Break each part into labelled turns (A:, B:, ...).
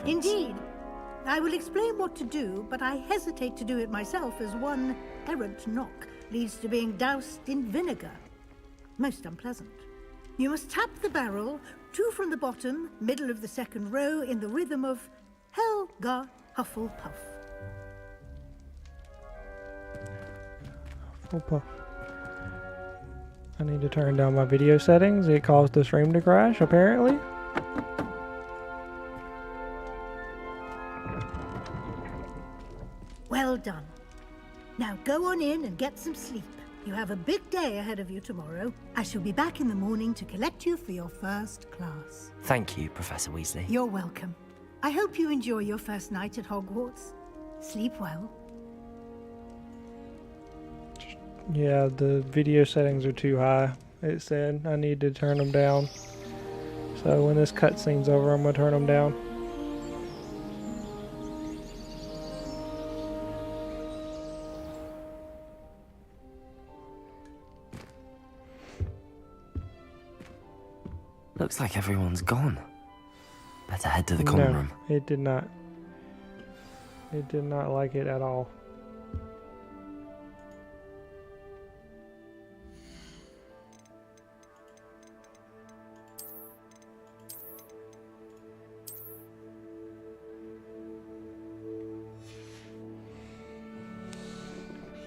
A: entrance.
B: Indeed. I will explain what to do, but I hesitate to do it myself, as one errant knock leads to being doused in vinegar. Most unpleasant. You must tap the barrel, 2 from the bottom, middle of the second row, in the rhythm of Helga Hufflepuff.
C: Hufflepuff. I need to turn down my video settings. It caused the stream to crash, apparently.
B: Well done. Now go on in and get some sleep. You have a big day ahead of you tomorrow. I shall be back in the morning to collect you for your first class.
A: Thank you, Professor Weasley.
B: You're welcome. I hope you enjoy your first night at Hogwarts. Sleep well.
C: Yeah, the video settings are too high. It said I need to turn them down. So when this cutscene's over, I'm gonna turn them down.
A: Looks like everyone's gone. Better head to the common room.
C: It did not. It did not like it at all.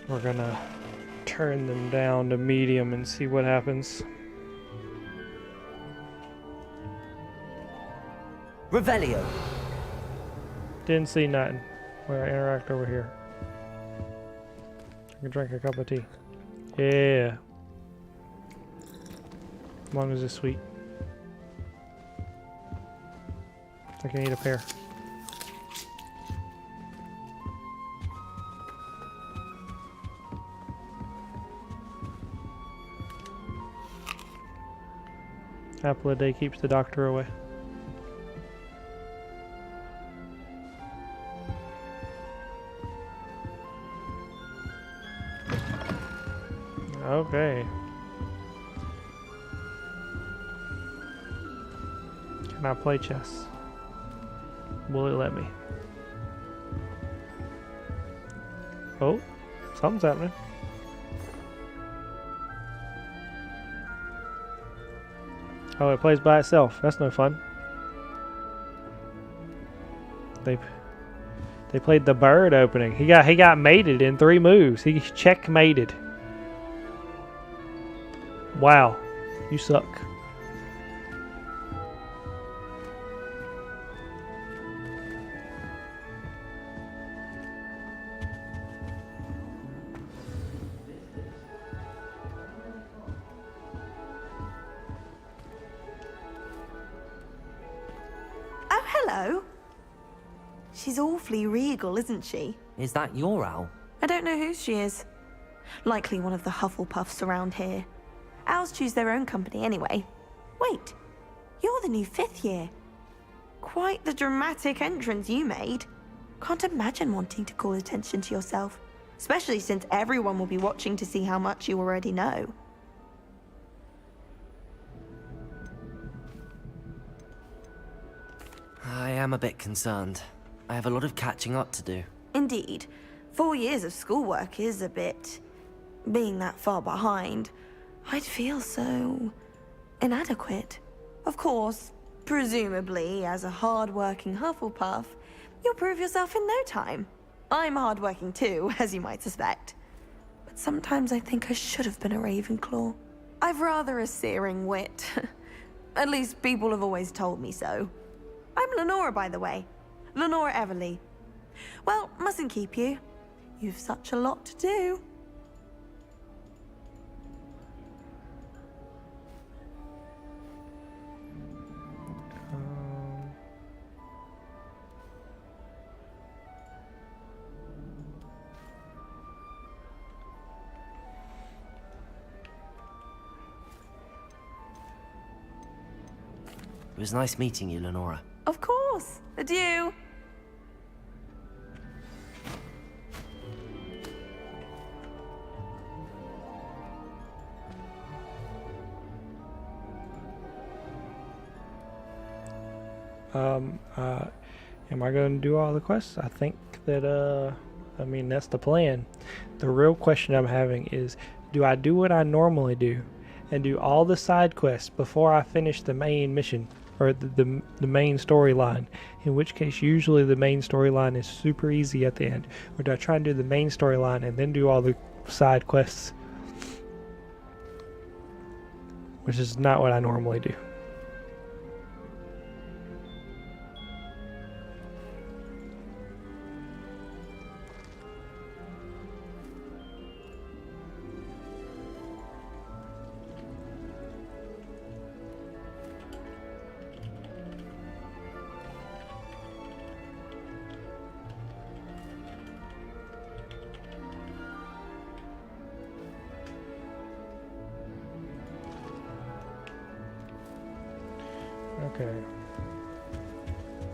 C: We're gonna turn them down to medium and see what happens.
A: Revelio.
C: Didn't see nothing. We're gonna interact over here. I can drink a cup of tea. Yeah. As long as it's sweet. I can eat a pear. Apple a day keeps the doctor away. Okay. Can I play chess? Will it let me? Oh, something's happening. Oh, it plays by itself. That's no fun. They played the bird opening. He got mated in 3 moves. He checkmated. Wow, you suck.
D: Oh, hello. She's awfully regal, isn't she?
A: Is that your owl?
D: I don't know who she is. Likely one of the Hufflepuffs around here. Owls choose their own company anyway. Wait, you're the new 5th year. Quite the dramatic entrance you made. Can't imagine wanting to call attention to yourself, especially since everyone will be watching to see how much you already know.
A: I am a bit concerned. I have a lot of catching up to do.
D: Indeed, 4 years of schoolwork is a bit... being that far behind, I'd feel so... inadequate. Of course, presumably, as a hard-working Hufflepuff, you'll prove yourself in no time. I'm hard-working too, as you might suspect. But sometimes I think I should have been a Ravenclaw. I've rather a searing wit. At least people have always told me so. I'm Lenora, by the way. Lenora Everly. Well, mustn't keep you. You've such a lot to do.
A: It was nice meeting you, Lenora.
D: Of course. Adieu.
C: Am I going to do all the quests? I think that, I mean, that's the plan. The real question I'm having is, do I do what I normally do and do all the side quests before I finish the main mission, or the main storyline? In which case, usually the main storyline is super easy at the end. Or do I try and do the main storyline and then do all the side quests? Which is not what I normally do. Okay.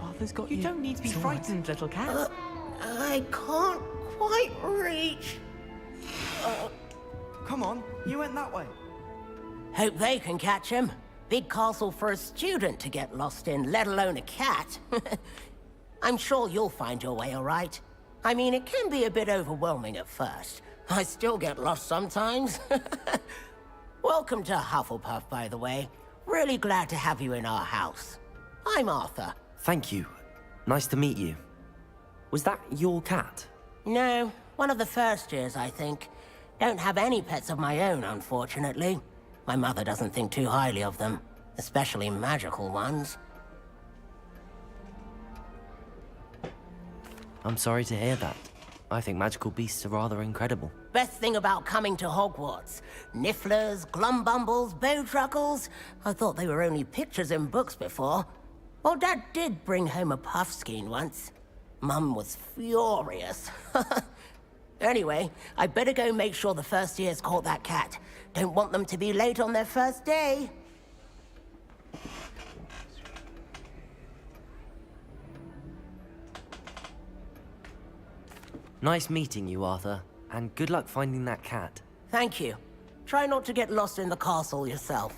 A: Arthur's got
E: You don't need to be
A: It's all right.
E: frightened, little cat.
F: I can't quite reach.
E: Come on, you went that way.
F: Hope they can catch him. Big castle for a student to get lost in, let alone a cat. I'm sure you'll find your way all right. I mean, it can be a bit overwhelming at first. I still get lost sometimes. Welcome to Hufflepuff, by the way. Really glad to have you in our house. I'm Arthur.
A: Thank you. Nice to meet you. Was that your cat?
F: No, one of the first years, I think. Don't have any pets of my own, unfortunately. My mother doesn't think too highly of them, especially magical ones.
A: I'm sorry to hear that. I think magical beasts are rather incredible.
F: Best thing about coming to Hogwarts. Nifflers, glumbumbles, bowtruckles. I thought they were only pictures in books before. Well, Dad did bring home a puffskein once. Mum was furious. Anyway, I better go make sure the first years caught that cat. Don't want them to be late on their first day.
A: Nice meeting you, Arthur. And good luck finding that cat.
F: Thank you. Try not to get lost in the castle yourself.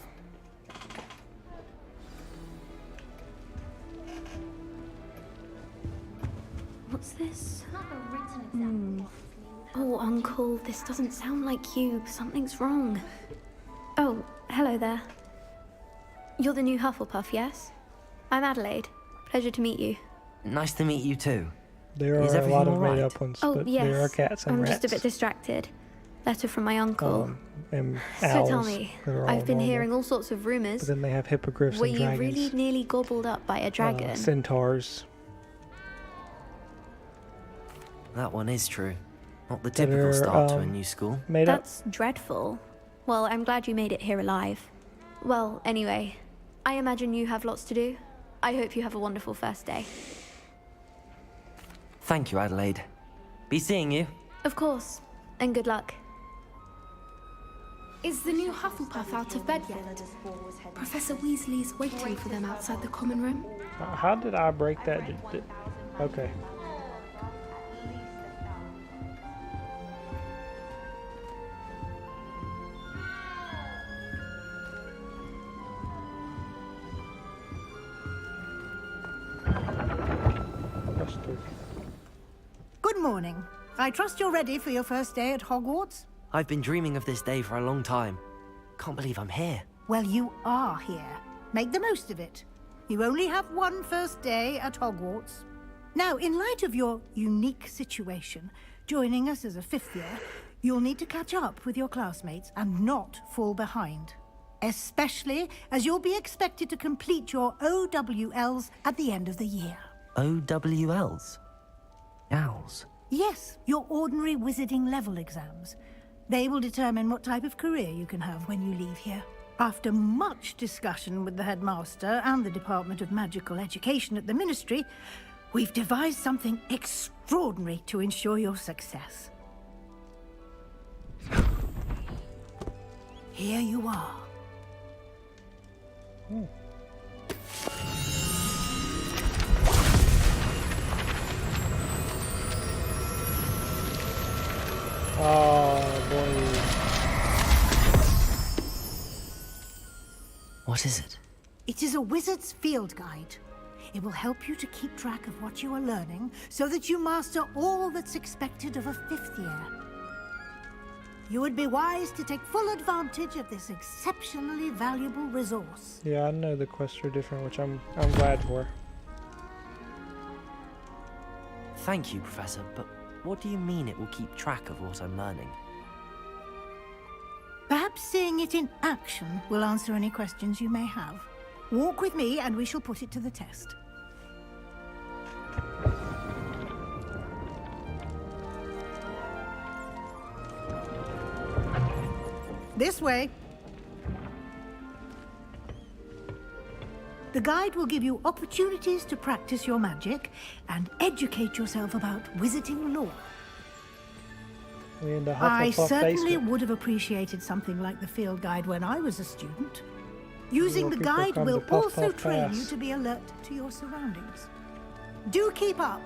G: What's this? Oh, Uncle, this doesn't sound like you. Something's wrong. Oh, hello there. You're the new Hufflepuff, yes? I'm Adelaide. Pleasure to meet you.
A: Nice to meet you too.
C: There
A: Is
C: are a
A: everything
C: lot of
A: all right?
C: made-up ones,
G: Oh,
C: but
G: yes.
C: there are cats and
G: I'm
C: rats.
G: just a bit distracted. Letter from my uncle.
C: And
G: So
C: owls.
G: tell me,
C: that are all
G: I've been
C: normal.
G: hearing all sorts of
C: But
G: rumors.
C: then they have hippogriffs
G: Were
C: and
G: you
C: dragons.
G: really nearly gobbled up by a dragon?
C: Centaurs.
A: That one is true. Not the
C: That
A: typical
C: are,
A: start to a new school.
C: Made up.
G: That's dreadful. Well, I'm glad you made it here alive. Well, anyway, I imagine you have lots to do. I hope you have a wonderful first day.
A: Thank you, Adelaide. Be seeing you.
G: Of course, and good luck.
H: Is the new Hufflepuff out of bed yet? Professor Weasley's waiting for them outside the common room.
C: How did I break that? Okay. That's true.
B: Good morning. I trust you're ready for your first day at Hogwarts?
A: I've been dreaming of this day for a long time. Can't believe I'm here.
B: Well, you are here. Make the most of it. You only have one first day at Hogwarts. Now, in light of your unique situation, joining us as a fifth year, you'll need to catch up with your classmates and not fall behind. Especially as you'll be expected to complete your OWLs at the end of the year.
A: OWLs? Owls?
B: Yes, your ordinary wizarding level exams. They will determine what type of career you can have when you leave here. After much discussion with the headmaster and the Department of Magical Education at the Ministry, we've devised something extraordinary to ensure your success. Here you are.
C: Oh boy.
A: What is it?
B: It is a wizard's field guide. It will help you to keep track of what you are learning so that you master all that's expected of a 5th year. You would be wise to take full advantage of this exceptionally valuable resource.
C: Yeah, I know the quests are different, which I'm glad for.
A: Thank you, Professor, but what do you mean it will keep track of what I'm learning?
B: Perhaps seeing it in action will answer any questions you may have. Walk with me and we shall put it to the test. This way. The guide will give you opportunities to practice your magic and educate yourself about wizarding lore.
C: We're in the
B: I
C: Hufflepuff
B: certainly
C: basement.
B: would have appreciated something like the field guide when I was a student. Using the
C: people
B: guide
C: come to
B: will
C: Puff
B: also
C: Puff
B: train
C: Pass.
B: you to be alert to your surroundings. Do keep up.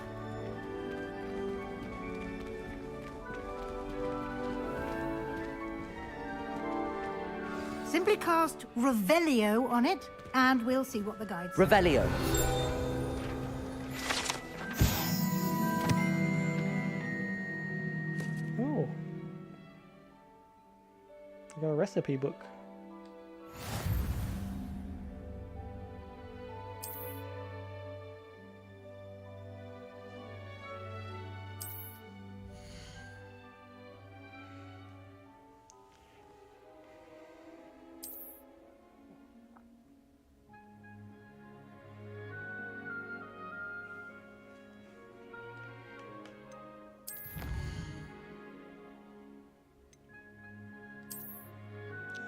B: Simply cast Revelio on it, and we'll see what the guide says.
A: Revelio.
C: Oh. I got a recipe book.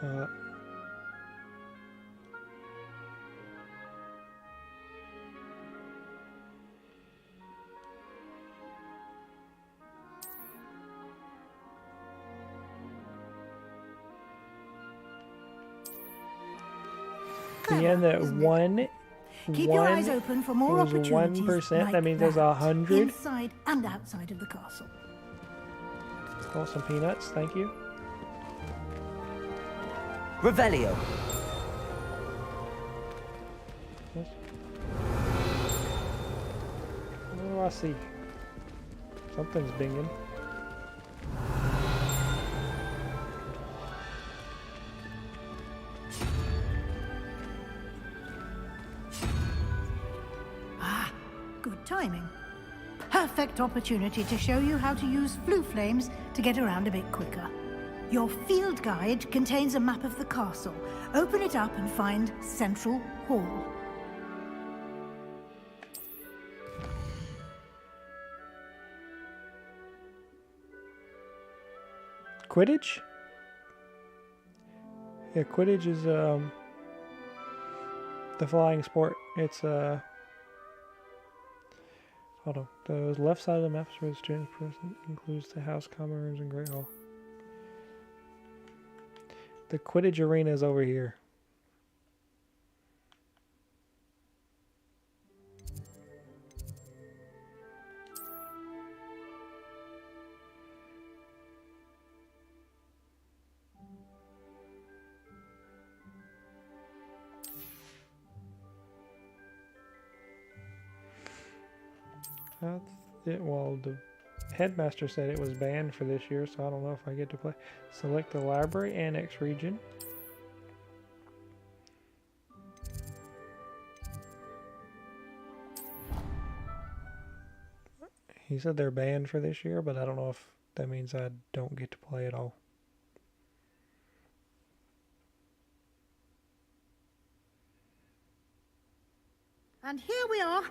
C: Uh, the end that
B: isn't it?
C: one.
B: Keep your eyes open for more
C: was
B: opportunities
C: 1%.
B: like
C: That means there's 100.
B: inside and outside of the castle.
C: Want some peanuts? Thank you.
A: Revelio.
C: Yes. What do I see? Something's binging.
B: Good timing. Perfect opportunity to show you how to use flue flames to get around a bit quicker. Your field guide contains a map of the castle. Open it up and find Central Hall.
C: Quidditch? Yeah, Quidditch is the flying sport. It's hold on. The left side of the map is where the student present includes the house, common rooms, and Great Hall. The Quidditch arena is over here. Well, the headmaster said it was banned for this year, so I don't know if I get to play. Select the library annex region. He said they're banned for this year, but I don't know if that means I don't get to play at all.
B: And here we are.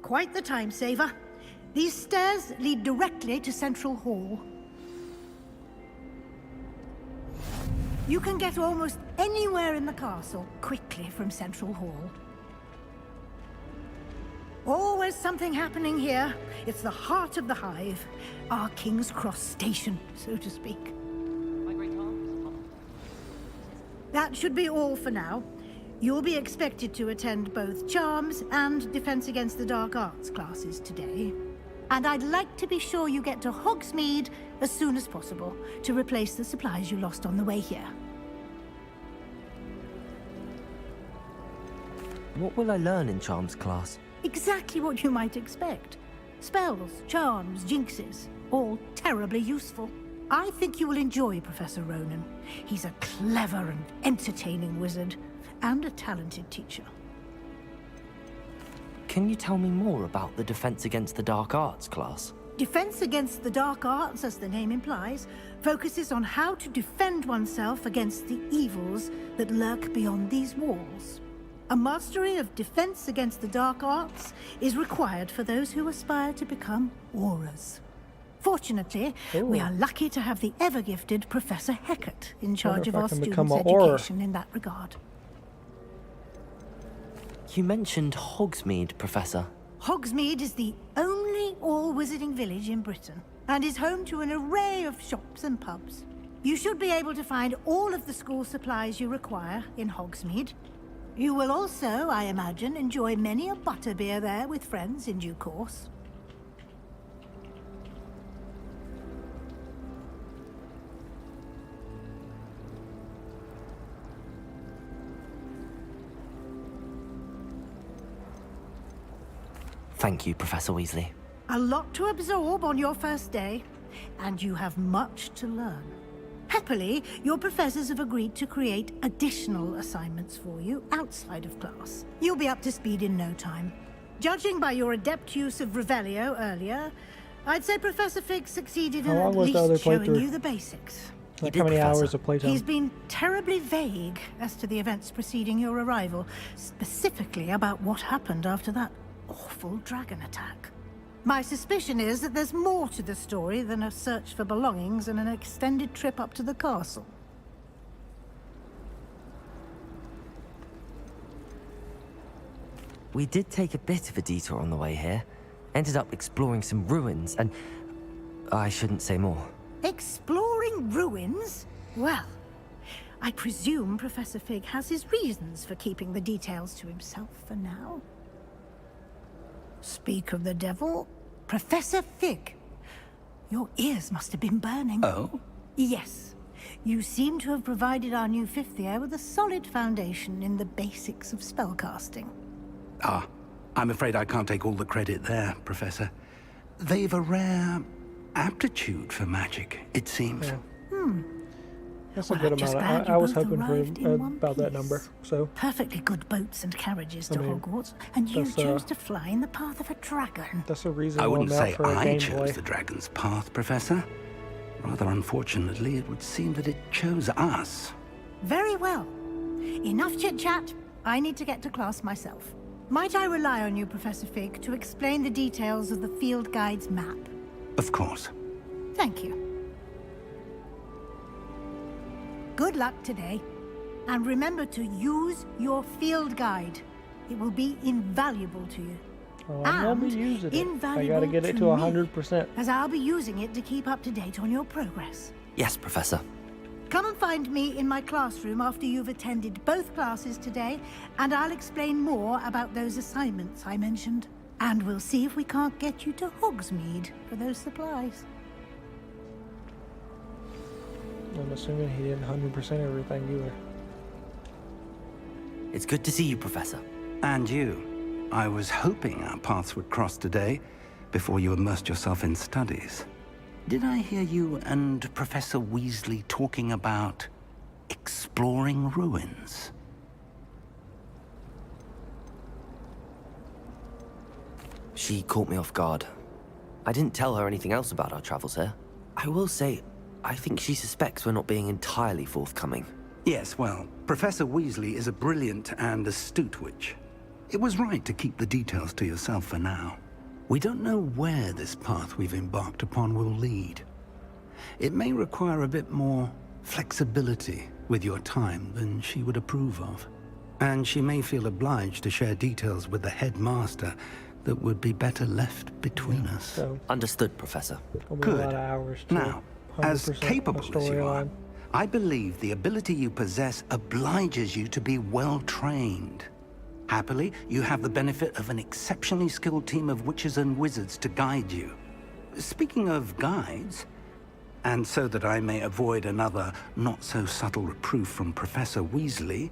B: Quite the time saver. These stairs lead directly to Central Hall. You can get almost anywhere in the castle quickly from Central Hall. Always something happening here. It's the heart of the hive. Our King's Cross station, so to speak. That should be all for now. You'll be expected to attend both Charms and Defense Against the Dark Arts classes today. And I'd like to be sure you get to Hogsmeade as soon as possible to replace the supplies you lost on the way here.
A: What will I learn in Charms class?
B: Exactly what you might expect. Spells, charms, jinxes, all terribly useful. I think you will enjoy Professor Ronan. He's a clever and entertaining wizard, and a talented teacher.
A: Can you tell me more about the Defense Against the Dark Arts class?
B: Defense Against the Dark Arts, as the name implies, focuses on how to defend oneself against the evils that lurk beyond these walls. A mastery of Defense Against the Dark Arts is required for those who aspire to become Aurors. Fortunately, we are lucky to have the ever-gifted Professor Hecat in charge of our students' education in that regard.
A: You mentioned Hogsmeade, Professor.
B: Hogsmeade is the only all-wizarding village in Britain, and is home to an array of shops and pubs. You should be able to find all of the school supplies you require in Hogsmeade. You will also, I imagine, enjoy many a butterbeer there with friends in due course.
A: Thank you, Professor Weasley.
B: A lot to absorb on your first day, and you have much to learn. Happily, your professors have agreed to create additional assignments for you outside of class. You'll be up to speed in no time. Judging by your adept use of Revelio earlier, I'd say Professor Fig succeeded in at least showing you the basics.
C: Like how many hours of playtime?
B: He's been terribly vague as to the events preceding your arrival, specifically about what happened after that awful dragon attack. My suspicion is that there's more to the story than a search for belongings and an extended trip up to the castle.
A: We did take a bit of a detour on the way here. Ended up exploring some ruins and... I shouldn't say more.
B: Exploring ruins? Well, I presume Professor Fig has his reasons for keeping the details to himself for now. Speak of the devil, Professor Fig. Your ears must have been burning.
I: Oh?
B: Yes. You seem to have provided our new fifth year with a solid foundation in the basics of spellcasting.
I: Ah, I'm afraid I can't take all the credit there, Professor. They've a rare aptitude for magic, it seems.
C: Yeah. That's a good amount. I was hoping for about that number. So
B: perfectly good boats and carriages to Hogwarts, and you chose to fly in the path of a dragon.
C: That's a reasonable
I: I wouldn't
C: amount
I: say
C: for a
I: I
C: Game
I: chose
C: Boy.
I: the dragon's path, Professor. Rather unfortunately, it would seem that it chose us.
B: Very well. Enough chit-chat. I need to get to class myself. Might I rely on you, Professor Fig, to explain the details of the field guide's map?
I: Of course.
B: Thank you. Good luck today. And remember to use your field guide. It will be invaluable to you.
C: Oh, I'll be using it. I gotta get it to 100%.
B: As I'll be using it to keep up to date on your progress.
A: Yes, Professor.
B: Come and find me in my classroom after you've attended both classes today, and I'll explain more about those assignments I mentioned. And we'll see if we can't get you to Hogsmeade for those supplies.
C: I'm assuming he didn't 100% everything either.
A: It's good to see you, Professor.
I: And you. I was hoping our paths would cross today, before you immersed yourself in studies. Did I hear you and Professor Weasley talking about exploring ruins?
A: She caught me off guard. I didn't tell her anything else about our travels here. I will say, I think she suspects we're not being entirely forthcoming.
I: Yes, well, Professor Weasley is a brilliant and astute witch. It was right to keep the details to yourself for now. We don't know where this path we've embarked upon will lead. It may require a bit more flexibility with your time than she would approve of. And she may feel obliged to share details with the headmaster that would be better left between us.
C: So,
A: Understood, Professor.
I: Good.
C: A lot of hours to
I: Now, as
C: 100%
I: capable as you are,
C: storyline.
I: I believe the ability you possess obliges you to be well-trained. Happily, you have the benefit of an exceptionally skilled team of witches and wizards to guide you. Speaking of guides, and so that I may avoid another not-so-subtle reproof from Professor Weasley,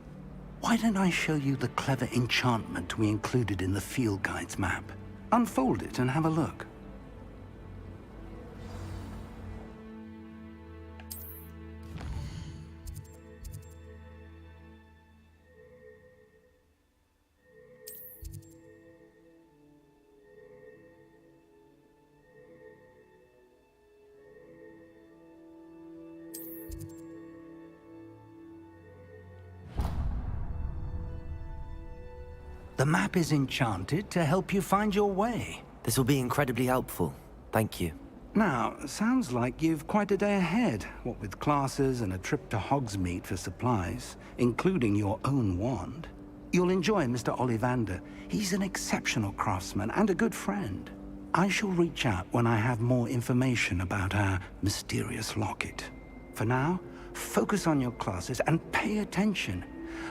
I: Why don't I show you the clever enchantment we included in the field guide's map? Unfold it and have a look. The map is enchanted to help you find your way.
A: This will be incredibly helpful. Thank you.
I: Now, sounds like you've quite a day ahead, what with classes and a trip to Hogsmeade for supplies, including your own wand. You'll enjoy Mr. Ollivander. He's an exceptional craftsman and a good friend. I shall reach out when I have more information about our mysterious locket. For now, focus on your classes and pay attention.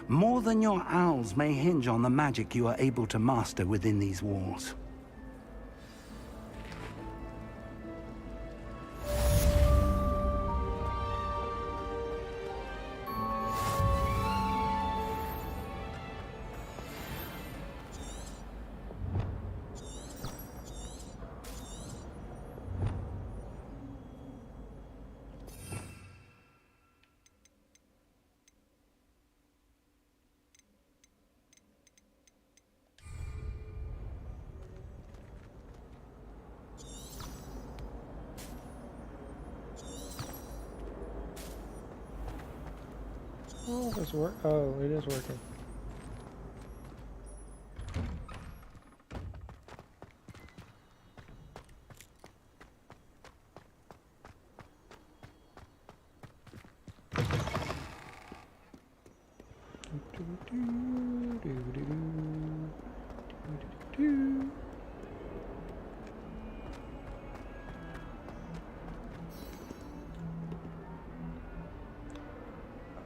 I: More than your owls may hinge on the magic you are able to master within these walls.
C: Oh, it's work. Oh, it is working.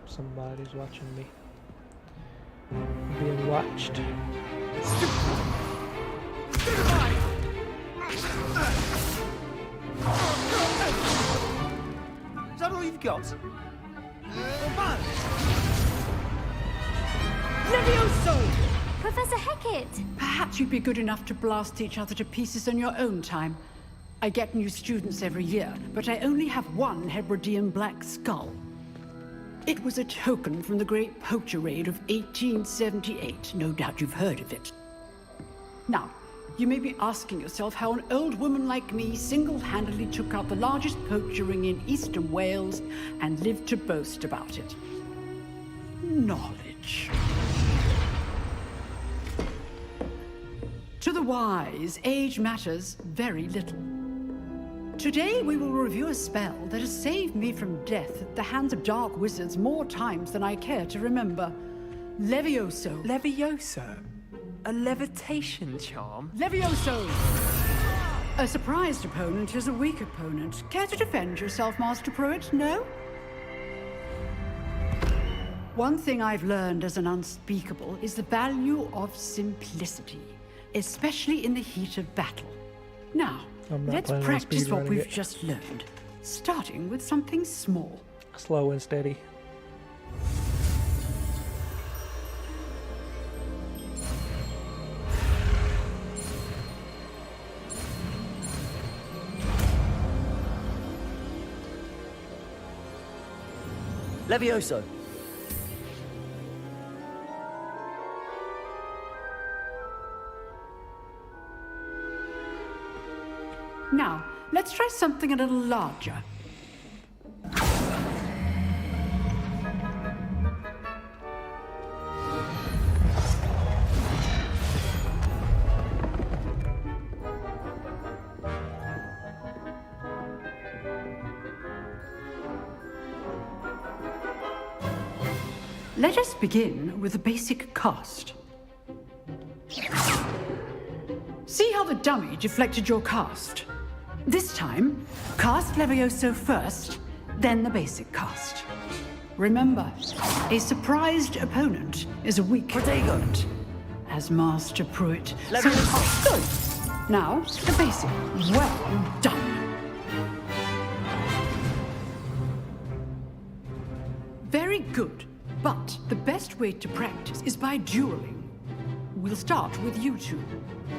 C: Somebody's watching me. I'm being watched.
E: Is that all you've got?
J: Levioso!
G: Professor Hecat!
J: Perhaps you'd be good enough to blast each other to pieces on your own time. I get new students every year, but I only have one Hebridean black skull. It was a token from the Great Poacher Raid of 1878. No doubt you've heard of it. Now, you may be asking yourself how an old woman like me single-handedly took out the largest poacher ring in eastern Wales and lived to boast about it. Knowledge. To the wise, age matters very little. Today we will review a spell that has saved me from death at the hands of dark wizards more times than I care to remember. Levioso.
K: Levioso? A levitation charm?
J: Levioso! A surprised opponent is a weak opponent. Care to defend yourself, Master Pruitt? No? One thing I've learned as an unspeakable is the value of simplicity, especially in the heat of battle. Now, let's practice what we've just learned, starting with something small.
C: Slow and steady.
E: Levioso.
J: Now, let's try something a little larger. Let us begin with the basic cast. See how the dummy deflected your cast? This time, cast Levioso first, then the basic cast. Remember, a surprised opponent is a weak opponent, as Master Pruitt. So good. Now, the basic. Well done. Very good. But the best way to practice is by dueling. We'll start with you two.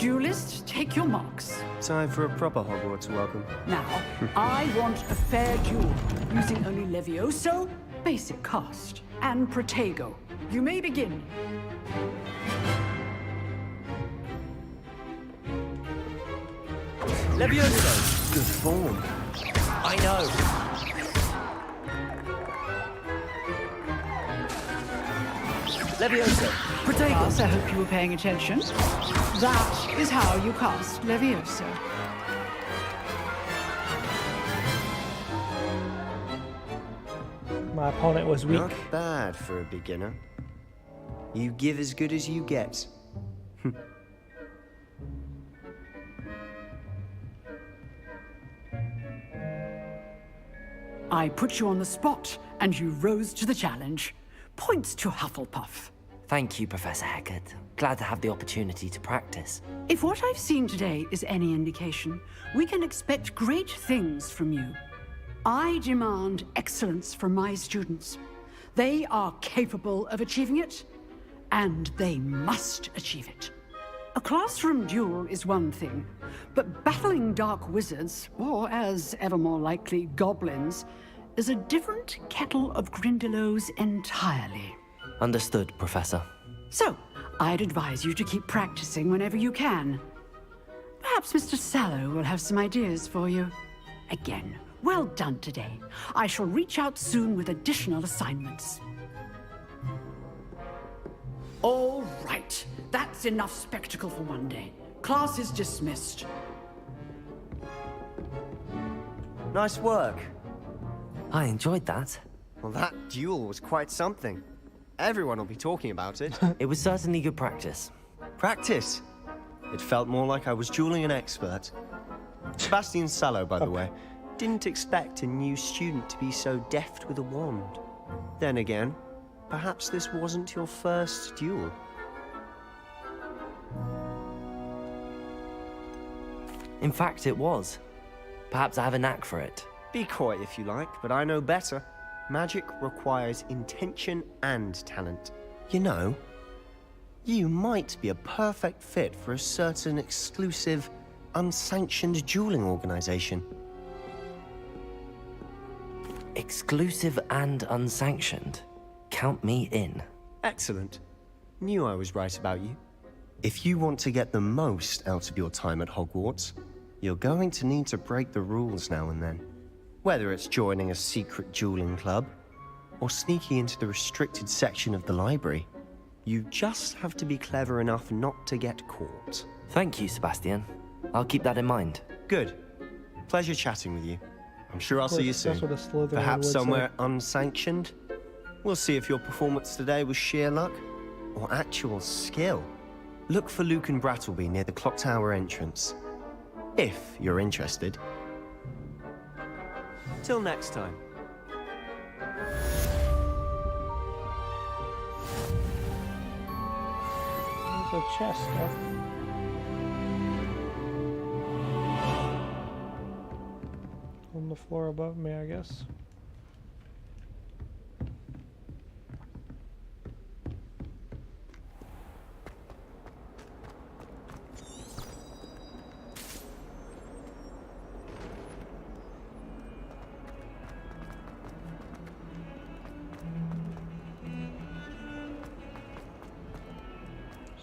J: Duelists, take your marks.
E: Time for a proper Hogwarts welcome.
J: Now, I want a fair duel, using only Levioso, basic cast, and Protego. You may begin.
E: Levioso! Good form. I know. Levioso! Protego!
J: Class, I hope you were paying attention. That is how you cast Levioso.
C: My opponent was weak.
E: Not bad for a beginner. You give as good as you get.
J: I put you on the spot, and you rose to the challenge. Points to Hufflepuff.
A: Thank you, Professor Hecat. Glad to have the opportunity to practice.
J: If what I've seen today is any indication, we can expect great things from you. I demand excellence from my students. They are capable of achieving it, and they must achieve it. A classroom duel is one thing, but battling dark wizards, or as ever more likely, goblins, is a different kettle of Grindylows entirely.
A: Understood, Professor.
J: So, I'd advise you to keep practicing whenever you can. Perhaps Mr. Sallow will have some ideas for you. Again, well done today. I shall reach out soon with additional assignments. All right, that's enough spectacle for one day. Class is dismissed.
E: Nice work.
A: I enjoyed that.
E: Well, that duel was quite something. Everyone will be talking about it.
A: It was certainly good practice.
E: Practice? It felt more like I was dueling an expert. Sebastian Sallow, by the way, didn't expect a new student to be so deft with a wand. Then again, perhaps this wasn't your first duel.
A: In fact, it was. Perhaps I have a knack for it.
E: Be coy if you like, but I know better. Magic requires intention and talent. You know, you might be a perfect fit for a certain exclusive, unsanctioned dueling organization.
A: Exclusive and unsanctioned. Count me in.
E: Excellent. Knew I was right about you. If you want to get the most out of your time at Hogwarts, you're going to need to break the rules now and then. Whether it's joining a secret dueling club, or sneaking into the restricted section of the library, you just have to be clever enough not to get caught.
A: Thank you, Sebastian. I'll keep that in mind.
E: Good. Pleasure chatting with you. I'm sure I'll see you soon.
C: That's what a Slytherin
E: Perhaps
C: would
E: somewhere unsanctioned? We'll see if your performance today was sheer luck, or actual skill. Look for Luke and Brattleby near the clock tower entrance. If you're interested. Till next time.
C: There's a chest up. On the floor above me, I guess.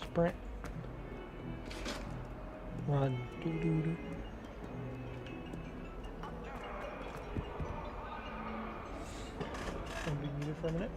C: Sprint. Run. Doo doo doo. I'll be muted for a minute.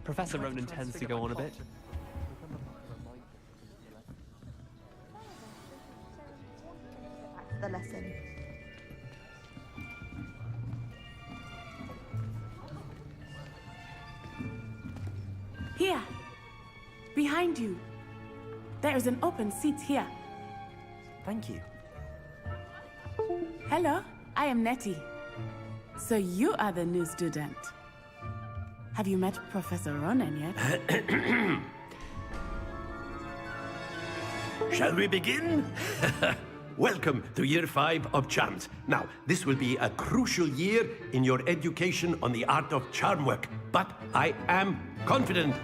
K: Professor Ronan tends to go on a bit.
D: The lesson.
L: Here, behind you. There is an open seat here.
A: Thank you.
L: Hello, I am Nettie. So you are the new student. Have you met Professor Ronan yet?
M: Shall we begin? Welcome to Year 5 of Charms. Now, this will be a crucial year in your education on the art of charm work, but I am confident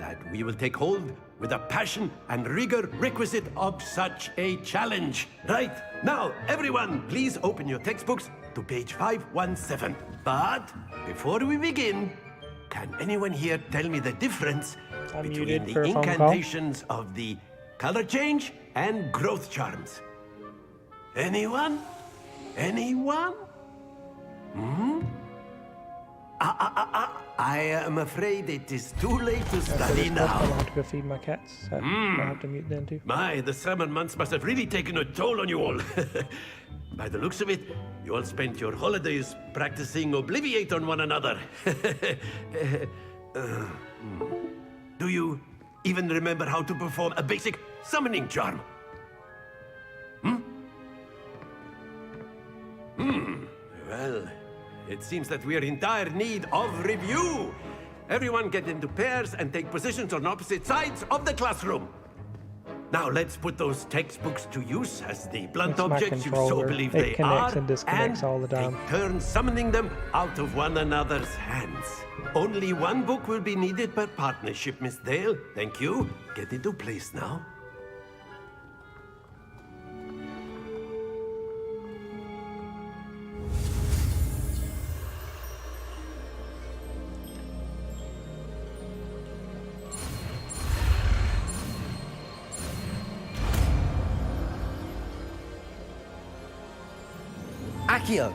M: that we will take hold with the passion and rigor requisite of such a challenge. Right, now, everyone, please open your textbooks to page 517. But before we begin, can anyone here tell me the difference between the incantations of the color change and growth charms? Anyone? Anyone? I am afraid it is too late to study now.
C: I have to go feed my cats. So I have to mute them too.
M: My, the summer months must have really taken a toll on you all. By the looks of it, you all spent your holidays practicing Obliviate on one another. Do you even remember how to perform a basic summoning charm? Well, it seems that we are in dire need of review. Everyone get into pairs and take positions on opposite sides of the classroom. Now let's put those textbooks to use as the blunt objects you so believe they are,
C: and disconnects all the time.
M: take turns summoning them out of one another's hands. Only one book will be needed per partnership, Miss Dale. Thank you. Get into place now.
A: Accio!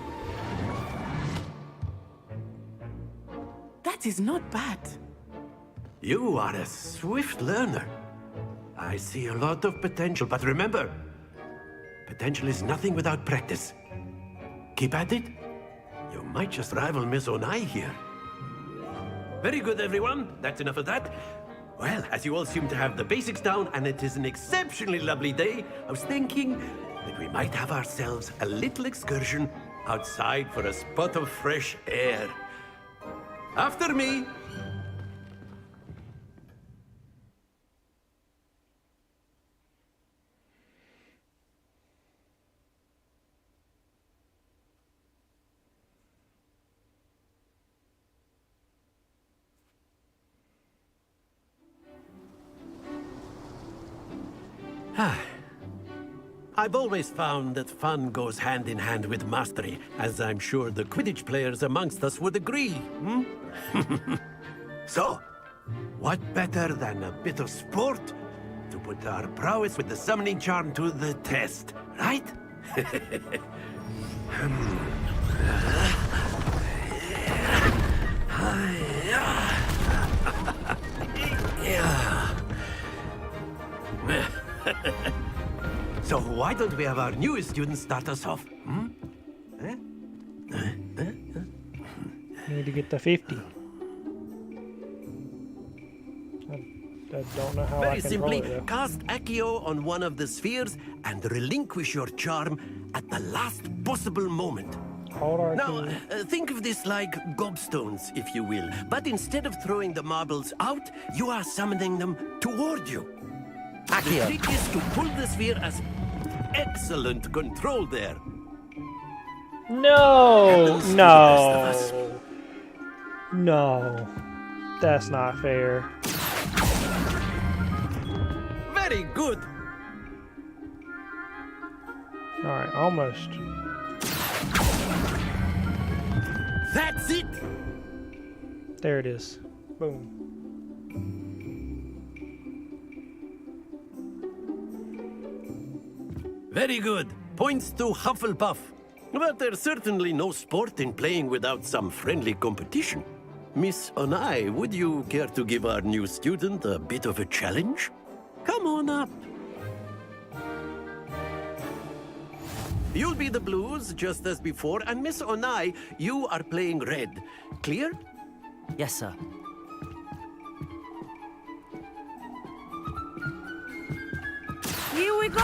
L: That is not bad.
M: You are a swift learner. I see a lot of potential, but remember, potential is nothing without practice. Keep at it. You might just rival Miss Onai here. Very good, everyone. That's enough of that. Well, as you all seem to have the basics down, and it is an exceptionally lovely day, I was thinking that we might have ourselves a little excursion outside for a spot of fresh air. After me. I've always found that fun goes hand in hand with mastery, as I'm sure the Quidditch players amongst us would agree. So, what better than a bit of sport to put our prowess with the summoning charm to the test, right? So why don't we have our newest student start us off?
C: Need to get to 50. I don't know how
M: Very
C: I can
M: simply,
C: roll it, though.
M: cast Accio on one of the spheres and relinquish your charm at the last possible moment. Now, think of this like gobstones, if you will. But instead of throwing the marbles out, you are summoning them toward you. The trick is to pull the sphere as excellent control there.
C: No! No! No. That's not fair.
M: Very good.
C: Alright, almost.
M: That's it.
C: There it is. Boom.
M: Very good. Points to Hufflepuff. But there's certainly no sport in playing without some friendly competition. Miss Onai, would you care to give our new student a bit of a challenge? Come on up. You'll be the blues, just as before, and Miss Onai, you are playing red. Clear?
A: Yes, sir.
D: Here we go!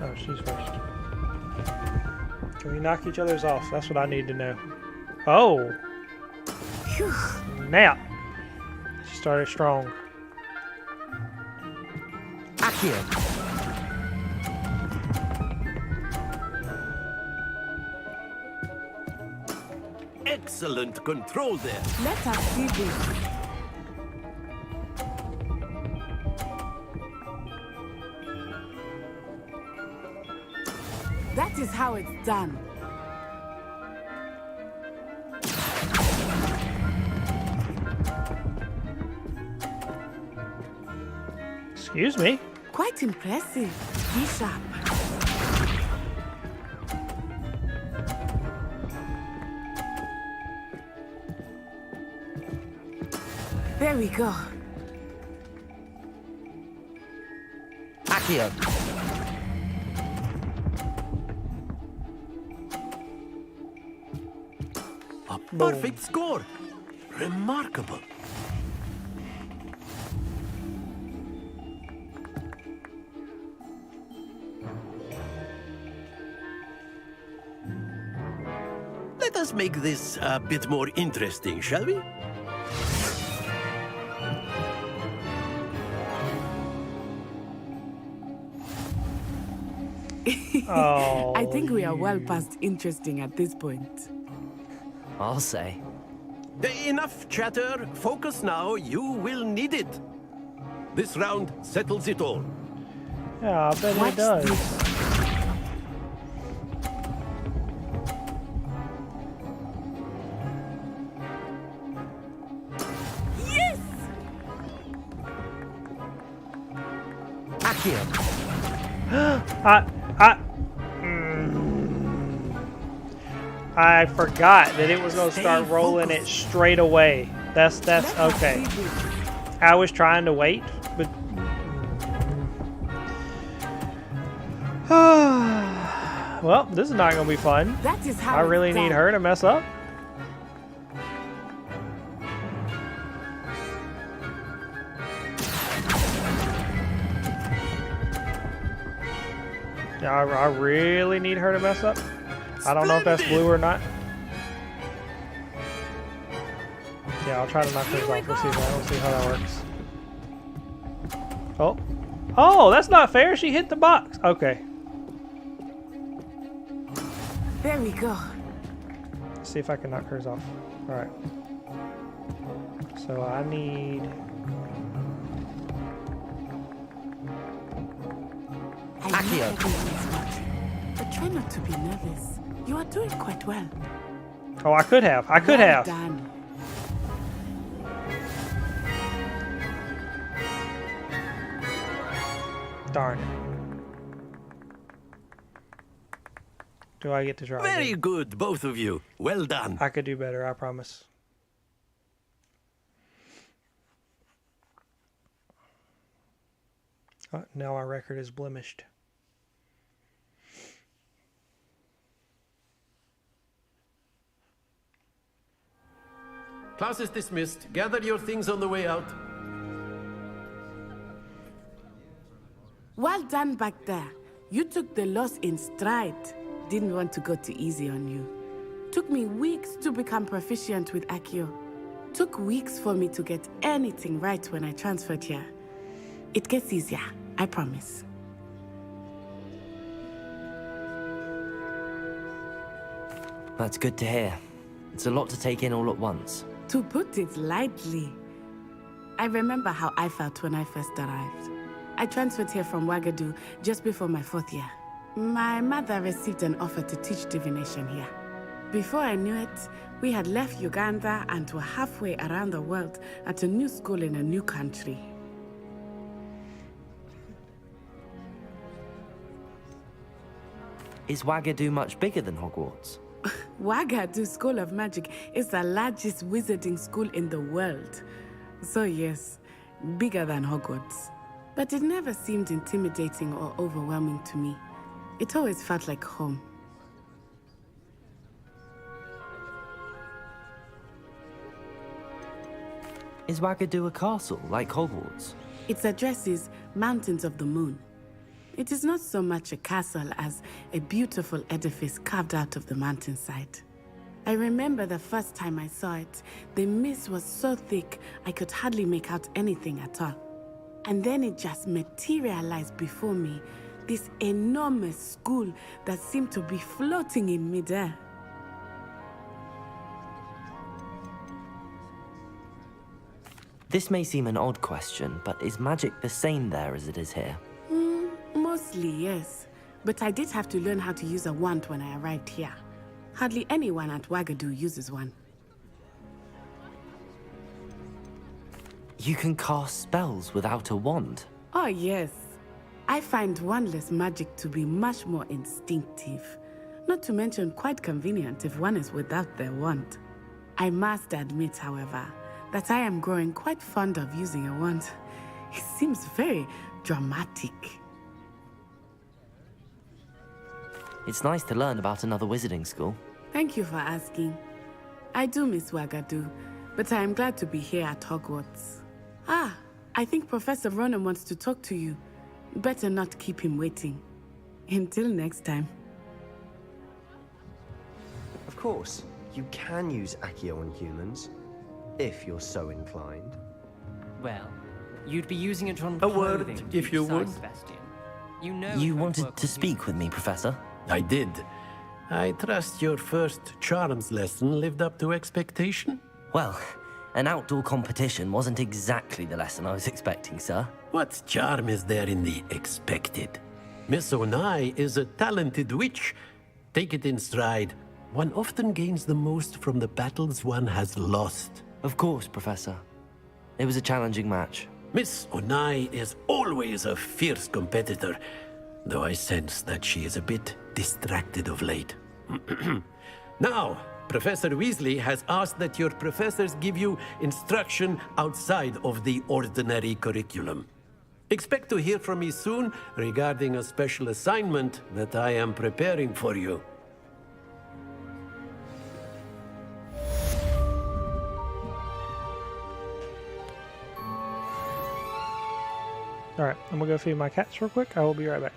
C: Oh, she's first. Can we knock each other's off? That's what I need to know. Oh!
D: Phew.
C: Now! She started strong.
A: Accio!
M: Excellent control there.
L: Let us see this. That is how it's done.
C: Excuse me?
L: Quite impressive. Be sharp. There we go.
A: Accio!
M: A perfect score. Remarkable. Let us make this a bit more interesting, shall we?
C: Oh.
L: I think we are well past interesting at this point.
A: I'll say.
M: Enough chatter. Focus now. You will need it. This round settles it all.
C: Yeah, I bet it does.
L: Yes!
A: Accio!
C: I forgot that it was gonna start rolling it straight away. That's okay. I was trying to wait, but well, this is not gonna be fun.
L: That is how
C: I really
L: it's
C: need
L: done.
C: her to mess up. Yeah, I really need her to mess up. I don't know if that's blue or not. Yeah, I'll try to knock those off. Let's see. We'll see how that works. Oh. Oh, that's not fair. She hit the box. Okay.
L: There we go.
C: Let's see if I can knock hers off. All right. So I need...
L: I know everyone is watching, but try not to be nervous. You are doing quite well.
C: Oh, I could have. I could have.
L: Done.
C: Darn. Do I get to try?
M: Very
C: again?
M: good, both of you. Well done.
C: I could do better, I promise. Now our record is blemished.
M: Class is dismissed. Gather your things on the way out.
L: Well done back there. You took the loss in stride. Didn't want to go too easy on you. Took me weeks to become proficient with Accio. Took weeks for me to get anything right when I transferred here. It gets easier, I promise.
A: That's good to hear. It's a lot to take in all at once.
L: To put it lightly, I remember how I felt when I first arrived. I transferred here from Ouagadougou just before my 4th year. My mother received an offer to teach divination here. Before I knew it, we had left Uganda and were halfway around the world at a new school in a new country.
A: Is Ouagadougou much bigger than Hogwarts?
L: Wagadu School of Magic is the largest wizarding school in the world. So yes, bigger than Hogwarts. But it never seemed intimidating or overwhelming to me. It always felt like home.
A: Is Wagadu a castle, like Hogwarts?
L: Its address is Mountains of the Moon. It is not so much a castle as a beautiful edifice carved out of the mountainside. I remember the first time I saw it, the mist was so thick I could hardly make out anything at all. And then it just materialized before me, this enormous school that seemed to be floating in midair.
A: This may seem an odd question, but is magic the same there as it is here?
L: Mostly, yes. But I did have to learn how to use a wand when I arrived here. Hardly anyone at Wagadu uses one.
A: You can cast spells without a wand?
L: Oh, yes. I find wandless magic to be much more instinctive. Not to mention quite convenient if one is without their wand. I must admit, however, that I am growing quite fond of using a wand. It seems very dramatic.
A: It's nice to learn about another wizarding school.
L: Thank you for asking. I do miss Wagadu, but I am glad to be here at Hogwarts. Ah, I think Professor Ronan wants to talk to you. Better not keep him waiting. Until next time.
E: Of course, you can use Accio on humans, if you're so inclined.
K: Well, you'd be using it on
M: A word,
K: clothing,
M: if you would.
K: Sebastian. You know
A: You
K: it won't
A: wanted
K: work
A: to
K: on
A: speak with me, Professor?
M: I did. I trust your first charms lesson lived up to expectation?
A: Well, an outdoor competition wasn't exactly the lesson I was expecting, sir.
M: What charm is there in the expected? Miss Onai is a talented witch. Take it in stride. One often gains the most from the battles one has lost.
A: Of course, Professor. It was a challenging match.
M: Miss Onai is always a fierce competitor, though I sense that she is a bit distracted of late. Now, Professor Weasley has asked that your professors give you instruction outside of the ordinary curriculum. Expect to hear from me soon regarding a special assignment that I am preparing for you.
C: Alright, I'm gonna go feed my cats real quick. I will be right back.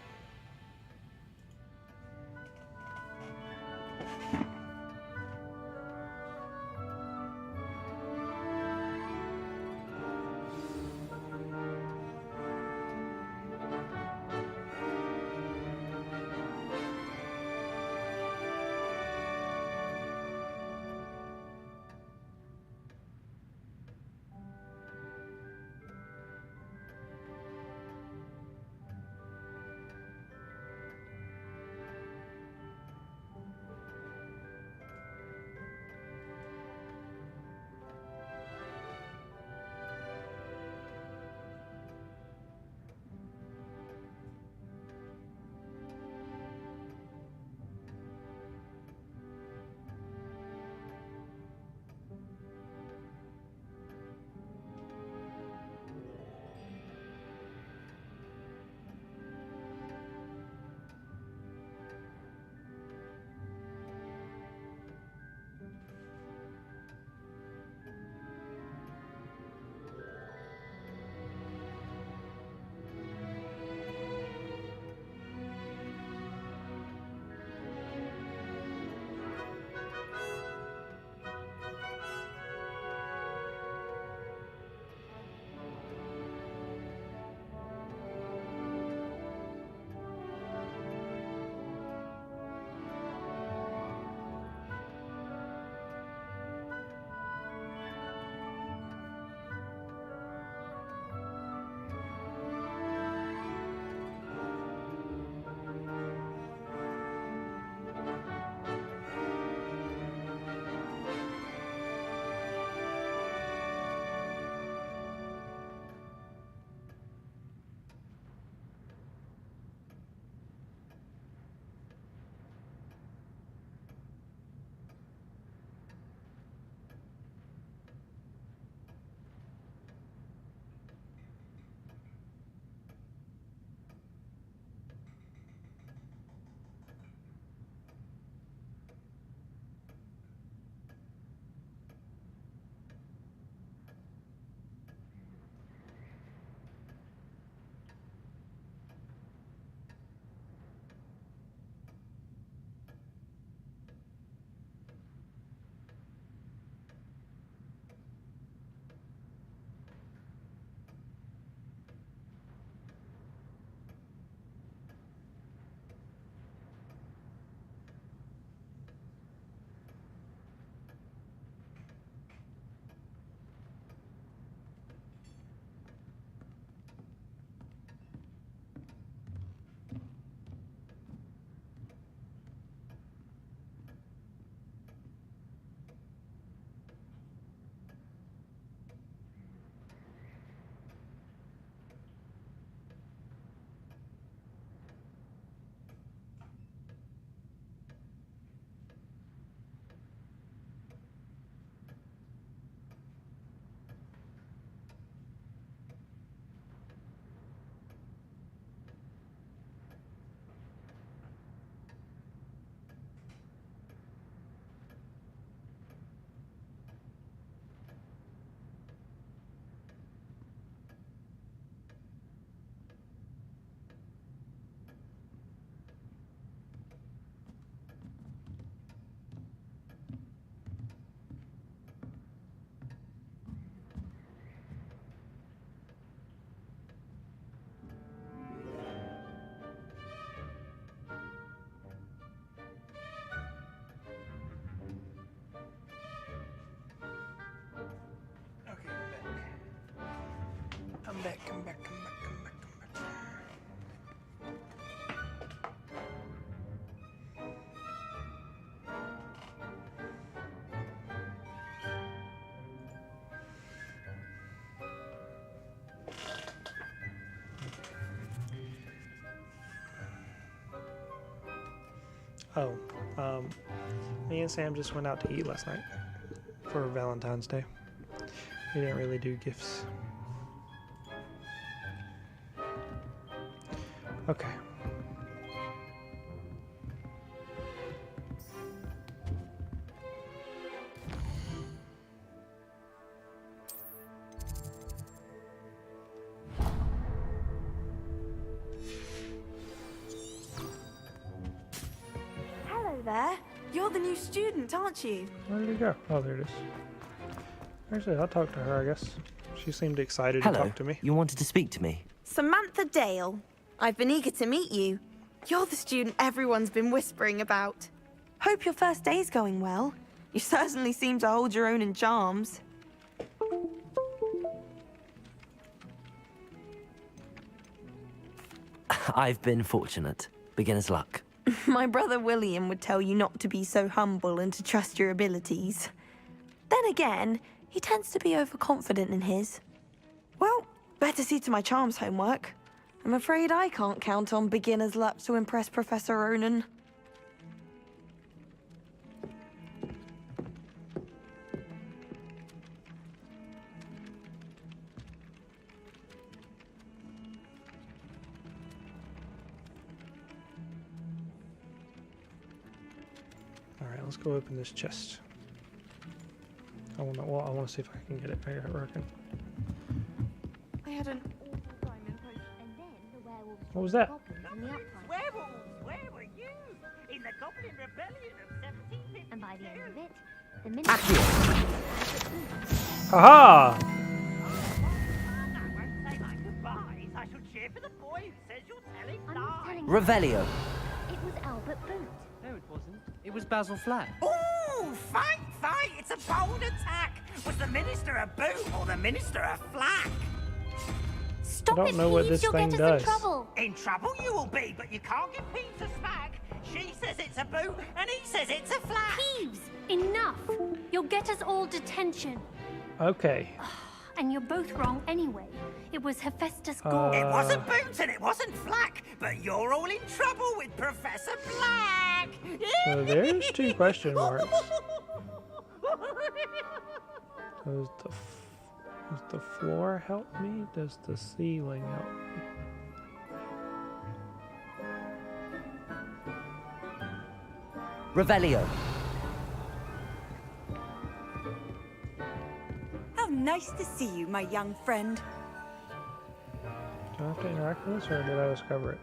C: back, come back, come back, come back, come back. Oh, me and Sam just went out to eat last night for Valentine's Day. We didn't really do gifts. Okay.
D: Hello there. You're the new student, aren't you?
C: Where did he go? Oh, there it is. Actually, I'll talk to her, I guess. She seemed excited
A: Hello.
C: to talk to me.
A: You wanted to speak to me?
D: Samantha Dale. I've been eager to meet you. You're the student everyone's been whispering about. Hope your first day's going well. You certainly seem to hold your own in charms.
A: I've been fortunate. Beginner's luck.
D: My brother William would tell you not to be so humble and to trust your abilities. Then again, he tends to be overconfident in his. Well, better see to my charms homework. I'm afraid I can't count on beginner's luck to impress Professor Ronan.
C: Alright, let's go open this chest. I want to see if I can get it. I reckon.
D: I had an
C: What was that?
N: Werewolves, where were you? In the Goblin Rebellion of 1752. And by the end of it, the minister...
C: Haha!
N: I won't say my goodbyes. I shall cheer for the boy who says you're telling lies.
A: Revelio.
N: It was Albert Boot.
K: No, it wasn't. It was Basil Flack.
N: Ooh, fight! It's a bold attack. Was the minister a boot or the minister a flack?
C: I don't know what this thing does.
N: In trouble you will be, but you can't give Peeves a smack. She says it's a boot, and he says it's a flack.
O: Peeves, enough. You'll get us all detention.
C: Okay.
O: And you're both wrong anyway. It was Hephaestus Gore.
N: It wasn't boot and it wasn't flack, but you're all in trouble with Professor Black.
C: So there's 2 question marks. Does the floor help me? Does the ceiling help me?
A: Revelio.
P: How nice to see you, my young friend.
C: Do I have to interact with this, or did I discover it?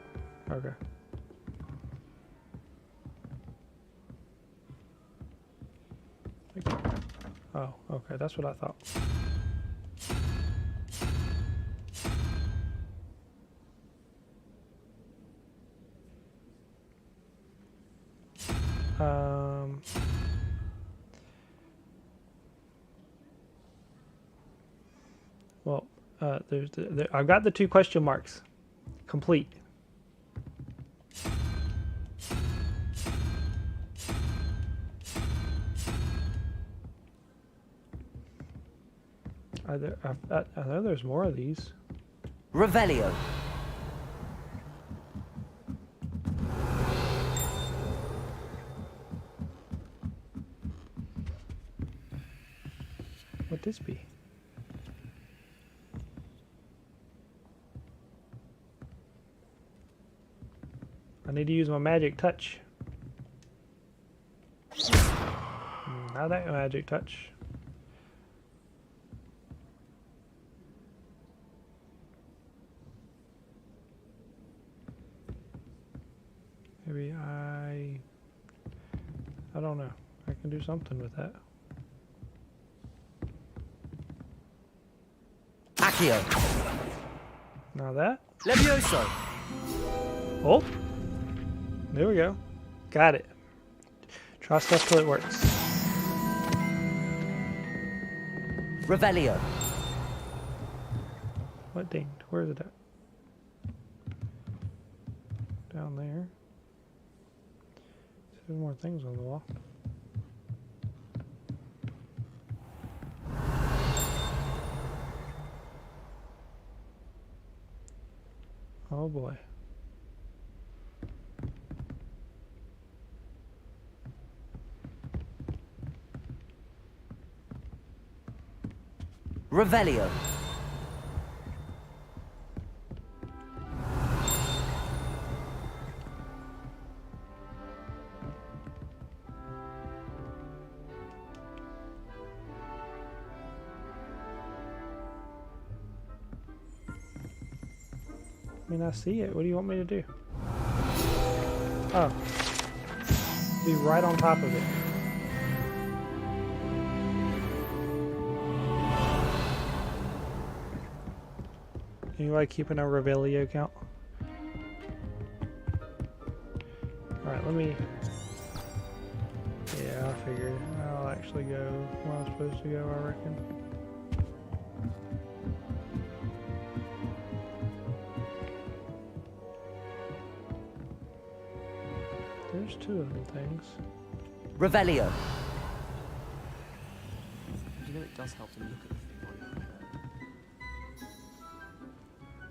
C: Okay. Oh, okay, that's what I thought. Well, I've got the 2 question marks complete. I know there's more of these.
A: Revelio.
C: Would this be? I need to use my magic touch. Not that magic touch. Maybe I don't know. I can do something with that.
A: Accio.
C: Now that.
A: Levioso.
C: Oh. There we go. Got it. Try stuff till it works.
A: Revelio.
C: What dinged? Where is it at? Down there. There's more things on the wall. Oh boy.
A: Revelio.
C: I mean, I see it. What do you want me to do? Oh. Be right on top of it. You like keeping a Revelio count? Alright, let me... Yeah, I figured. I'll actually go where I'm supposed to go, I reckon. There's two of them things.
A: Revelio.
K: You know it does help to look at the thing while you're there.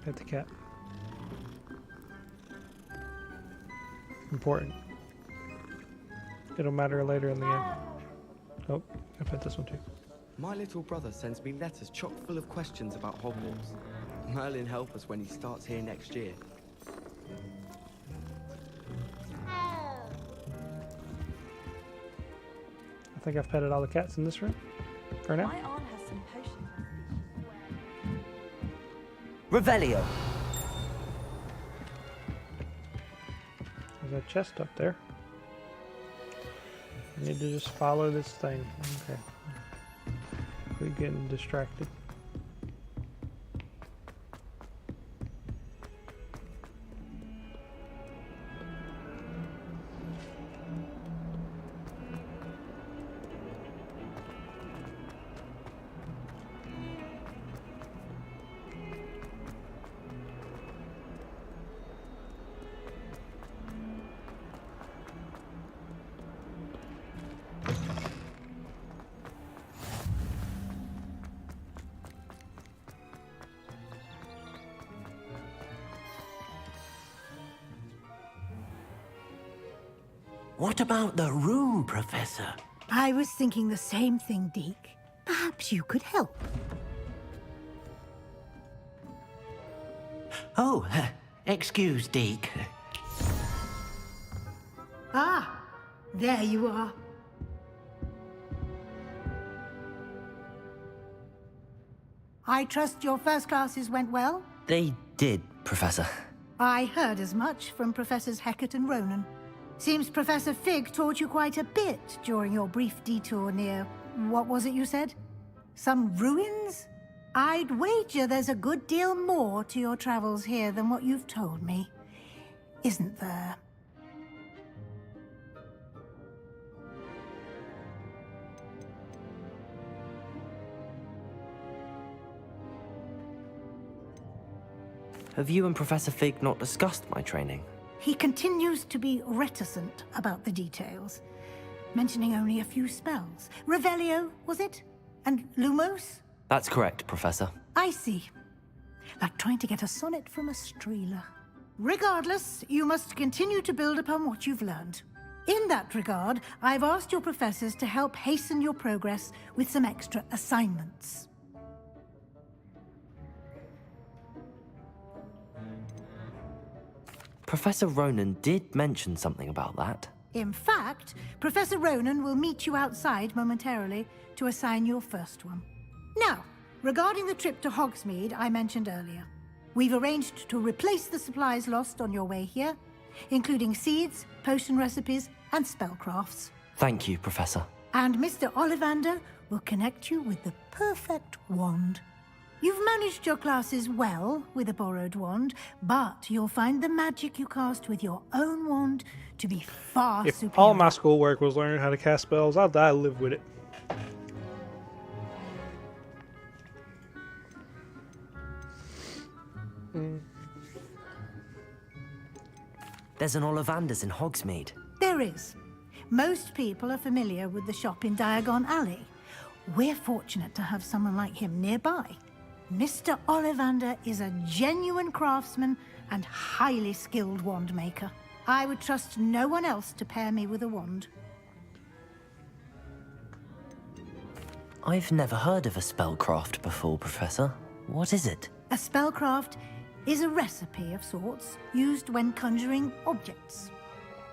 C: Hit the cat. Important. It'll matter later in the game. Oh, I put this one too.
K: My little brother sends me letters chock full of questions about Hogwarts. Merlin help us when he starts here next year.
C: I think I've petted all the cats in this room for now.
P: My aunt has some potions.
A: Revelio.
C: There's a chest up there. I need to just follow this thing. Okay. Quit getting distracted.
M: What about the room, Professor?
B: I was thinking the same thing, Deke. Perhaps you could help.
M: Oh, excuse, Deke.
B: Ah, there you are. I trust your first classes went well?
A: They did, Professor.
B: I heard as much from Professors Hecat and Ronan. Seems Professor Fig taught you quite a bit during your brief detour near... what was it you said? Some ruins? I'd wager there's a good deal more to your travels here than what you've told me. Isn't there?
A: Have you and Professor Fig not discussed my training?
B: He continues to be reticent about the details, mentioning only a few spells. Revelio, was it? And Lumos?
A: That's correct, Professor.
B: I see. Like trying to get a sonnet from a streeler. Regardless, you must continue to build upon what you've learned. In that regard, I've asked your professors to help hasten your progress with some extra assignments.
A: Professor Ronan did mention something about that.
B: In fact, Professor Ronan will meet you outside momentarily to assign your first one. Now, regarding the trip to Hogsmeade I mentioned earlier, we've arranged to replace the supplies lost on your way here, including seeds, potion recipes, and spellcrafts.
A: Thank you, Professor.
B: And Mr. Ollivander will connect you with the perfect wand. You've managed your classes well with a borrowed wand, but you'll find the magic you cast with your own wand to be far
C: If
B: superior.
C: all my schoolwork was learning how to cast spells, I'd live with it.
A: There's an Ollivander's in Hogsmeade.
B: There is. Most people are familiar with the shop in Diagon Alley. We're fortunate to have someone like him nearby. Mr. Ollivander is a genuine craftsman and highly skilled wand maker. I would trust no one else to pair me with a wand.
A: I've never heard of a spellcraft before, Professor. What is it?
B: A spellcraft is a recipe of sorts used when conjuring objects.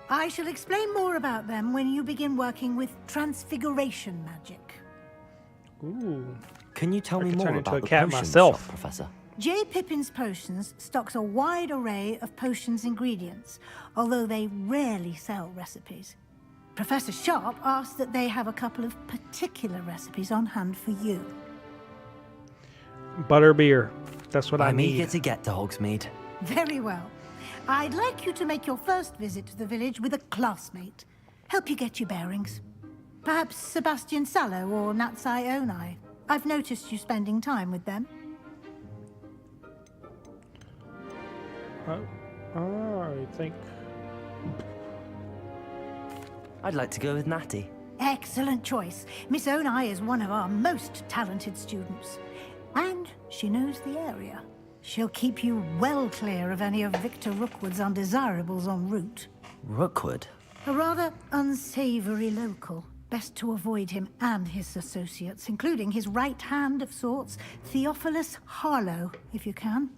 B: I shall explain more about them when you begin working with transfiguration magic.
C: Ooh.
A: Can you tell me more
C: turn into
A: about
C: a
A: the
C: cat
A: potions
C: myself.
A: shop, Professor?
B: J. Pippin's Potions stocks a wide array of potions ingredients, although they rarely sell recipes. Professor Sharp asked that they have a couple of particular recipes on hand for you.
C: Butterbeer. That's what I
A: I'm
C: need.
A: eager to get to Hogsmeade.
B: Very well. I'd like you to make your first visit to the village with a classmate. Help you get your bearings. Perhaps Sebastian Sallow or Natsai Onai. I've noticed you spending time with them.
C: I think...
A: I'd like to go with Natty.
B: Excellent choice. Miss Onai is one of our most talented students. And she knows the area. She'll keep you well clear of any of Victor Rookwood's undesirables en route.
A: Rookwood?
B: A rather unsavory local. Best to avoid him and his associates, including his right hand of sorts, Theophilus Harlow, if you can.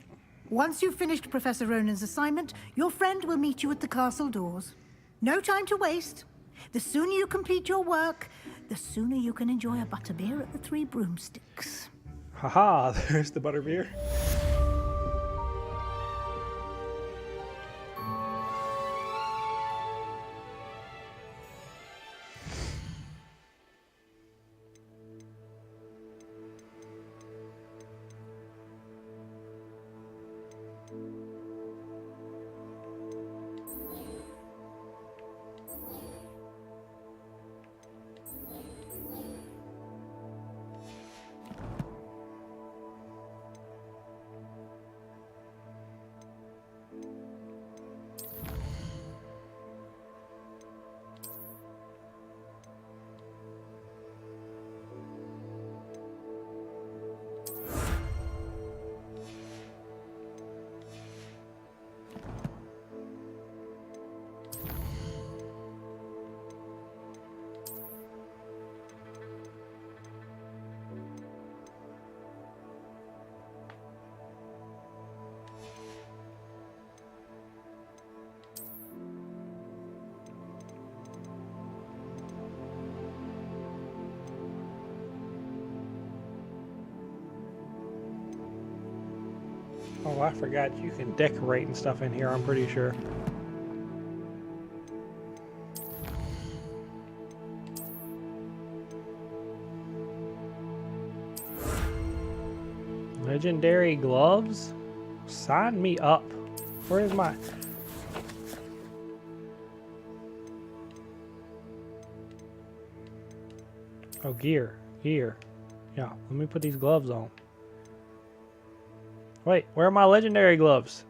B: Once you've finished Professor Ronan's assignment, your friend will meet you at the castle doors. No time to waste. The sooner you complete your work, the sooner you can enjoy a butterbeer at the Three Broomsticks.
C: Haha, there's the butterbeer. Oh, I forgot you can decorate and stuff in here, I'm pretty sure. Legendary gloves? Sign me up. Where's my... Oh, gear. Gear. Yeah, let me put these gloves on. Wait, where are my legendary gloves?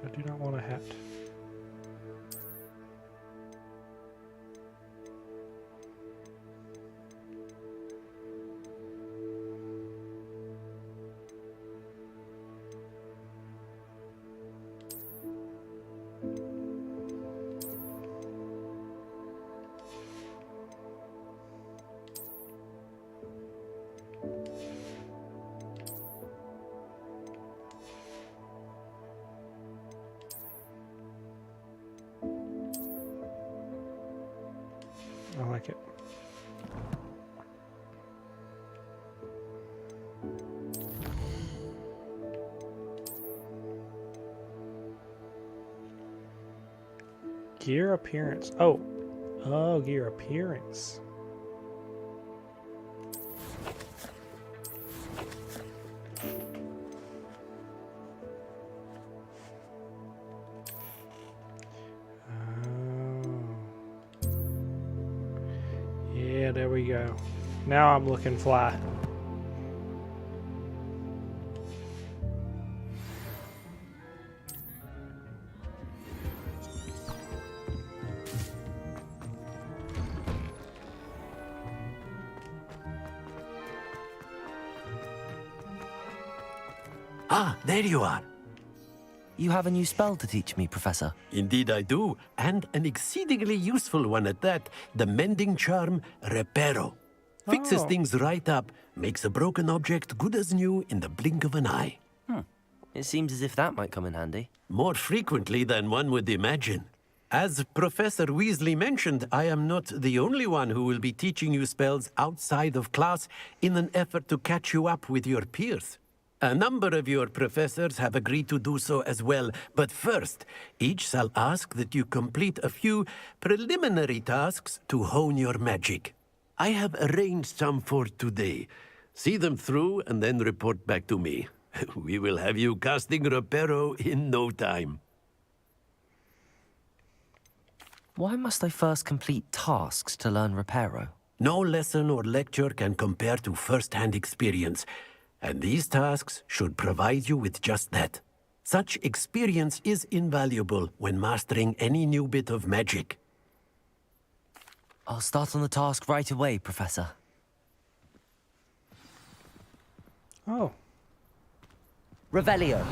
C: I do not want a hat. I like it. Gear appearance. Oh. Oh, gear appearance. Yeah, there we go. Now I'm looking fly.
M: Ah, there you are.
A: You have a new spell to teach me, Professor.
M: Indeed I do, and an exceedingly useful one at that. The mending charm, Reparo. Fixes things right up, makes a broken object good as new in the blink of an eye.
A: It seems as if that might come in handy.
M: More frequently than one would imagine. As Professor Weasley mentioned, I am not the only one who will be teaching you spells outside of class in an effort to catch you up with your peers. A number of your professors have agreed to do so as well, but first, each shall ask that you complete a few preliminary tasks to hone your magic. I have arranged some for today. See them through and then report back to me. We will have you casting Reparo in no time.
A: Why must I first complete tasks to learn Reparo?
M: No lesson or lecture can compare to first-hand experience, and these tasks should provide you with just that. Such experience is invaluable when mastering any new bit of magic.
A: I'll start on the task right away, Professor.
C: Oh.
A: Revelio.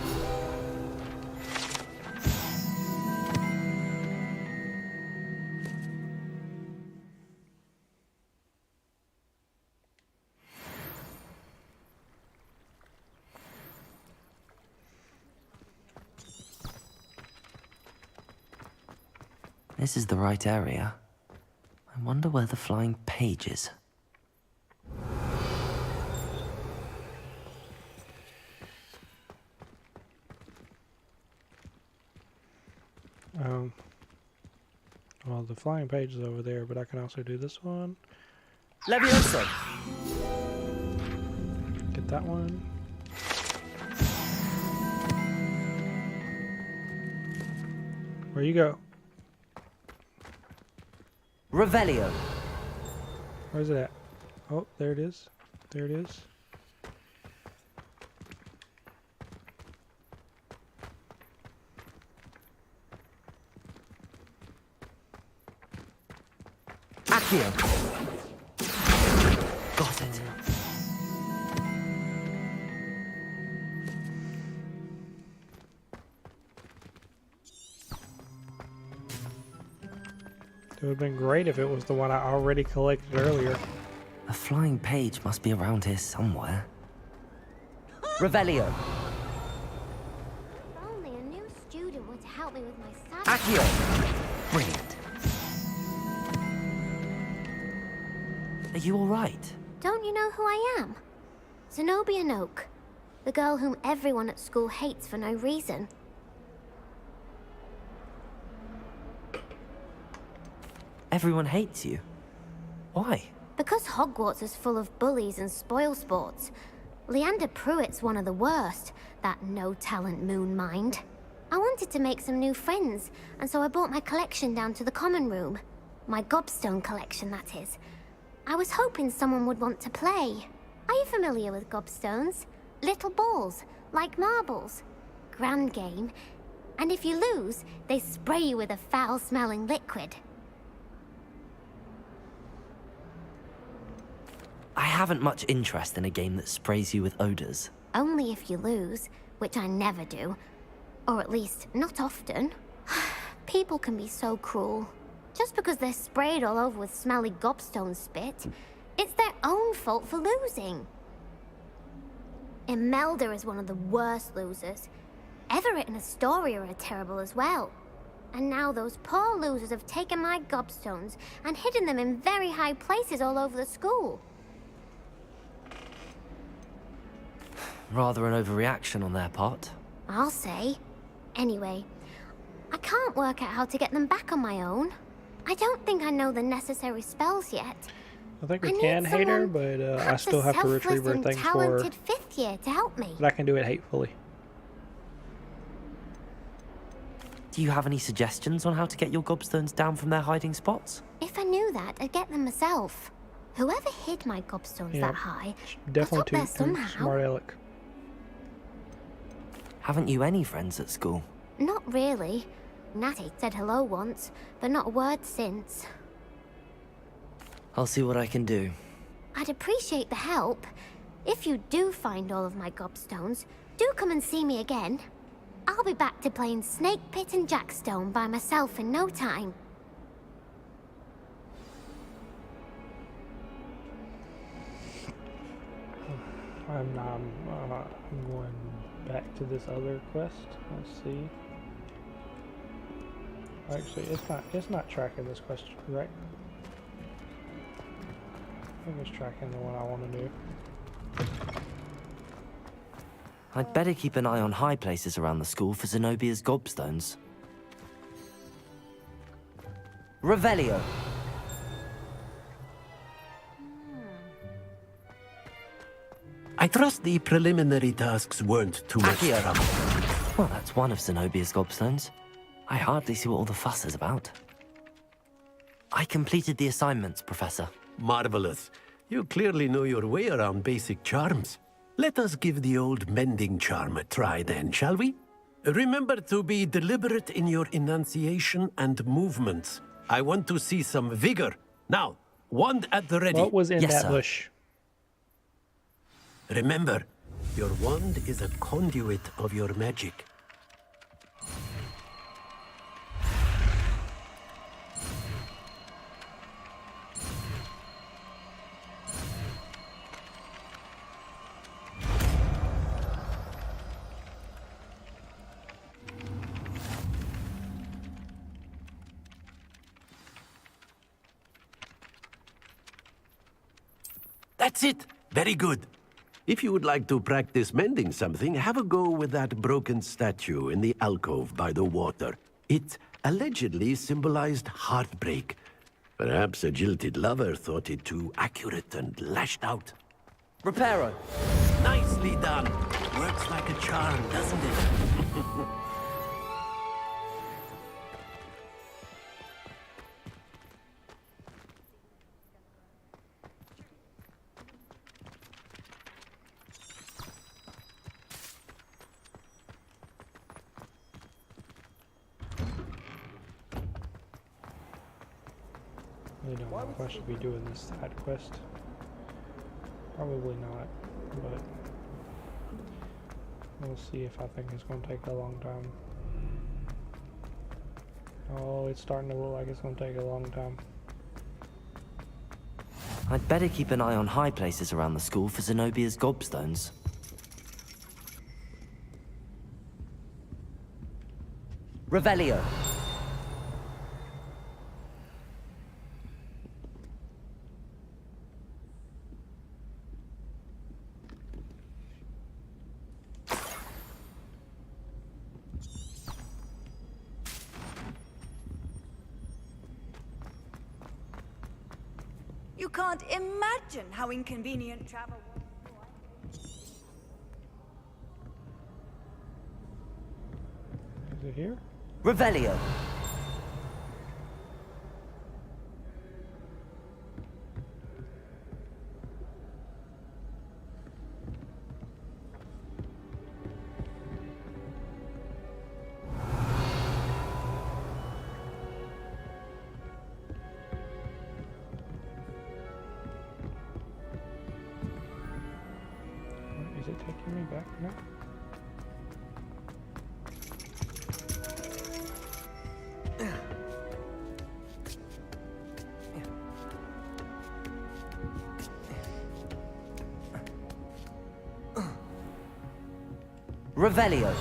A: This is the right area. I wonder where the flying page is.
C: Well, the flying page is over there, but I can also do this one.
A: Levioso!
C: Get that one. Where you go?
A: Revelio.
C: Where's it at? Oh, there it is. There it is.
A: Accio. Got it.
C: It would have been great if it was the one I already collected earlier.
A: A flying page must be around here somewhere. Revelio.
Q: If only a new student were to help me with my science.
A: Accio. Brilliant. Are you all right?
Q: Don't you know who I am? Zenobia Noak, the girl whom everyone at school hates for no reason.
A: Everyone hates you. Why?
Q: Because Hogwarts is full of bullies and spoilsports. Leander Pruitt's one of the worst, that no-talent moon mind. I wanted to make some new friends, and so I brought my collection down to the common room. My gobstone collection, that is. I was hoping someone would want to play. Are you familiar with gobstones? Little balls, like marbles. Grand game. And if you lose, they spray you with a foul-smelling liquid.
A: I haven't much interest in a game that sprays you with odors.
Q: Only if you lose, which I never do. Or at least, not often. People can be so cruel. Just because they're sprayed all over with smelly gobstone spit, it's their own fault for losing. Imelda is one of the worst losers. Everett and Astoria are terrible as well. And now those poor losers have taken my gobstones and hidden them in very high places all over the school.
A: Rather an overreaction on their part.
Q: I'll say. Anyway, I can't work out how to get them back on my own. I don't think I know the necessary spells yet.
C: I think we can hate her, but I still have to retrieve her things for her.
Q: Talented fifth year to help me.
C: But I can do it hatefully.
A: Do you have any suggestions on how to get your gobstones down from their hiding spots?
Q: If I knew that, I'd get them myself. Whoever hid my gobstones that high
C: Definitely
Q: got up there
C: too
Q: somehow.
C: smart aleck.
A: Haven't you any friends at school?
Q: Not really. Natty said hello once, but not a word since.
A: I'll see what I can do.
Q: I'd appreciate the help. If you do find all of my gobstones, do come and see me again. I'll be back to playing Snake Pit and Jackstone by myself in no time.
C: I'm going back to this other quest. Let's see. Actually, it's not tracking this quest, right? I think it's tracking the one I want to do.
A: I'd better keep an eye on high places around the school for Zenobia's gobstones. Revelio.
M: I trust the preliminary tasks weren't too much
A: Accio.
M: trouble.
A: Well, that's one of Zenobia's gobstones. I hardly see what all the fuss is about. I completed the assignments, Professor.
M: Marvelous. You clearly know your way around basic charms. Let us give the old mending charm a try then, shall we? Remember to be deliberate in your enunciation and movements. I want to see some vigor. Now, wand at the ready.
C: What was in that bush?
M: Remember, your wand is a conduit of your magic. That's it. Very good. If you would like to practice mending something, have a go with that broken statue in the alcove by the water. It allegedly symbolized heartbreak. Perhaps a jilted lover thought it too accurate and lashed out.
A: Reparo.
M: Nicely done. Works like a charm, doesn't it?
C: I don't know if I should be doing this side quest. Probably not, but we'll see if I think it's going to take a long time. Oh, it's starting to look like it's going to take a long time.
A: I'd better keep an eye on high places around the school for Zenobia's gobstones. Revelio.
P: You can't imagine how inconvenient travel was.
C: Is it here?
A: Revelio.
C: Is it taking me back now?
A: Revelio.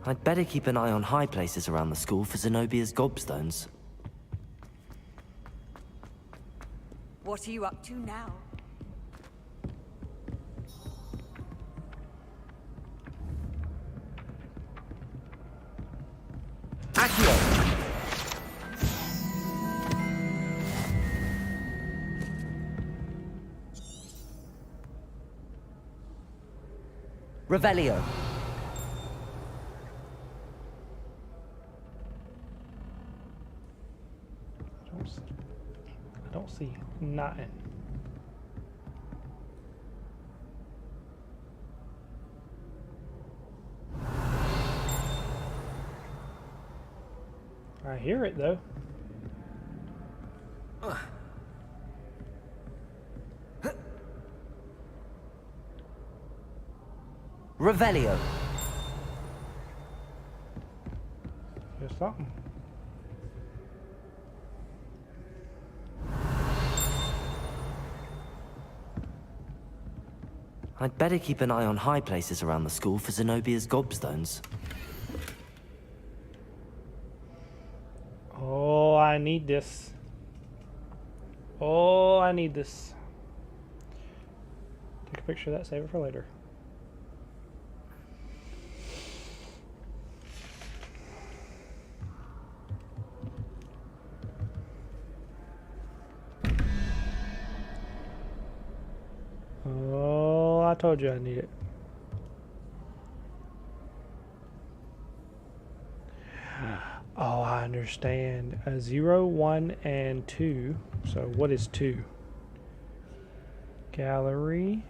A: I'd better keep an eye on high places around the school for Zenobia's gobstones.
P: What are you up to now?
A: Accio! Revelio.
C: I don't see nothing. I hear it though.
A: Revelio.
C: There's something.
A: I'd better keep an eye on high places around the school for Zenobia's gobstones.
C: Oh, I need this. Oh, I need this. Take a picture of that, save it for later. Oh, I told you I need it. Oh, I understand. 0, 1, and 2. So what is 2? Gallery.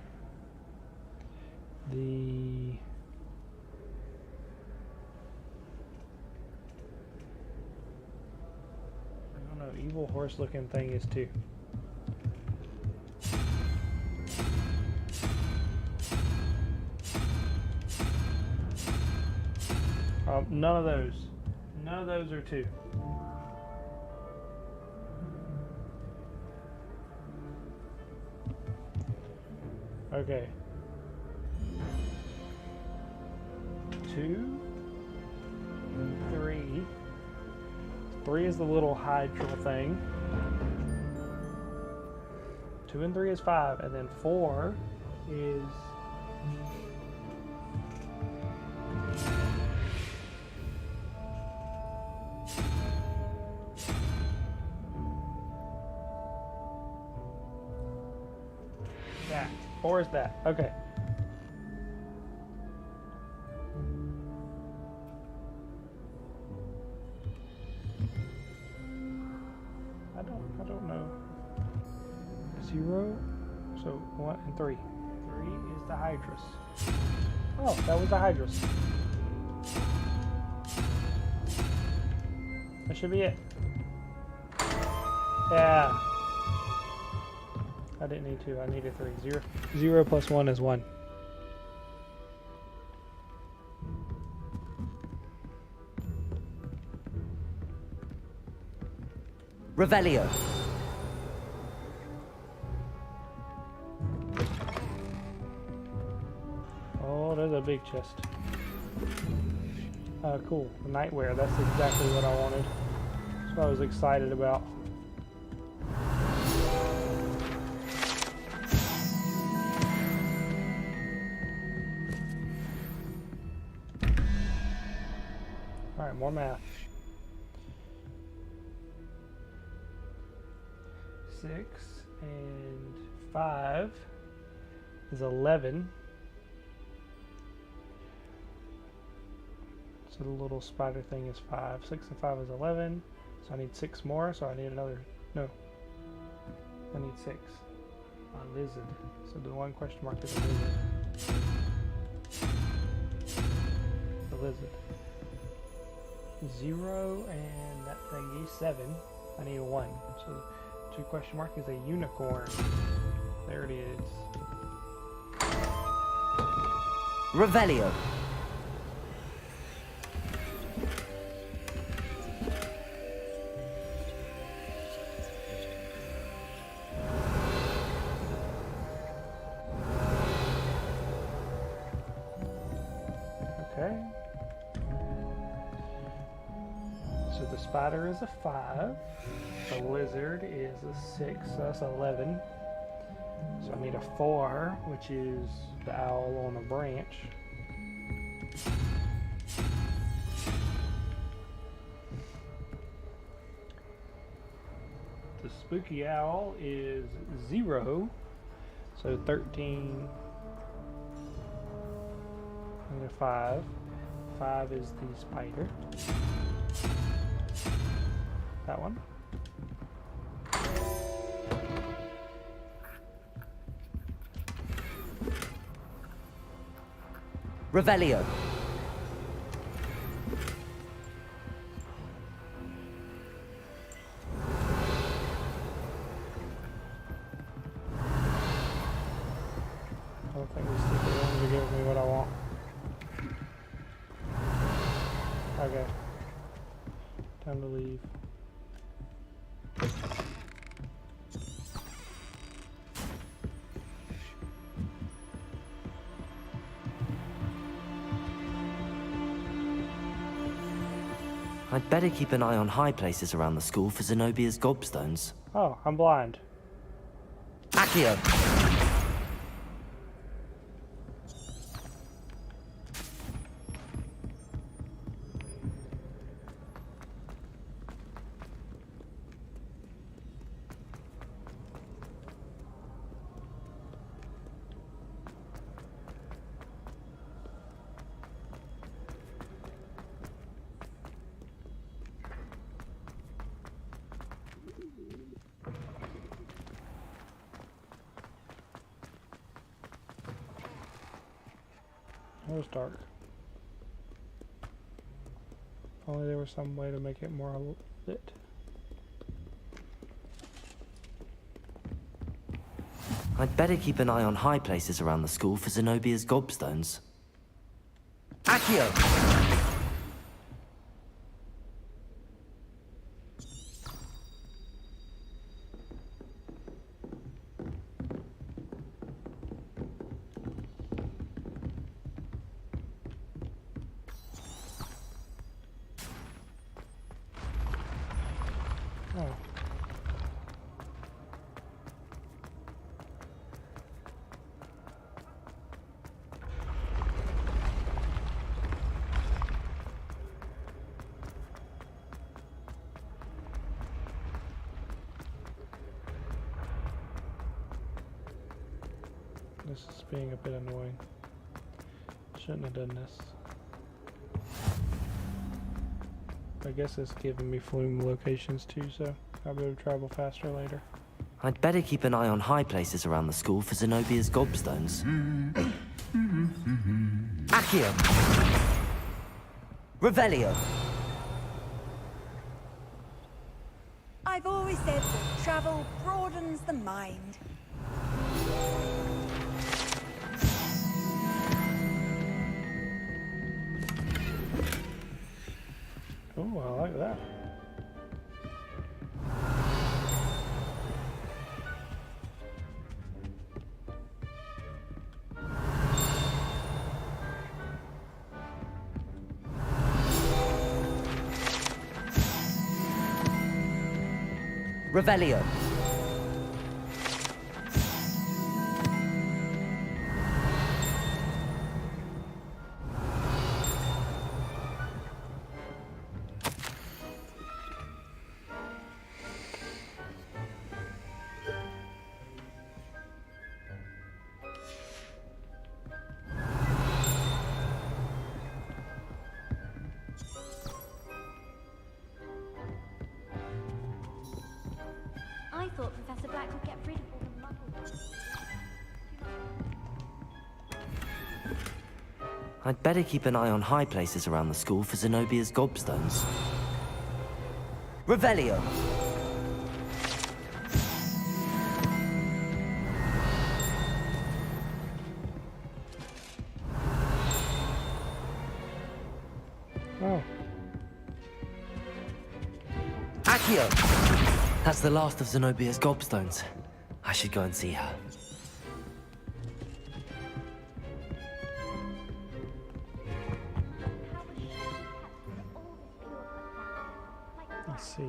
C: The... I don't know. Evil horse looking thing is 2. None of those. None of those are 2. Okay. 2, 3. 3 is the little hydra thing. 2 and 3 is 5, and then 4 is... that. 4 is that. Okay. I don't know. 0. So 1 and 3. 3 is the Hydrus. Oh, that was the Hydrus. That should be it. Yeah. I didn't need 2. I needed 3. 0 plus 1 is 1.
A: Revelio.
C: Oh, there's a big chest. Cool. The nightwear. That's exactly what I wanted. That's what I was excited about. Alright, more math. 6 and 5 is 11. So the little spider thing is 5. 6 and 5 is 11. So I need 6 more, so I need another... No. I need 6. A lizard. So the one question mark is a lizard. The lizard. 0 and that thingy 7. I need a 1. So 2 question mark is a unicorn. There it is.
A: Revelio.
C: Okay. So the spider is a 5. The lizard is a 6, so that's 11. So I need a 4, which is the owl on a branch. The spooky owl is 0, so 13 and a 5. 5 is the spider. That one.
A: Revelio.
C: I don't think these stupid ones are giving me what I want. Okay. Time to leave.
A: I'd better keep an eye on high places around the school for Zenobia's gobstones.
C: Oh, I'm blind.
A: Accio!
C: It was dark. If only there was some way to make it more lit.
A: I'd better keep an eye on high places around the school for Zenobia's gobstones. Accio!
C: Oh. This is being a bit annoying. Shouldn't have done this. I guess it's giving me flume locations too, so I'll be able to travel faster later.
A: I'd better keep an eye on high places around the school for Zenobia's gobstones. Accio! Revelio!
P: I've always said that travel broadens the mind.
C: Oh, I like that.
A: Revelio!
Q: I thought Professor Black would get rid of all the muggles.
A: I'd better keep an eye on high places around the school for Zenobia's gobstones. Revelio!
C: Oh.
A: Accio! That's the last of Zenobia's gobstones. I should go and see her.
C: see.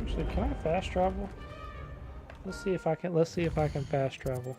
C: Actually, can I fast travel? Let's see if I can fast travel.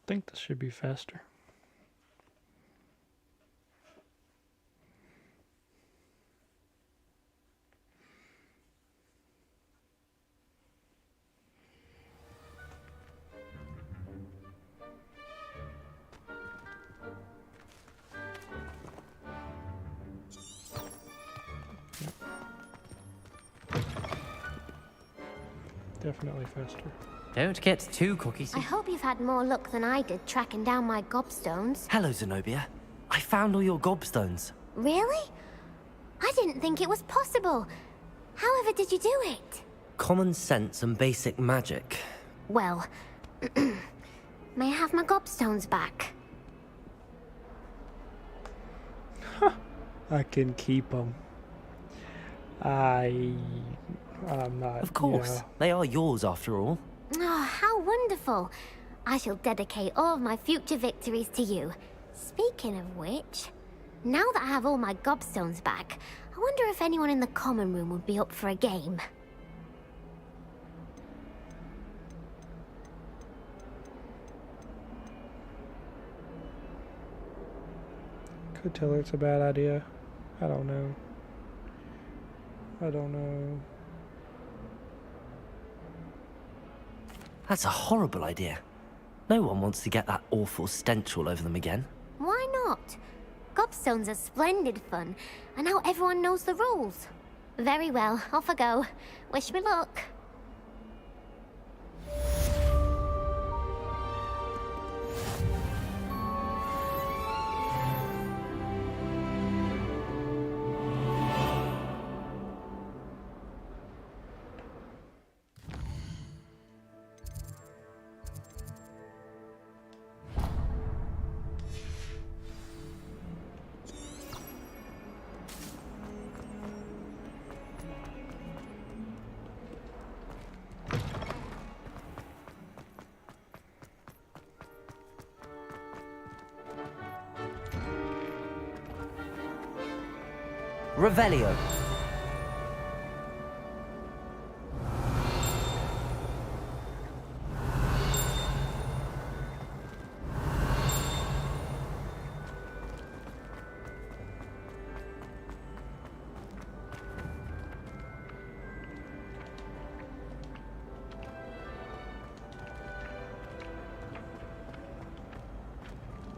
C: I think this should be faster. Yep. Definitely faster.
A: Don't get too cocky.
Q: I hope you've had more luck than I did tracking down my gobstones.
A: Hello, Zenobia. I found all your gobstones.
Q: Really? I didn't think it was possible. However did you do it?
A: Common sense and basic magic.
Q: Well, may I have my gobstones back?
C: I can keep them. I'm not.
A: Of course. They are yours after all.
Q: Oh, how wonderful. I shall dedicate all of my future victories to you. Speaking of which, now that I have all my gobstones back, I wonder if anyone in the common room would be up for a game.
C: Could tell her it's a bad idea. I don't know. I don't know.
A: That's a horrible idea. No one wants to get that awful stench all over them again.
Q: Why not? Gobstones are splendid fun, and now everyone knows the rules. Very well, off I go. Wish me luck.
A: Revelio.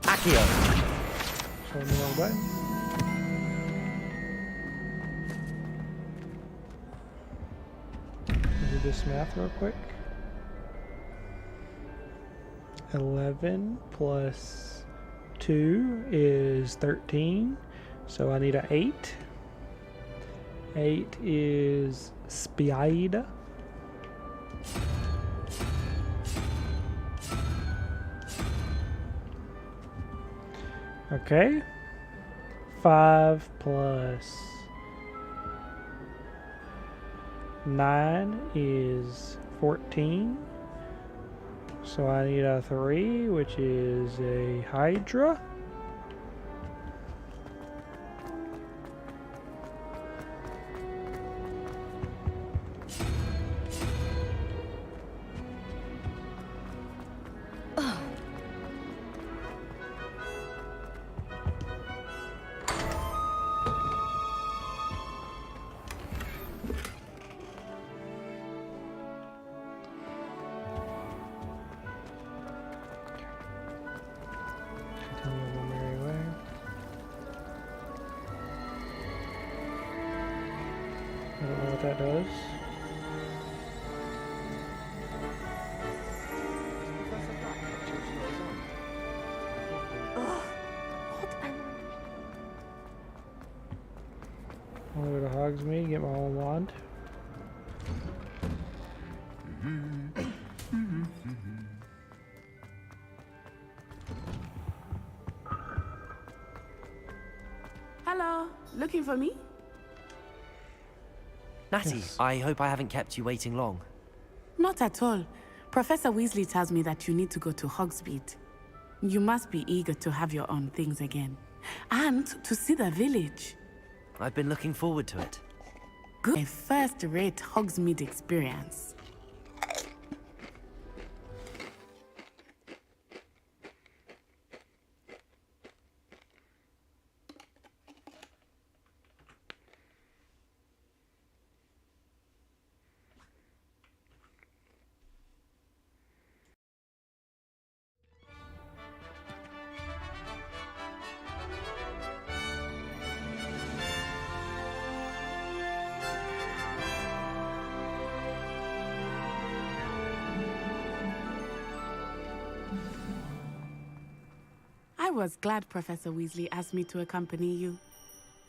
A: Accio.
C: Showing the wrong button. Do this math real quick. 11 plus 2 is 13. So I need an 8. 8 is speed. Okay. 5 plus 9 is 14. So I need a 3, which is a Hydra. I don't know what that does. I'll go to Hogsmeade, get my own wand.
L: Hello, looking for me?
A: Natty,
C: Yes.
A: I hope I haven't kept you waiting long.
L: Not at all. Professor Weasley tells me that you need to go to Hogsmeade. You must be eager to have your own things again. And to see the village.
A: I've been looking forward to it.
L: Good. A first-rate Hogsmeade experience. I was glad Professor Weasley asked me to accompany you.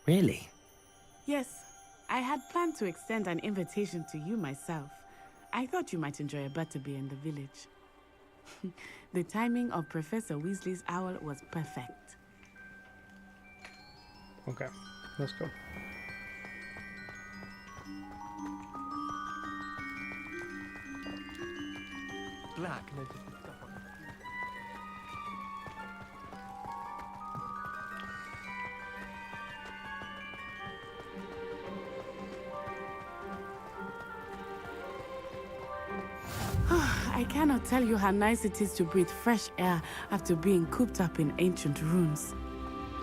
A: Really?
L: Yes, I had planned to extend an invitation to you myself. I thought you might enjoy a butterbeer in the village. The timing of Professor Weasley's owl was perfect.
C: Okay, let's go.
K: Black.
L: I cannot tell you how nice it is to breathe fresh air after being cooped up in ancient rooms.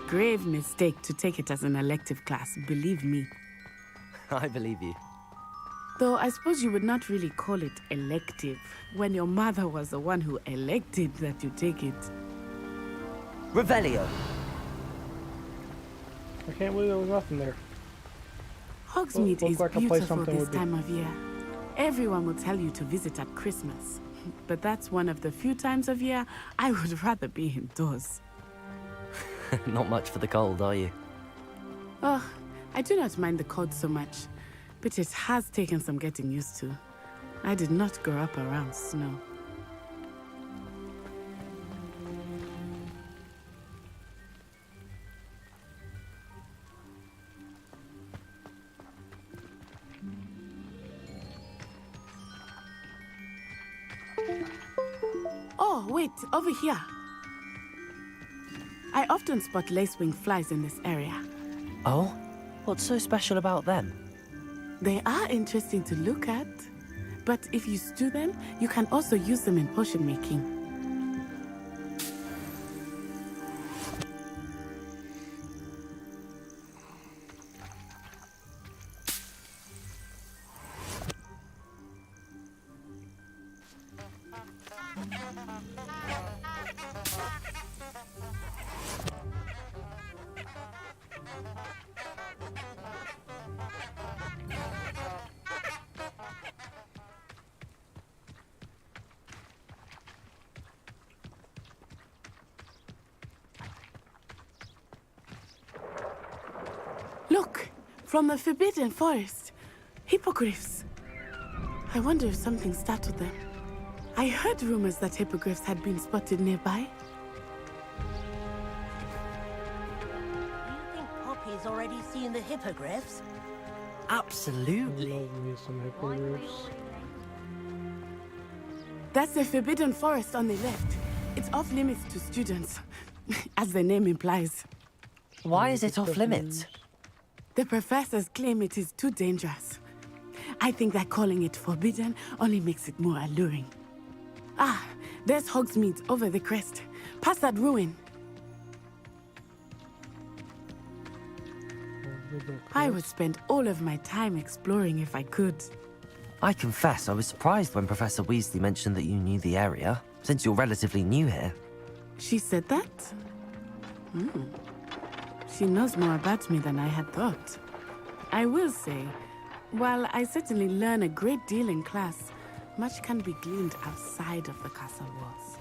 L: Grave mistake to take it as an elective class, believe me.
A: I believe you.
L: Though I suppose you would not really call it elective, when your mother was the one who elected that you take it.
A: Revelio!
C: I can't believe there was nothing there.
L: Hogsmeade
C: Looked
L: is
C: like a place
L: beautiful
C: something
L: this
C: would be.
L: time of year. Everyone will tell you to visit at Christmas, but that's one of the few times of year I would rather be indoors.
A: Not much for the cold, are you?
L: Oh, I do not mind the cold so much, but it has taken some getting used to. I did not grow up around snow. Oh, wait, over here. I often spot lacewing flies in this area.
A: Oh? What's so special about them?
L: They are interesting to look at, but if you stew them, you can also use them in potion making. Look, from the Forbidden Forest. Hippogriffs. I wonder if something startled them. I heard rumors that hippogriffs had been spotted nearby.
F: Do you think Poppy's already seen the hippogriffs?
A: Absolutely.
C: Love me some hippogriffs.
L: That's the Forbidden Forest on the left. It's off limits to students, as the name implies.
A: Why is it off limits?
L: The professors claim it is too dangerous. I think that calling it forbidden only makes it more alluring. Ah, there's Hogsmeade over the crest. Past that ruin. I would spend all of my time exploring if I could.
A: I confess, I was surprised when Professor Weasley mentioned that you knew the area, since you're relatively new here.
L: She said that? She knows more about me than I had thought. I will say, While I certainly learn a great deal in class, much can be gleaned outside of the castle walls.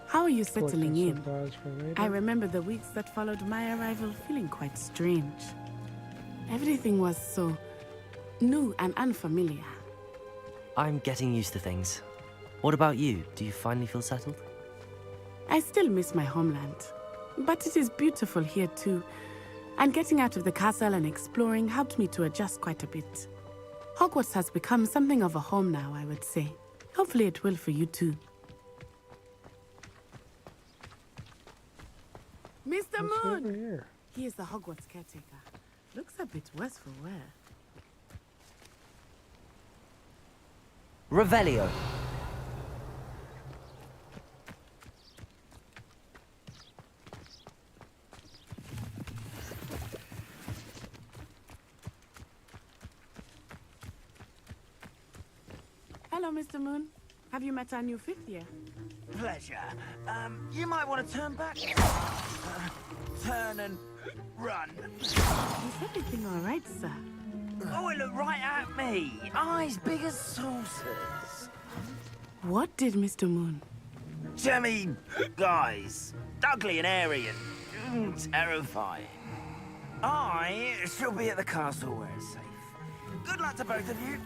L: How are you settling in? I remember the weeks that followed my arrival feeling quite strange. Everything was so new and unfamiliar.
A: I'm getting used to things. What about you? Do you finally feel settled?
L: I still miss my homeland, but it is beautiful here too. And getting out of the castle and exploring helped me to adjust quite a bit. Hogwarts has become something of a home now, I would say. Hopefully it will for you too. Mr. Moon! He is the Hogwarts caretaker. Looks a bit worse for wear.
A: Revelio.
L: Hello, Mr. Moon. Have you met our new fifth year?
R: Pleasure. You might want to turn back. Turn and run.
L: Is everything all right, sir?
R: Oh, it looked right at me. Eyes big as saucers.
L: What did Mr. Moon?
R: Jemmy, guys. Ugly and airy and terrifying. I shall be at the castle where it's safe. Good luck to both of you.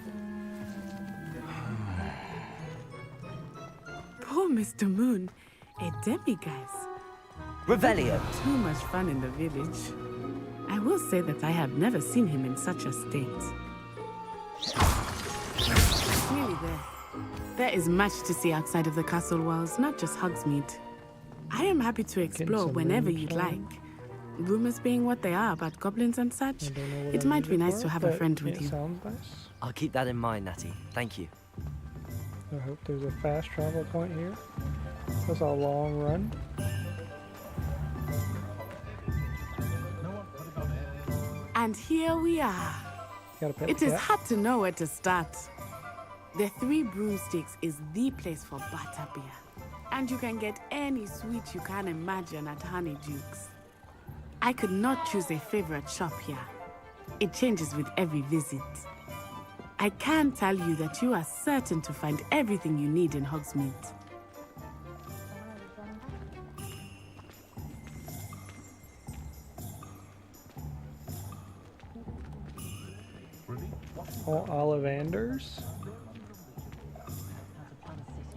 L: Poor Mr. Moon. A demiguise.
A: Revelio.
L: Too much fun in the village. I will say that I have never seen him in such a state. Nearly there. There is much to see outside of the castle walls, not just Hogsmeade. I am happy to explore whenever you'd like. Rumors being what they are about goblins and such, it might be nice to have a friend with you.
A: I'll keep that in mind, Natty. Thank you.
C: I hope there's a fast travel point here. That's a long run.
L: And here we are. It is hard to know where to start. The Three Broomsticks is the place for butterbeer. And you can get any sweet you can imagine at Honeydukes. I could not choose a favorite shop here. It changes with every visit. I can tell you that you are certain to find everything you need in Hogsmeade.
C: All Ollivanders.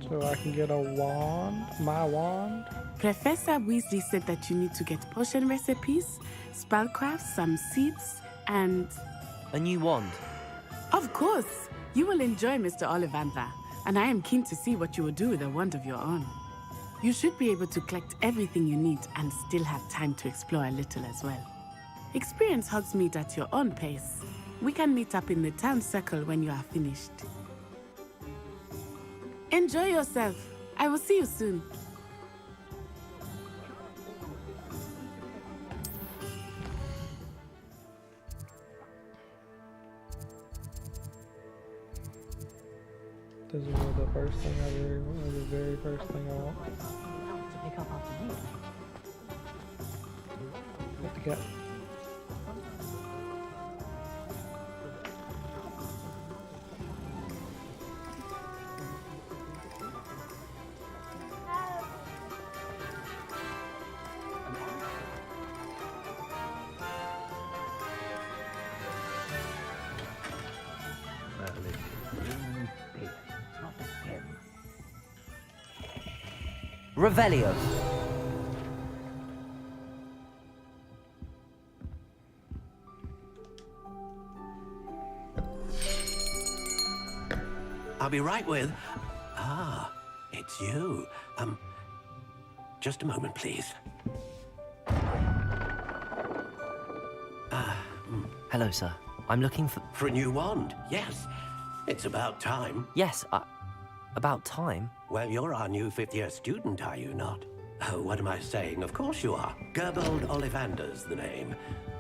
C: So I can get a wand, my wand.
L: Professor Weasley said that you need to get potion recipes, spellcrafts, some seeds, and...
A: a new wand.
L: Of course! You will enjoy Mr. Ollivander, and I am keen to see what you will do with a wand of your own. You should be able to collect everything you need and still have time to explore a little as well. Experience Hogsmeade at your own pace. We can meet up in the town circle when you are finished. Enjoy yourself. I will see you soon.
C: This is the first thing the very first thing I want.
N: To pick up after me.
C: What the cat?
A: Revelio.
M: I'll be right with... Ah, it's you. Just a moment, please.
A: Hello, sir. I'm looking for...
M: For a new wand, yes. It's about time.
A: Yes, about time?
M: Well, you're our new fifth-year student, are you not? Oh, what am I saying? Of course you are. Gerbold Ollivander's the name.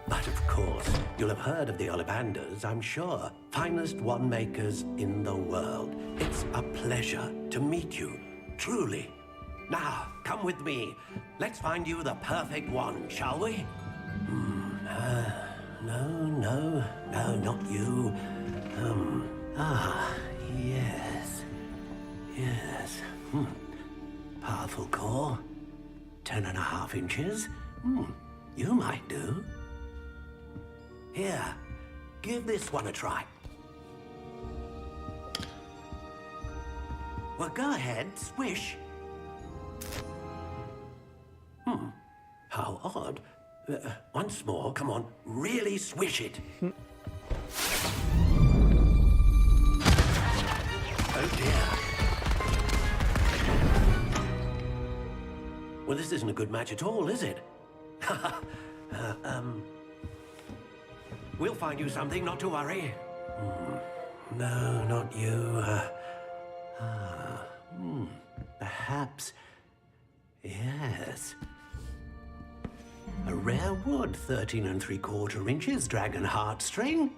M: But of course, you'll have heard of the Ollivanders, I'm sure. Finest wand makers in the world. It's a pleasure to meet you, truly. Now, come with me. Let's find you the perfect one, shall we? No, not you. Yes. Powerful core. 10.5 inches. You might do. Here, give this one a try. Well, go ahead, swish. How odd. Once more, come on, really swish it. Oh dear. Well, this isn't a good match at all, is it? We'll find you something, not to worry. No, not you. Perhaps. Yes. A rare wood, 13 3/4 inches, dragon heartstring.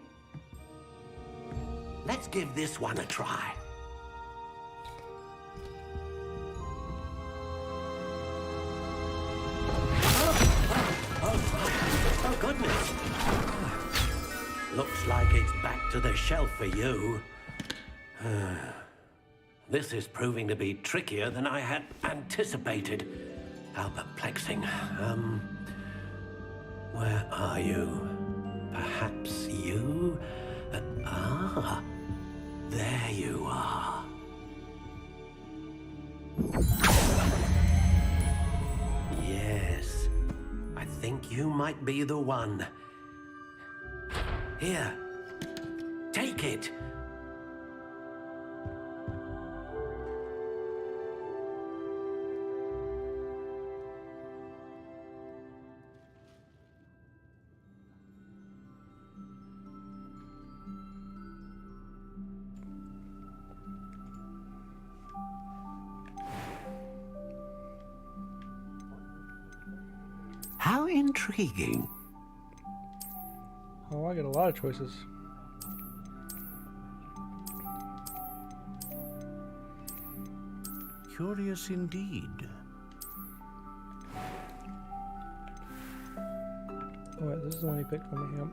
M: Let's give this one a try. Oh, goodness. Looks like it's back to the shelf for you. This is proving to be trickier than I had anticipated. How perplexing. Where are you? Perhaps you? There you are. Yes, I think you might be the one. Here, take it. How intriguing.
C: Oh, I get a lot of choices.
M: Curious indeed.
C: Oh, wait, this is the one he picked for me. Yep.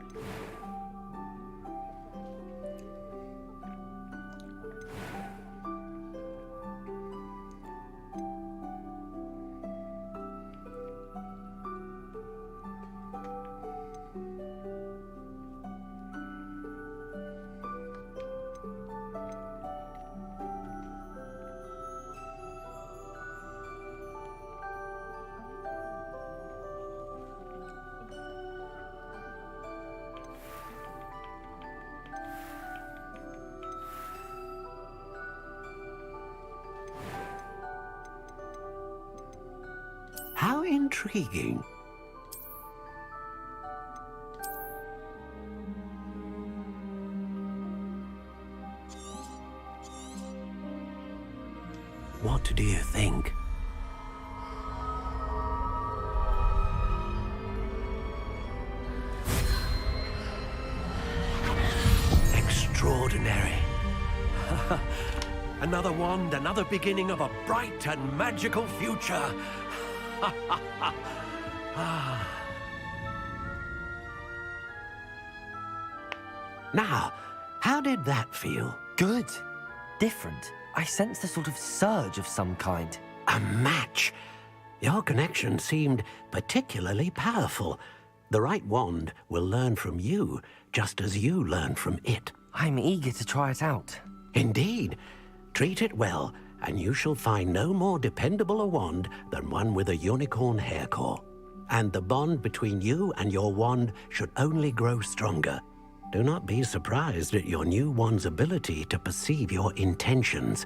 M: How intriguing. What do you think? Extraordinary. Another wand, another beginning of a bright and magical future. Now, how did that feel?
A: Good. Different. I sensed a sort of surge of some kind.
M: A match. Your connection seemed particularly powerful. The right wand will learn from you, just as you learn from it.
A: I'm eager to try it out.
M: Indeed. Treat it well, and you shall find no more dependable a wand than one with a unicorn hair core. And the bond between you and your wand should only grow stronger. Do not be surprised at your new wand's ability to perceive your intentions,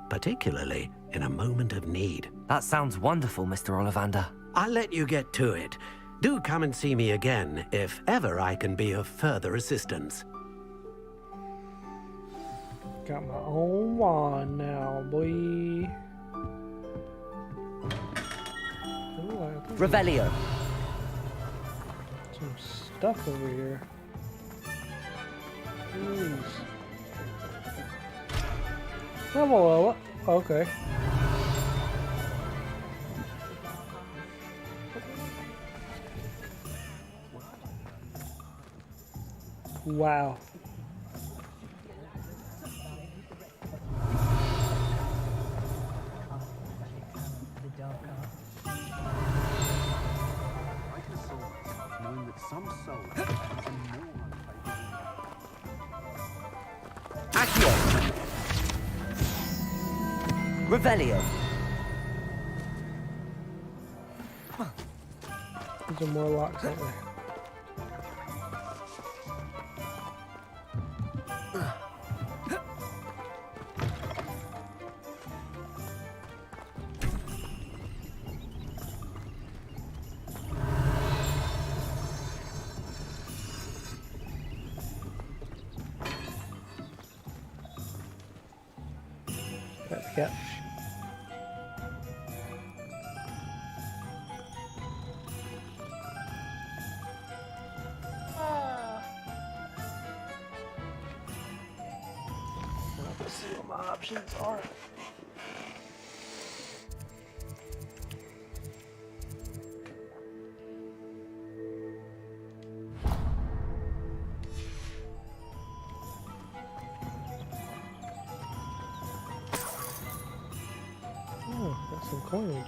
M: particularly in a moment of need.
A: That sounds wonderful, Mr. Ollivander.
M: I'll let you get to it. Do come and see me again if ever I can be of further assistance.
C: Got my own wand now, boy. Ooh,
A: Revelio.
C: Some stuff over here. Jeez. Level. Okay. Wow.
I: Knowing that some souls
A: Accio! Revelio!
C: There's some more locks out there. Yeah. Let's see what my options are. Got some coinage.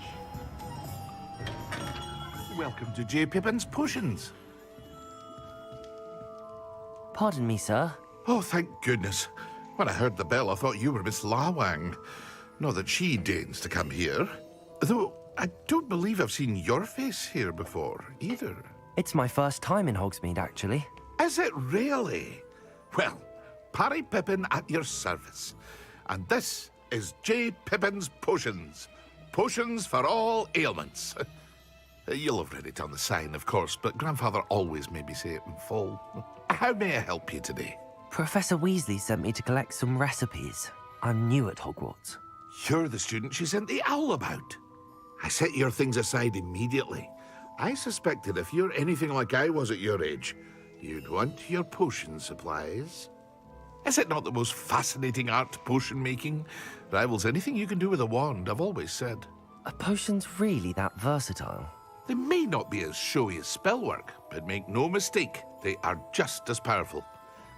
S: Welcome to J. Pippin's Potions.
A: Pardon me, sir.
S: Oh, thank goodness. When I heard the bell, I thought you were Miss Lawang. Not that she deigns to come here. Though, I don't believe I've seen your face here before, either.
A: It's my first time in Hogsmeade, actually.
S: Is it really? Well, Parry Pippin at your service. And this is J. Pippin's Potions. Potions for all ailments. You'll have read it on the sign, of course, but Grandfather always made me say it in full. How may I help you today?
A: Professor Weasley sent me to collect some recipes. I'm new at Hogwarts.
S: You're the student she sent the owl about. I set your things aside immediately. I suspected if you're anything like I was at your age, you'd want your potion supplies. Is it not the most fascinating art, potion making? Rivals anything you can do with a wand, I've always said.
A: Are potions really that versatile?
S: They may not be as showy as spellwork, but make no mistake, they are just as powerful.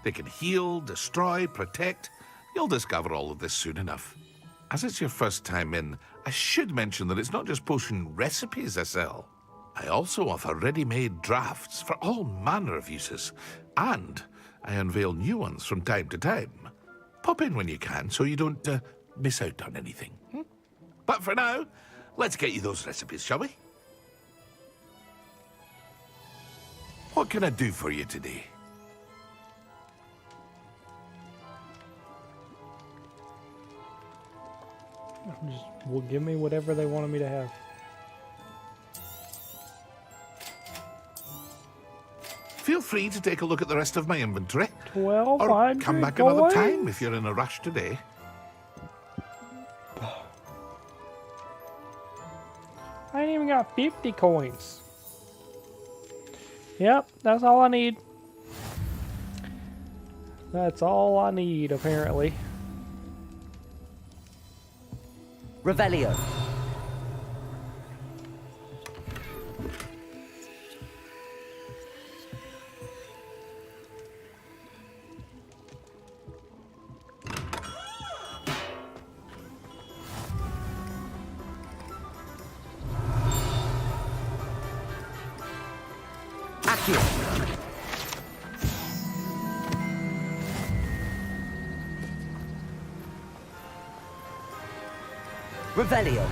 S: They can heal, destroy, protect. You'll discover all of this soon enough. As it's your first time in, I should mention that it's not just potion recipes I sell. I also offer ready-made drafts for all manner of uses, and I unveil new ones from time to time. Pop in when you can so you don't miss out on anything. But for now, let's get you those recipes, shall we? What can I do for you today?
C: Will give me whatever they wanted me to have.
S: Feel free to take a look at the rest of my inventory.
C: 1200
S: or come back another time if you're in a rush today.
C: I ain't even got 50 coins. Yep, that's all I need. That's all I need, apparently.
A: Revelio. Accio. Revelio.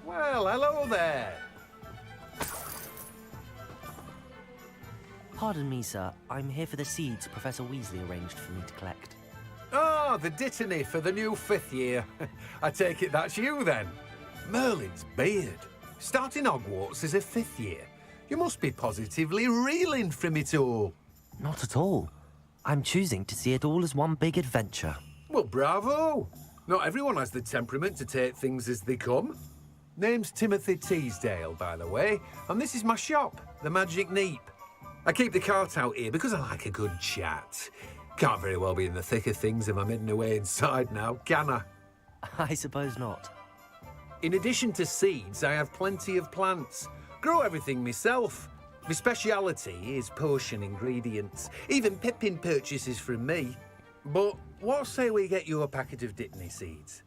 T: Well, hello there.
A: Pardon me, sir. I'm here for the seeds Professor Weasley arranged for me to collect.
T: Oh, the dittany for the new 5th year. I take it that's you, then. Merlin's beard. Starting Hogwarts as a 5th year. You must be positively reeling from it all.
A: Not at all. I'm choosing to see it all as one big adventure.
T: Well, bravo. Not everyone has the temperament to take things as they come. Name's Timothy Teasdale, by the way, and this is my shop, the Magic Neep. I keep the cart out here because I like a good chat. Can't very well be in the thick of things if I'm hidden away inside now, can I?
A: I suppose not.
T: In addition to seeds, I have plenty of plants. Grow everything myself. My speciality is potion ingredients. Even Pippin purchases from me. But what say we get you a packet of Dittany seeds?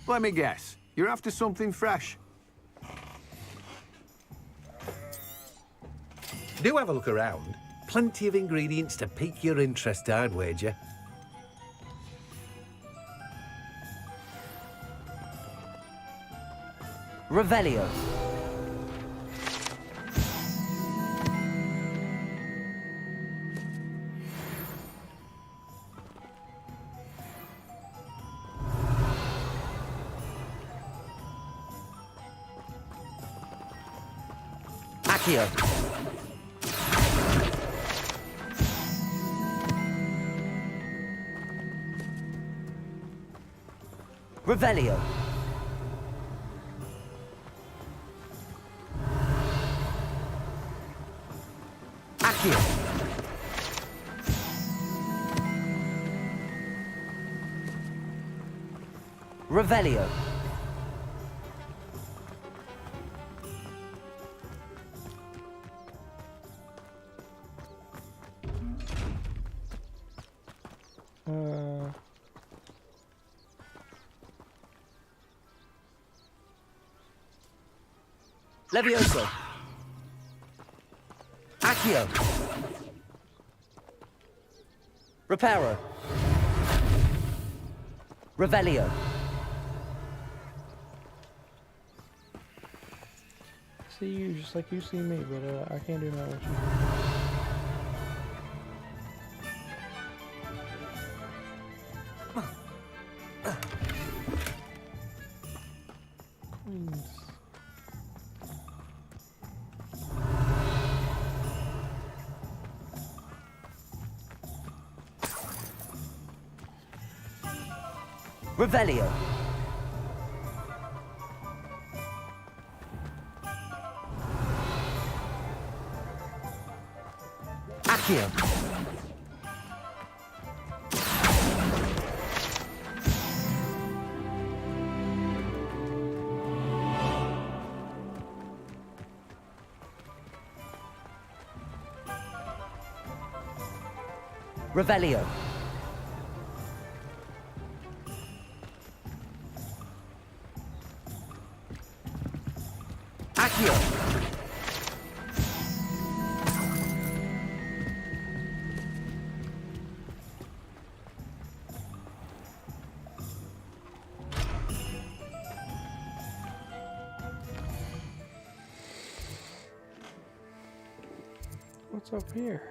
U: Let me guess. You're after something fresh.
T: Do have a look around. Plenty of ingredients to pique your interest, I'd wager.
A: Revelio. Accio. Revelio. Accio. Revelio. Levioso. Accio. Reparo. Revelio.
C: See you just like you see me, but I can't do that with you. Queens.
A: Revelio. Accio. Revelio. Accio.
C: What's up here?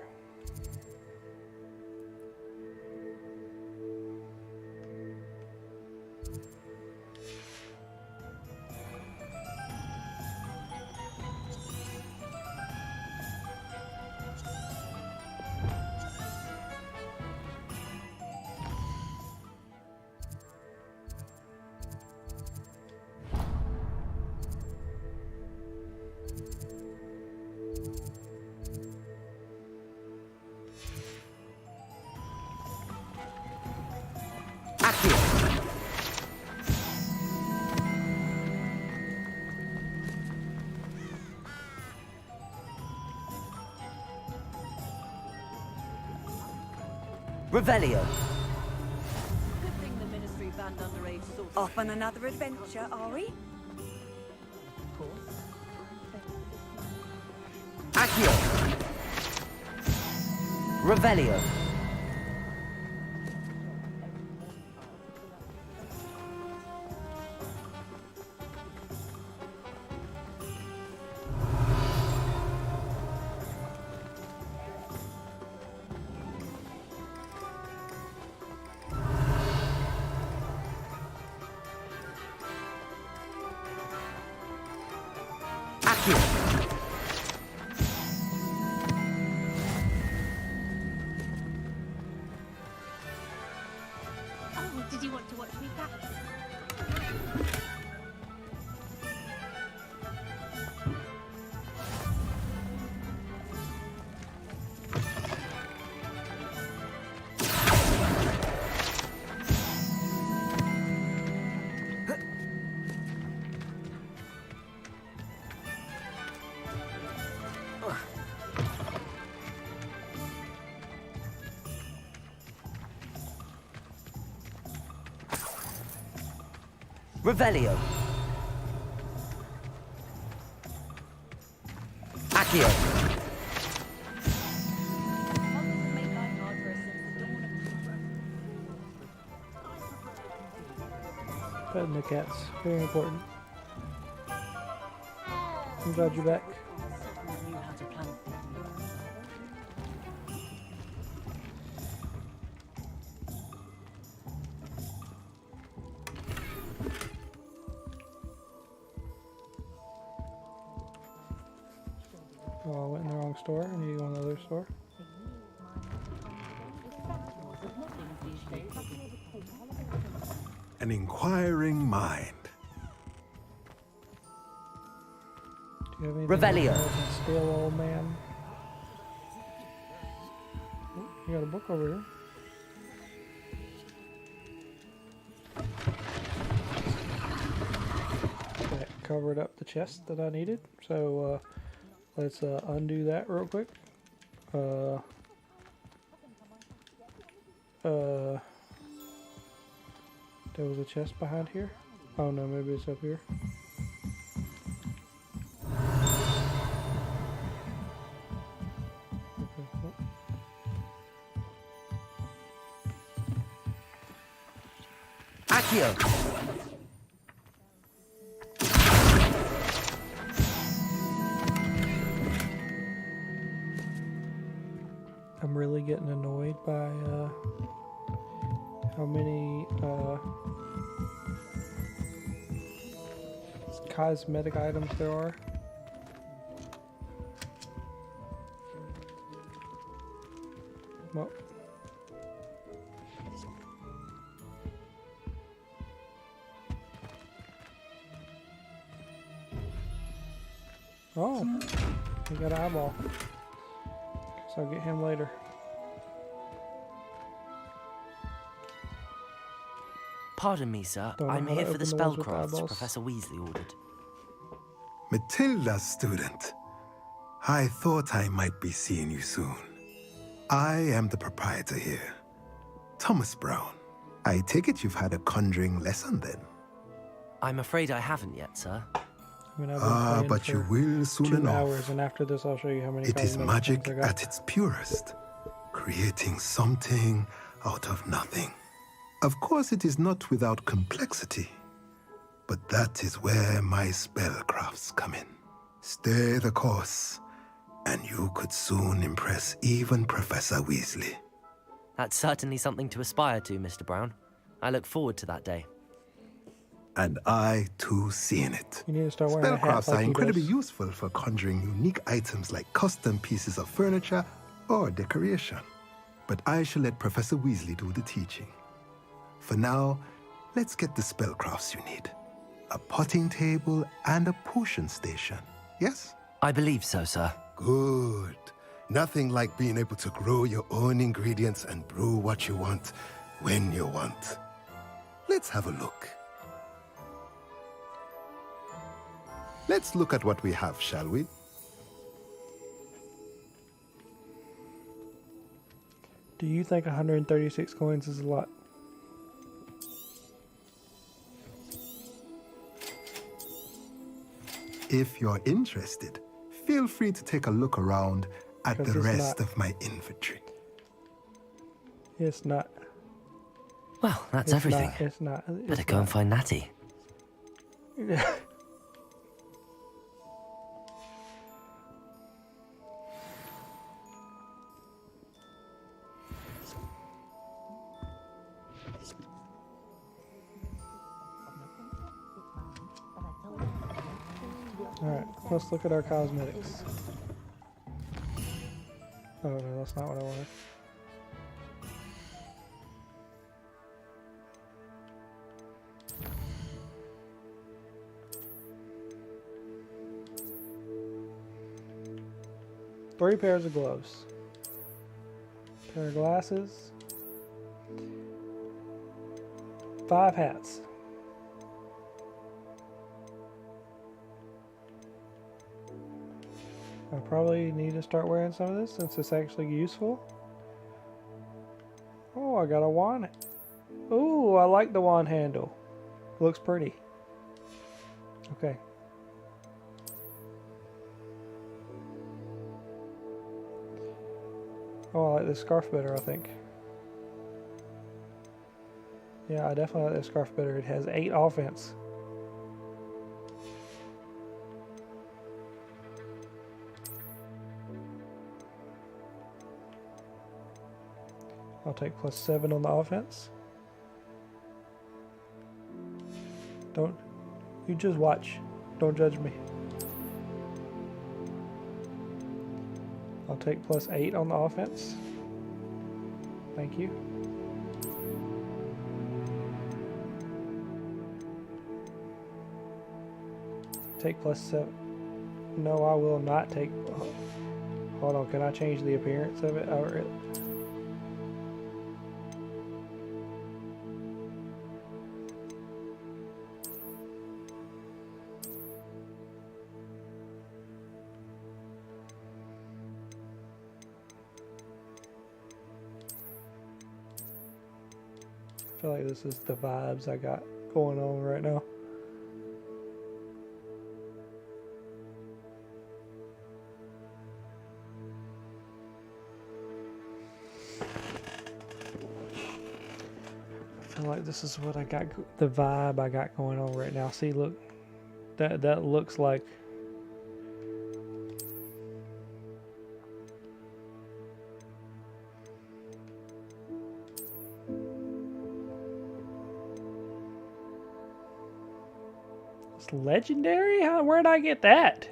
A: Revelio.
P: Good thing the Ministry banned underage sorcery. Off on another adventure, are we?
A: Accio. Revelio.
O: Oh, did you want to watch me practice?
A: Revelio. Accio.
C: Petting the cats, very important. I'm glad you're back. Oh, I went in the wrong store. I need to go in the other store.
I: An inquiring mind.
C: Do you have anything
A: Revelio.
C: I can steal, old man? Oh, you got a book over here. That covered up the chest that I needed. So let's undo that real quick. There was a chest behind here. Oh no, maybe it's up here.
A: Accio.
C: I'm really getting annoyed by how many cosmetic items there are. Well, oh, he got an eyeball. Guess I'll get him later.
A: Pardon me, sir.
C: Don't know
A: I'm
C: how to
A: here for the
C: open the ones with
A: spellcrafts
C: eyeballs.
A: Professor Weasley ordered.
I: Matilda's student. I thought I might be seeing you soon. I am the proprietor here, Thomas Brown. I take it you've had a conjuring lesson then?
A: I'm afraid I haven't yet, sir.
C: I mean, I've been playing
I: but
C: for
I: you will soon
C: 2
I: enough.
C: hours, and after this, I'll show you how many.
I: It is
C: cosmetic
I: magic
C: things I got.
I: at its purest, creating something out of nothing. Of course, it is not without complexity, but that is where my spellcrafts come in. Stay the course, and you could soon impress even Professor Weasley.
A: That's certainly something to aspire to, Mr. Brown. I look forward to that day.
I: And I, too, seeing it.
C: You need to start wearing a hat
I: Spellcrafts
C: like
I: are
C: he
I: incredibly
C: does.
I: useful for conjuring unique items like custom pieces of furniture or decoration. But I shall let Professor Weasley do the teaching. For now, let's get the spellcrafts you need. A potting table and a potion station, yes?
A: I believe so, sir.
I: Good. Nothing like being able to grow your own ingredients and brew what you want when you want. Let's have a look. Let's look at what we have, shall we?
C: Do you think 136 coins is a lot?
I: If you're interested, feel free to take a look around at the
C: 'Cause it's
I: rest
C: not.
I: of my inventory.
C: It's not.
A: Well, that's
C: It's
A: everything.
C: not, it's not. It's
A: Better go and find Natty.
C: Alright, let's look at our cosmetics. Oh no, that's not what I wanted. Three pairs of gloves. Pair of glasses. 5 hats. I probably need to start wearing some of this since it's actually useful. Oh, I got a wand. Ooh, I like the wand handle. Looks pretty. Okay. Oh, I like this scarf better, I think. Yeah, I definitely like this scarf better. It has 8 offense. I'll take +7 on the offense. Don't, you just watch. Don't judge me. I'll take +8 on the offense. Thank you. Take +7. No, I will not take. Hold on, can I change the appearance of it? I feel like this is the vibes I got going on right now. I feel like this is what I got, the vibe I got going on right now. See, look, that looks like it's legendary. Where'd I get that?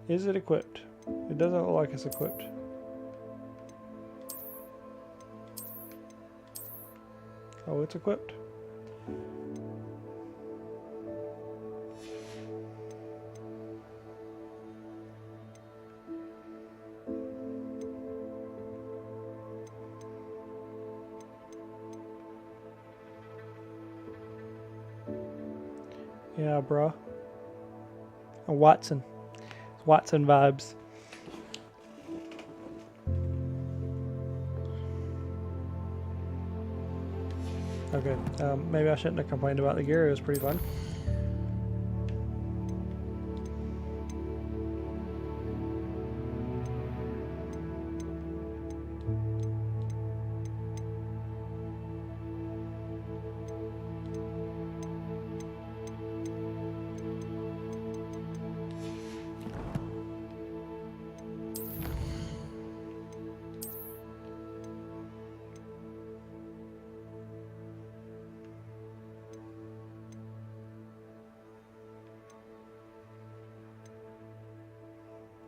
C: Is it equipped? It doesn't look like it's equipped. Oh, it's equipped. Yeah, bruh. A Watson. It's Watson vibes. Okay, maybe I shouldn't have complained about the gear. It was pretty fun.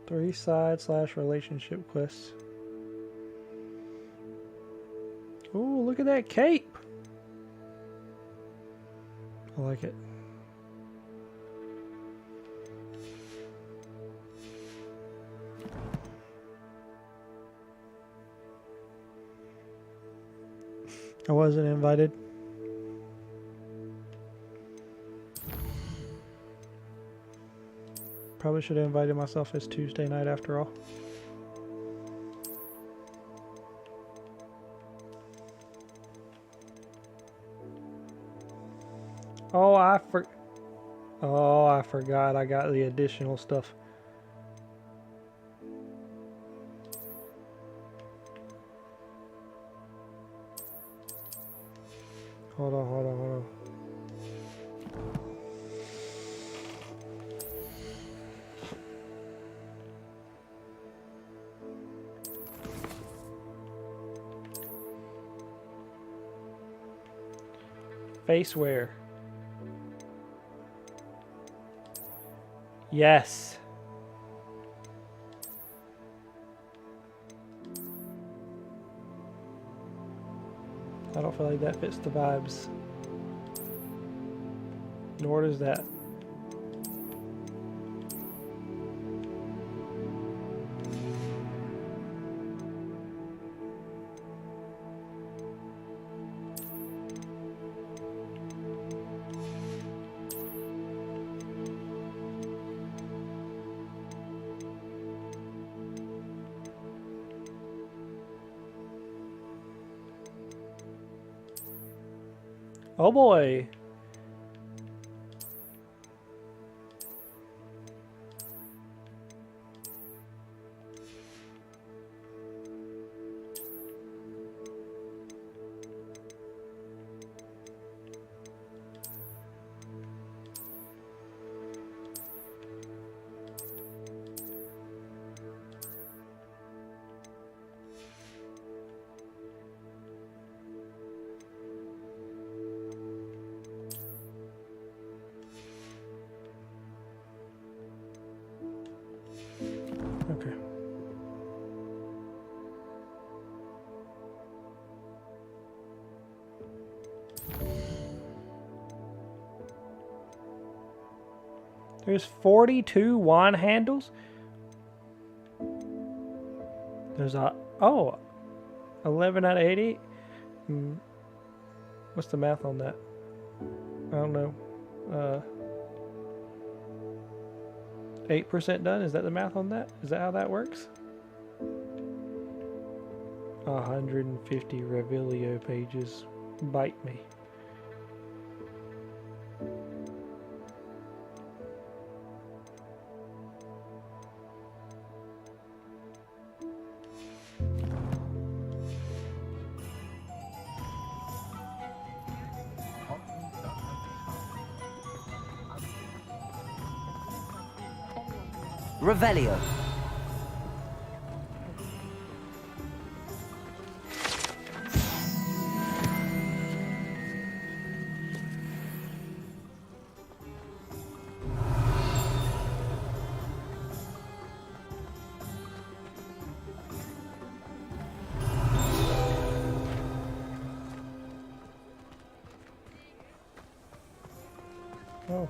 C: Three side/relationship quests. Oh, look at that cape. I like it. I wasn't invited. Probably should have invited myself as Tuesday night after all. Oh, I forgot I got the additional stuff. Hold on. Face wear. Yes. I don't feel like that fits the vibes. Nor does that. Oh boy. Okay. There's 42 wand handles. There's a 11 out of 80. What's the math on that? I don't know. 8% done? Is that the math on that? Is that how that works? 150 Revelio pages. Bite me.
A: Revelio.
C: Oh.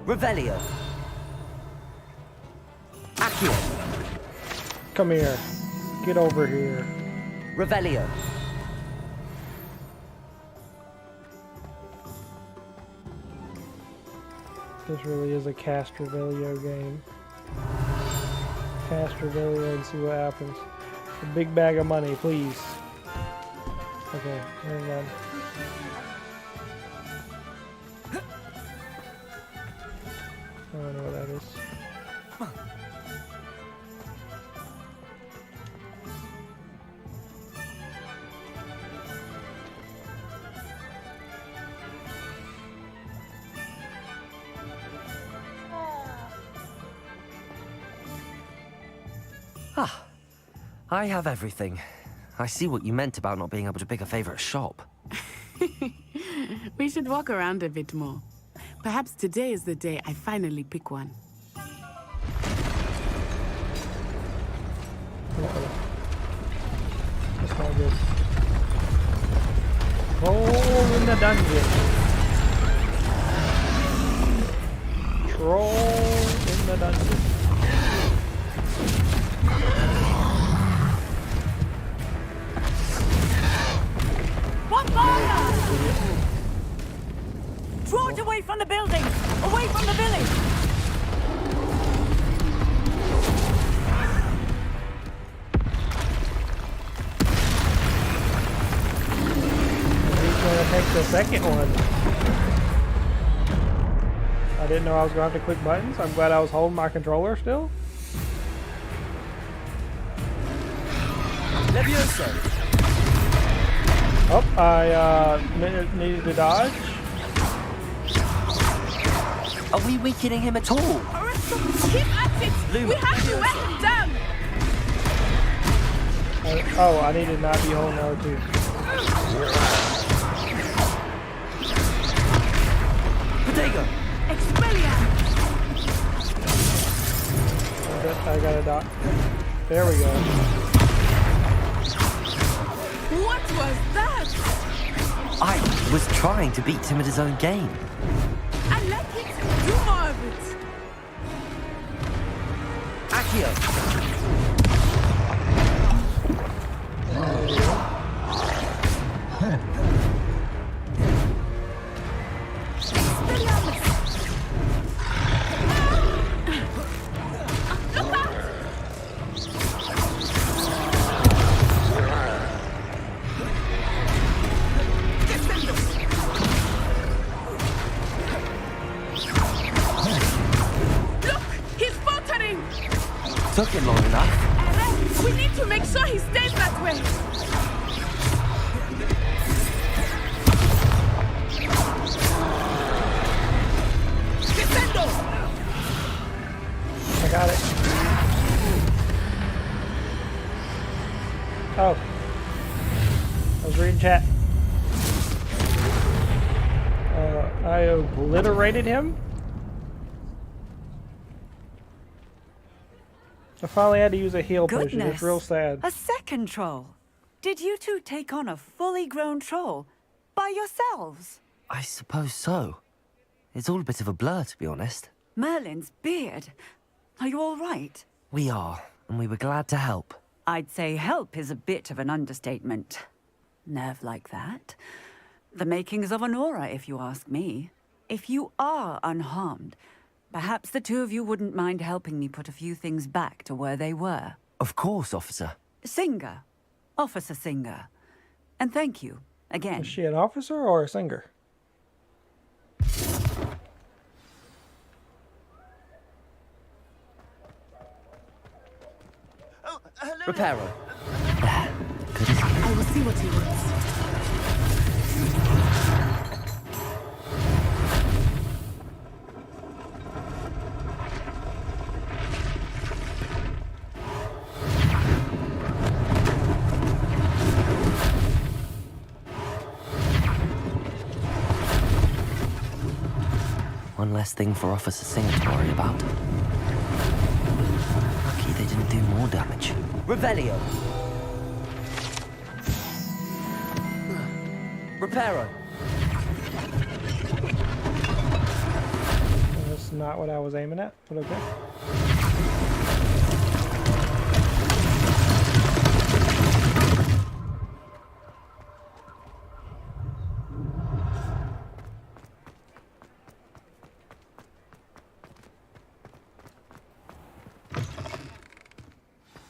A: Revelio. Accio.
C: Come here. Get over here.
A: Revelio.
C: This really is a cast Revelio game. Cast Revelio and see what happens. A big bag of money, please. Okay, never mind. I don't know what that is.
A: Ah, I have everything. I see what you meant about not being able to pick a favorite shop.
L: We should walk around a bit more. Perhaps today is the day I finally pick one.
C: That's not good. Troll in the dungeon. Troll in the dungeon.
P: What fire? Draw it away from the building! Away from the village!
C: He's gonna take the second one. I didn't know I was gonna have to click buttons. I'm glad I was holding my controller still.
A: Levioso.
C: Oh, I needed to dodge.
A: Are we weakening him at all?
P: Keep at it!
A: Luma.
P: We have to wear him down!
C: Oh, I need to not be holding R2.
A: Bodega.
P: Expelliarmus!
C: I got a dot. There we go.
P: What was that?
A: I was trying to beat him at his own game.
P: I like it. Do more of it.
A: Accio.
P: Look out!
A: Took him long enough.
L: We need to make sure he stays that way. Defendo!
C: I got it. Oh. I was reading chat. I obliterated him? I finally had to use a heal potion. It's real sad.
P: A second troll. Did you two take on a fully grown troll by yourselves?
A: I suppose so. It's all a bit of a blur, to be honest.
P: Merlin's beard. Are you all right?
A: We are, and we were glad to help.
P: I'd say help is a bit of an understatement. Nerve like that. The makings of an aura, if you ask me. If you are unharmed, perhaps the two of you wouldn't mind helping me put a few things back to where they were.
A: Of course, officer.
P: Singer. Officer Singer. And thank you, again.
C: Is she an officer or a singer?
A: Reparo.
L: I will see what he wants.
A: One less thing for Officer Singer to worry about. Lucky they didn't do more damage. Revelio. Reparo.
C: That's not what I was aiming at, but okay.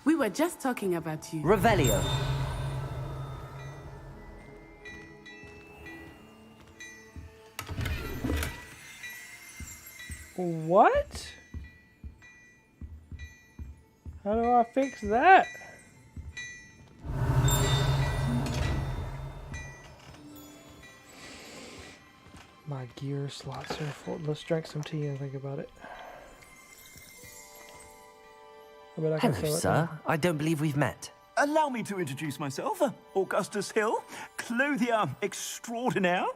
L: We were just talking about you.
A: Revelio.
C: What? How do I fix that? My gear slots are full. Let's drink some tea and think about it. I bet I can
A: Hello,
C: sell it
A: sir.
C: now.
A: I don't believe we've met.
R: Allow me to introduce myself, Augustus Hill, clothier extraordinaire.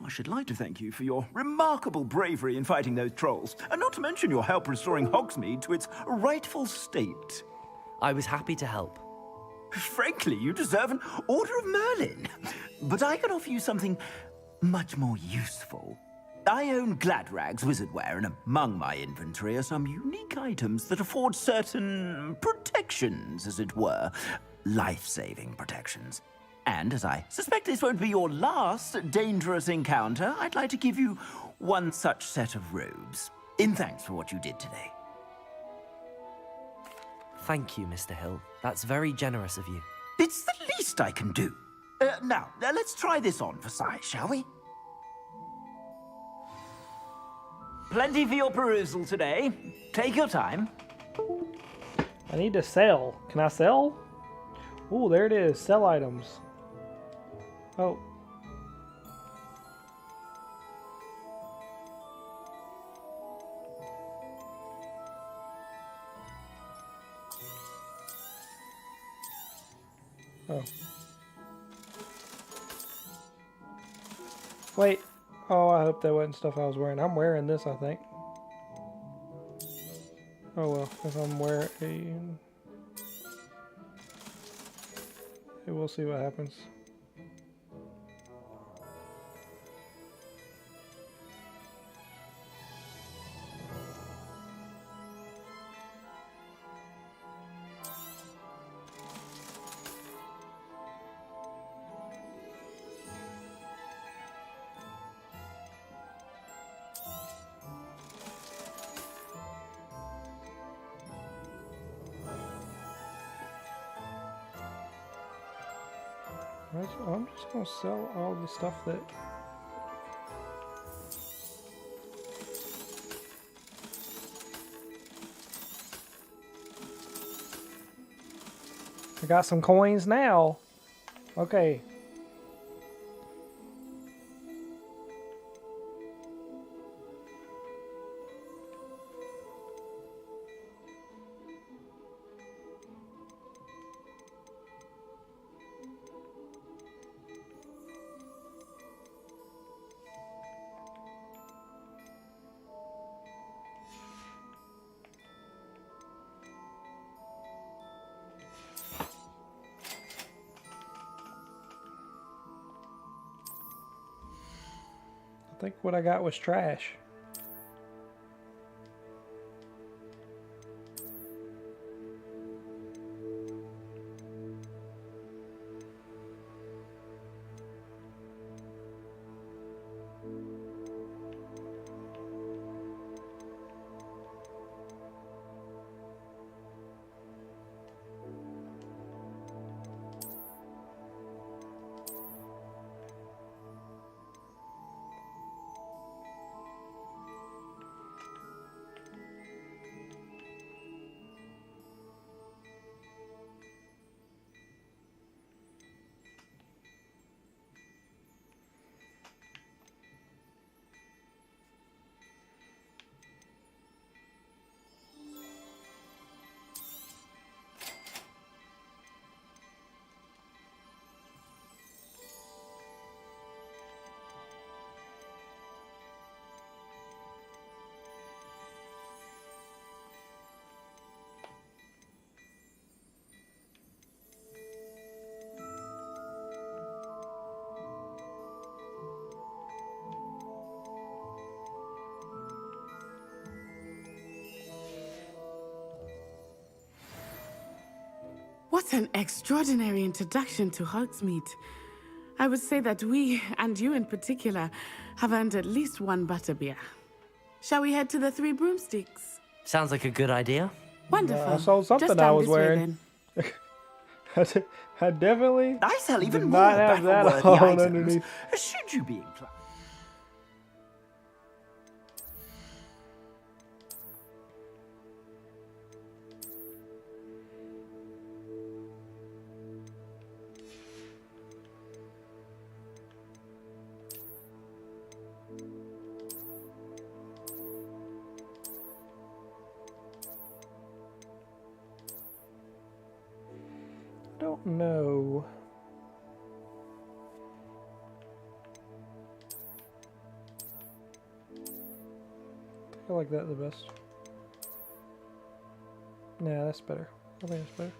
R: I should like to thank you for your remarkable bravery in fighting those trolls, and not to mention your help restoring Hogsmeade to its rightful state.
A: I was happy to help.
R: Frankly, you deserve an Order of Merlin. But I can offer you something much more useful. I own Gladrag's wizardware, and among my inventory are some unique items that afford certain protections, as it were. Life-saving protections. And as I suspect this won't be your last dangerous encounter, I'd like to give you one such set of robes, in thanks for what you did today.
A: Thank you, Mr. Hill. That's very generous of you.
R: It's the least I can do. Now, let's try this on for size, shall we? Plenty for your perusal today. Take your time.
C: I need to sell. Can I sell? Ooh, there it is. Sell items. Oh. Oh. Wait. Oh, I hope that wasn't stuff I was wearing. I'm wearing this, I think. Oh well, if I'm wearing we'll see what happens. I'm just gonna sell all the stuff that got some coins now. Okay. I think what I got was trash.
L: What an extraordinary introduction to Hogsmeade. I would say that we, and you in particular, have earned at least one butterbeer. Shall we head to the Three Broomsticks?
A: Sounds like a good idea.
L: Wonderful.
C: I saw something
L: Just
C: I
L: down
C: was
L: this way,
C: wearing.
L: then.
C: I definitely
R: I sell even
C: did
R: more
C: not have that
R: battle-worthy
C: on
R: items.
C: underneath.
R: Should you be inclined?
C: Don't know. I like that the best. Yeah, that's better. I think that's better.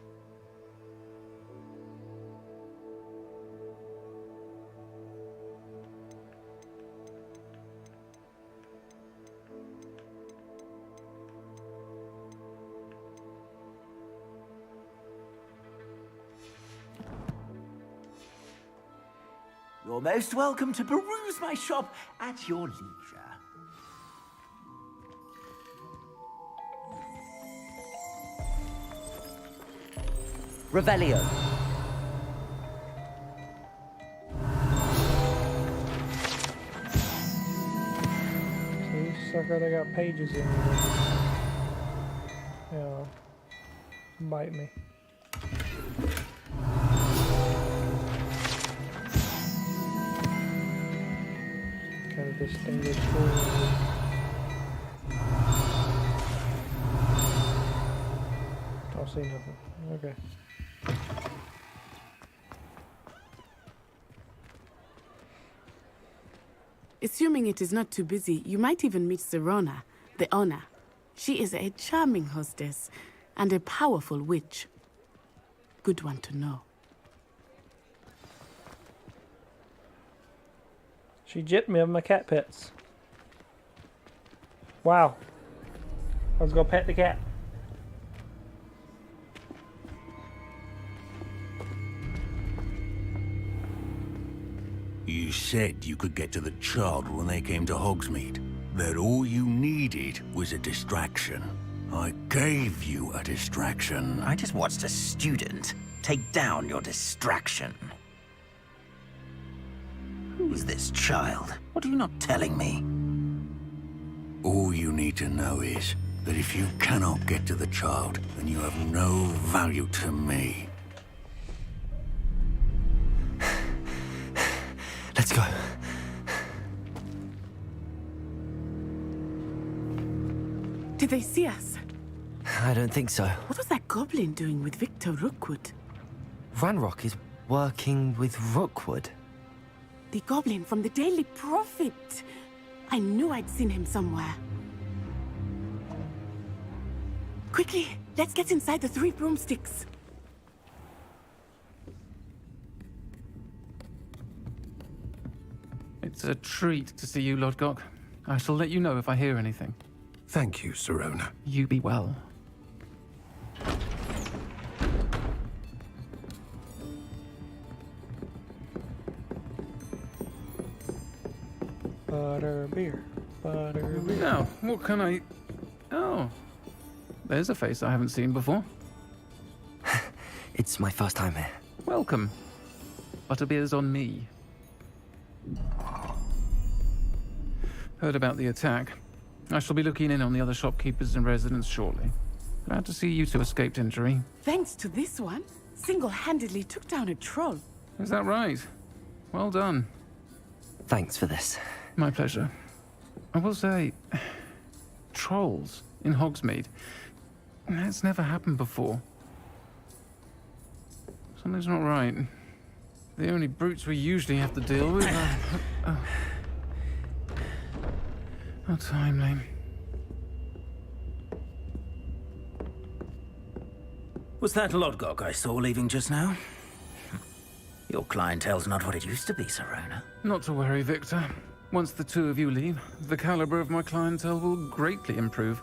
R: You're most welcome to peruse my shop at your leisure.
A: Revelio.
C: See, sucker, they got pages in here. Yeah. Bite me. Kind of distinguished forward. Don't see nothing. Okay.
L: Assuming it is not too busy, you might even meet Serona, the owner. She is a charming hostess and a powerful witch. Good one to know.
C: She jipped me of my cat pets. Wow. I was gonna pet the cat.
H: You said you could get to the child when they came to Hogsmeade. That all you needed was a distraction. I gave you a distraction.
R: I just watched a student take down your distraction. Who's this child? What are you not telling me?
H: All you need to know is that if you cannot get to the child, then you have no value to me.
A: Let's go.
L: Did they see us?
A: I don't think so.
L: What was that goblin doing with Victor Rookwood?
A: Ranrock is working with Rookwood.
L: The goblin from the Daily Prophet. I knew I'd seen him somewhere. Quickly, let's get inside the 3 broomsticks.
G: It's a treat to see you, Lodgok. I shall let you know if I hear anything.
V: Thank you, Sirona.
G: You be well.
C: Butterbeer. Butterbeer.
G: Now, what can I... Oh. There's a face I haven't seen before.
A: It's my first time here.
G: Welcome. Butterbeer's on me. Heard about the attack. I shall be looking in on the other shopkeepers and residents shortly. Glad to see you two escaped injury.
L: Thanks to this one, single-handedly took down a troll.
G: Is that right? Well done.
A: Thanks for this.
G: My pleasure. I will say, trolls in Hogsmeade. That's never happened before. Something's not right. The only brutes we usually have to deal with are... How timely.
R: Was that Lodgok I saw leaving just now? Your clientele's not what it used to be, Sirona.
G: Not to worry, Victor. Once the two of you leave, the caliber of my clientele will greatly improve.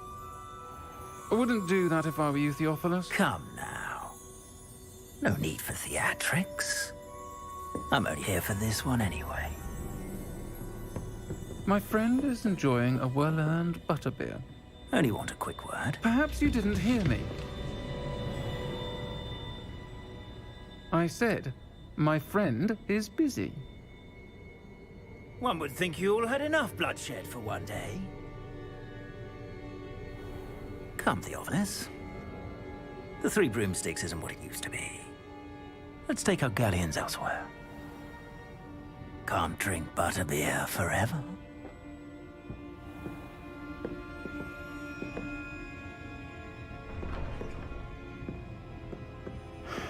G: I wouldn't do that if I were you, Theophilus.
R: Come now. No need for theatrics. I'm only here for this one anyway.
G: My friend is enjoying a well-earned butterbeer.
R: Only want a quick word.
G: Perhaps you didn't hear me. I said, my friend is busy.
R: One would think you all had enough bloodshed for one day. Come, Theophilus. The 3 broomsticks isn't what it used to be. Let's take our galleons elsewhere. Can't drink butterbeer forever.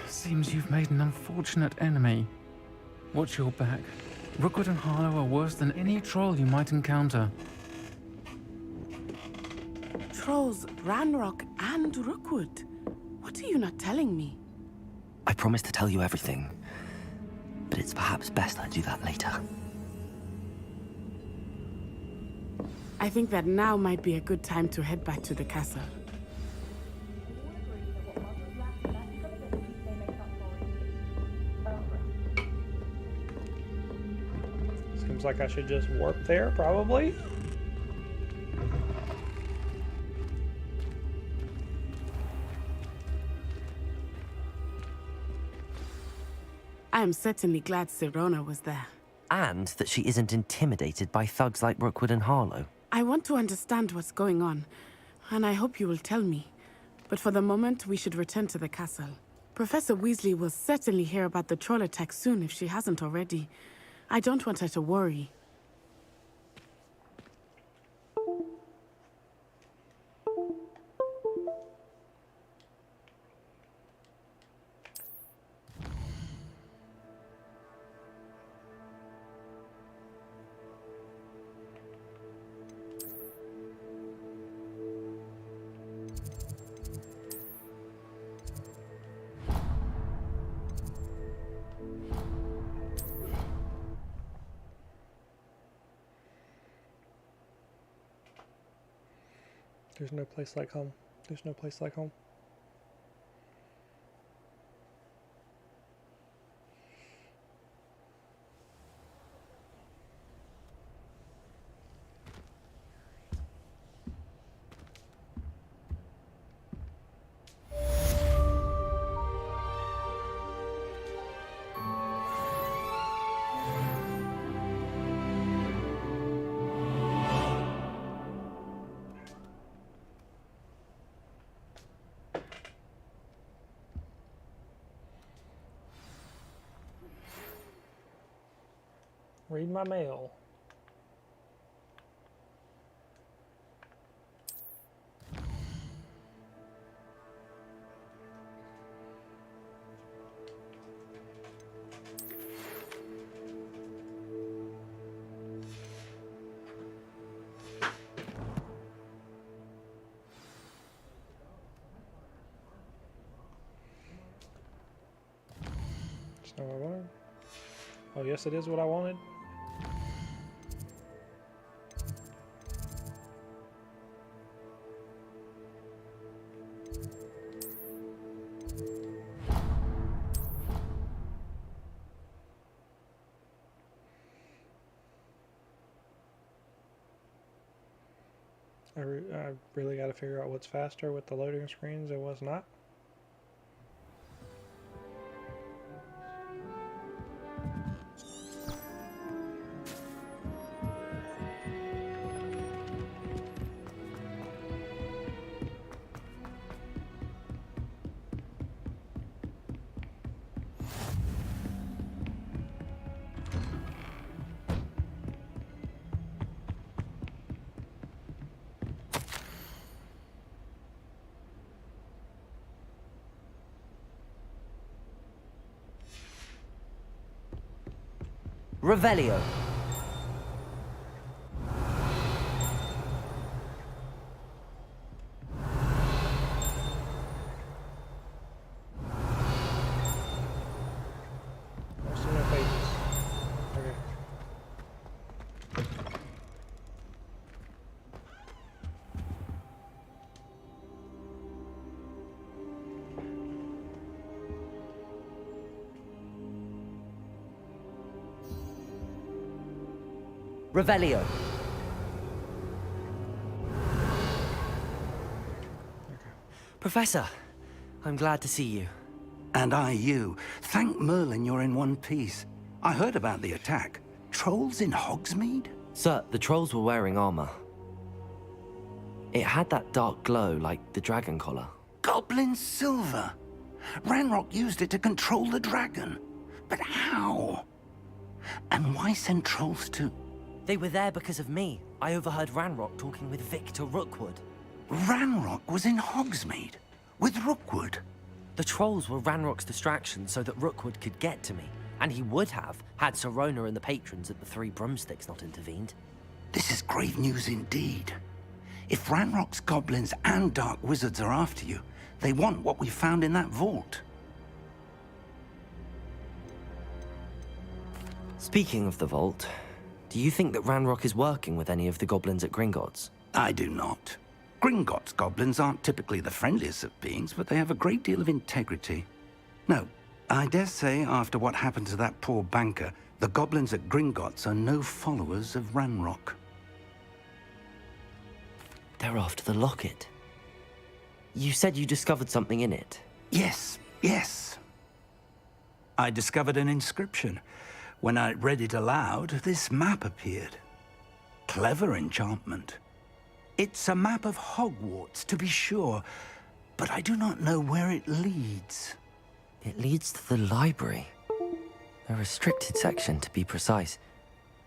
G: Seems you've made an unfortunate enemy. Watch your back. Rookwood and Harlow are worse than any troll you might encounter.
L: Trolls, Ranrock, and Rookwood. What are you not telling me?
A: I promise to tell you everything, but it's perhaps best I do that later.
L: I think that now might be a good time to head back to the castle.
C: Seems like I should just warp there, probably.
L: I am certainly glad Sirona was there.
A: And that she isn't intimidated by thugs like Rookwood and Harlow.
L: I want to understand what's going on, and I hope you will tell me. But for the moment, we should return to the castle. Professor Weasley will certainly hear about the troll attack soon if she hasn't already. I don't want her to worry.
C: There's no place like home. There's no place like home. Read my mail. It's not what I wanted. Oh, yes, it is what I wanted. I really got to figure out what's faster with the loading screens and what's not.
A: Revelio.
C: What's in your pages? Okay.
A: Revelio. Professor, I'm glad to see you.
I: And I you. Thank Merlin you're in one piece. I heard about the attack. Trolls in Hogsmeade?
A: Sir, the trolls were wearing armor. It had that dark glow like the dragon collar.
I: Goblin silver. Ranrock used it to control the dragon. But how? And why send trolls to...
A: They were there because of me. I overheard Ranrock talking with Victor Rookwood.
I: Ranrock was in Hogsmeade? With Rookwood?
A: The trolls were Ranrock's distraction so that Rookwood could get to me. And he would have, had Sirona and the patrons at the Three Broomsticks not intervened.
I: This is grave news indeed. If Ranrock's goblins and dark wizards are after you, they want what we found in that vault.
A: Speaking of the vault, do you think that Ranrock is working with any of the goblins at Gringotts?
I: I do not. Gringotts goblins aren't typically the friendliest of beings, but they have a great deal of integrity. No, I dare say after what happened to that poor banker, the goblins at Gringotts are no followers of Ranrock.
A: They're after the locket. You said you discovered something in it.
I: Yes, yes. I discovered an inscription. When I read it aloud, this map appeared. Clever enchantment. It's a map of Hogwarts, to be sure, but I do not know where it leads.
A: It leads to the library. A restricted section, to be precise,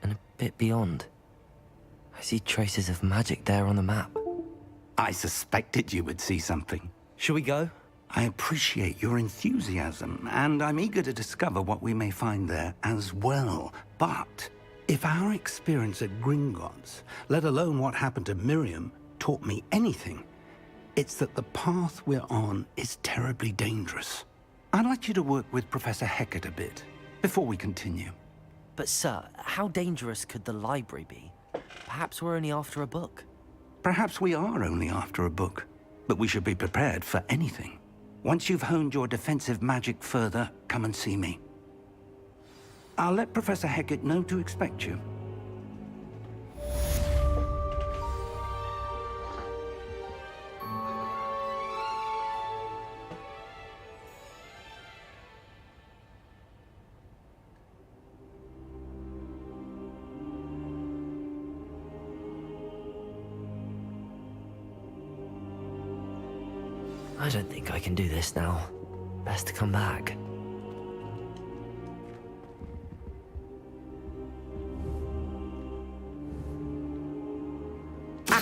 A: and a bit beyond. I see traces of magic there on the map.
I: I suspected you would see something.
A: Shall we go?
I: I appreciate your enthusiasm, and I'm eager to discover what we may find there as well. But if our experience at Gringotts, let alone what happened to Miriam, taught me anything, it's that the path we're on is terribly dangerous. I'd like you to work with Professor Hecat a bit, before we continue.
A: But sir, how dangerous could the library be? Perhaps we're only after a book.
I: Perhaps we are only after a book, but we should be prepared for anything. Once you've honed your defensive magic further, come and see me. I'll let Professor Hecat know to expect you.
A: I don't think I can do this now. Best to come back.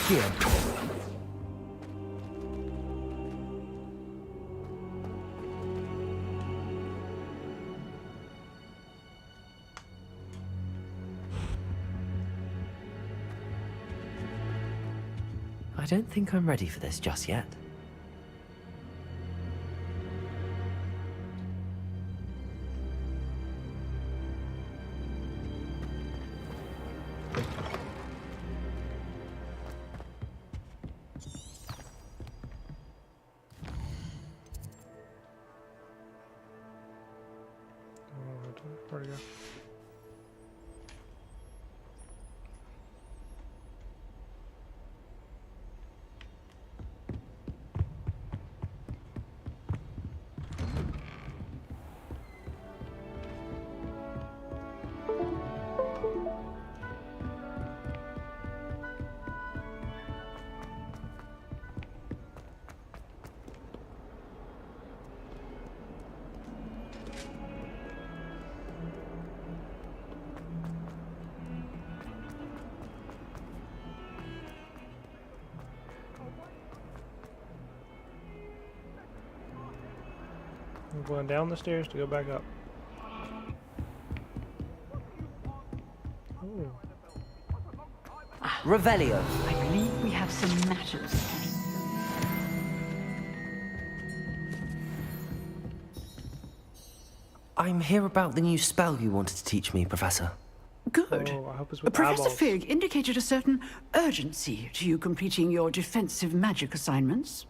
A: Accio. I don't think I'm ready for this just yet.
C: Where'd it go? I'm going down the stairs to go back up. Oh.
A: Revelio.
E: I believe we have some matters.
A: I'm here about the new spell you wanted to teach me, Professor.
E: Good.
C: Oh, I hope it's with
E: Professor
C: eyeballs.
E: Fig indicated a certain urgency to you completing your defensive magic assignments.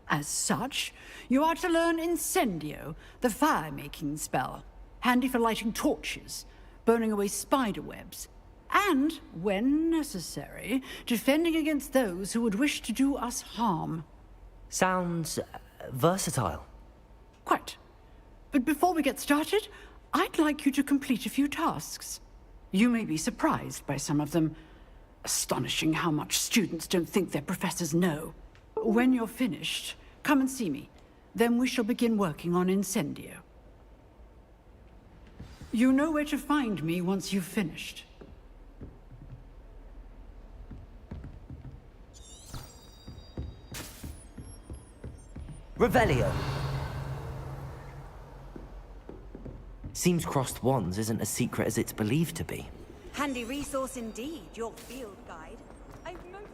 E: As such, you are to learn Incendio, the fire-making spell, handy for lighting torches, burning away spider webs, and, when necessary, defending against those who would wish to do us harm.
A: Sounds versatile.
E: Quite. But before we get started, I'd like you to complete a few tasks. You may be surprised by some of them. Astonishing how much students don't think their professors know. When you're finished, come and see me. Then we shall begin working on Incendio. You know where to find me once you've finished.
A: Revelio. Seems crossed wands isn't as secret as it's believed to be.
P: Handy resource indeed, your field guide. I've most...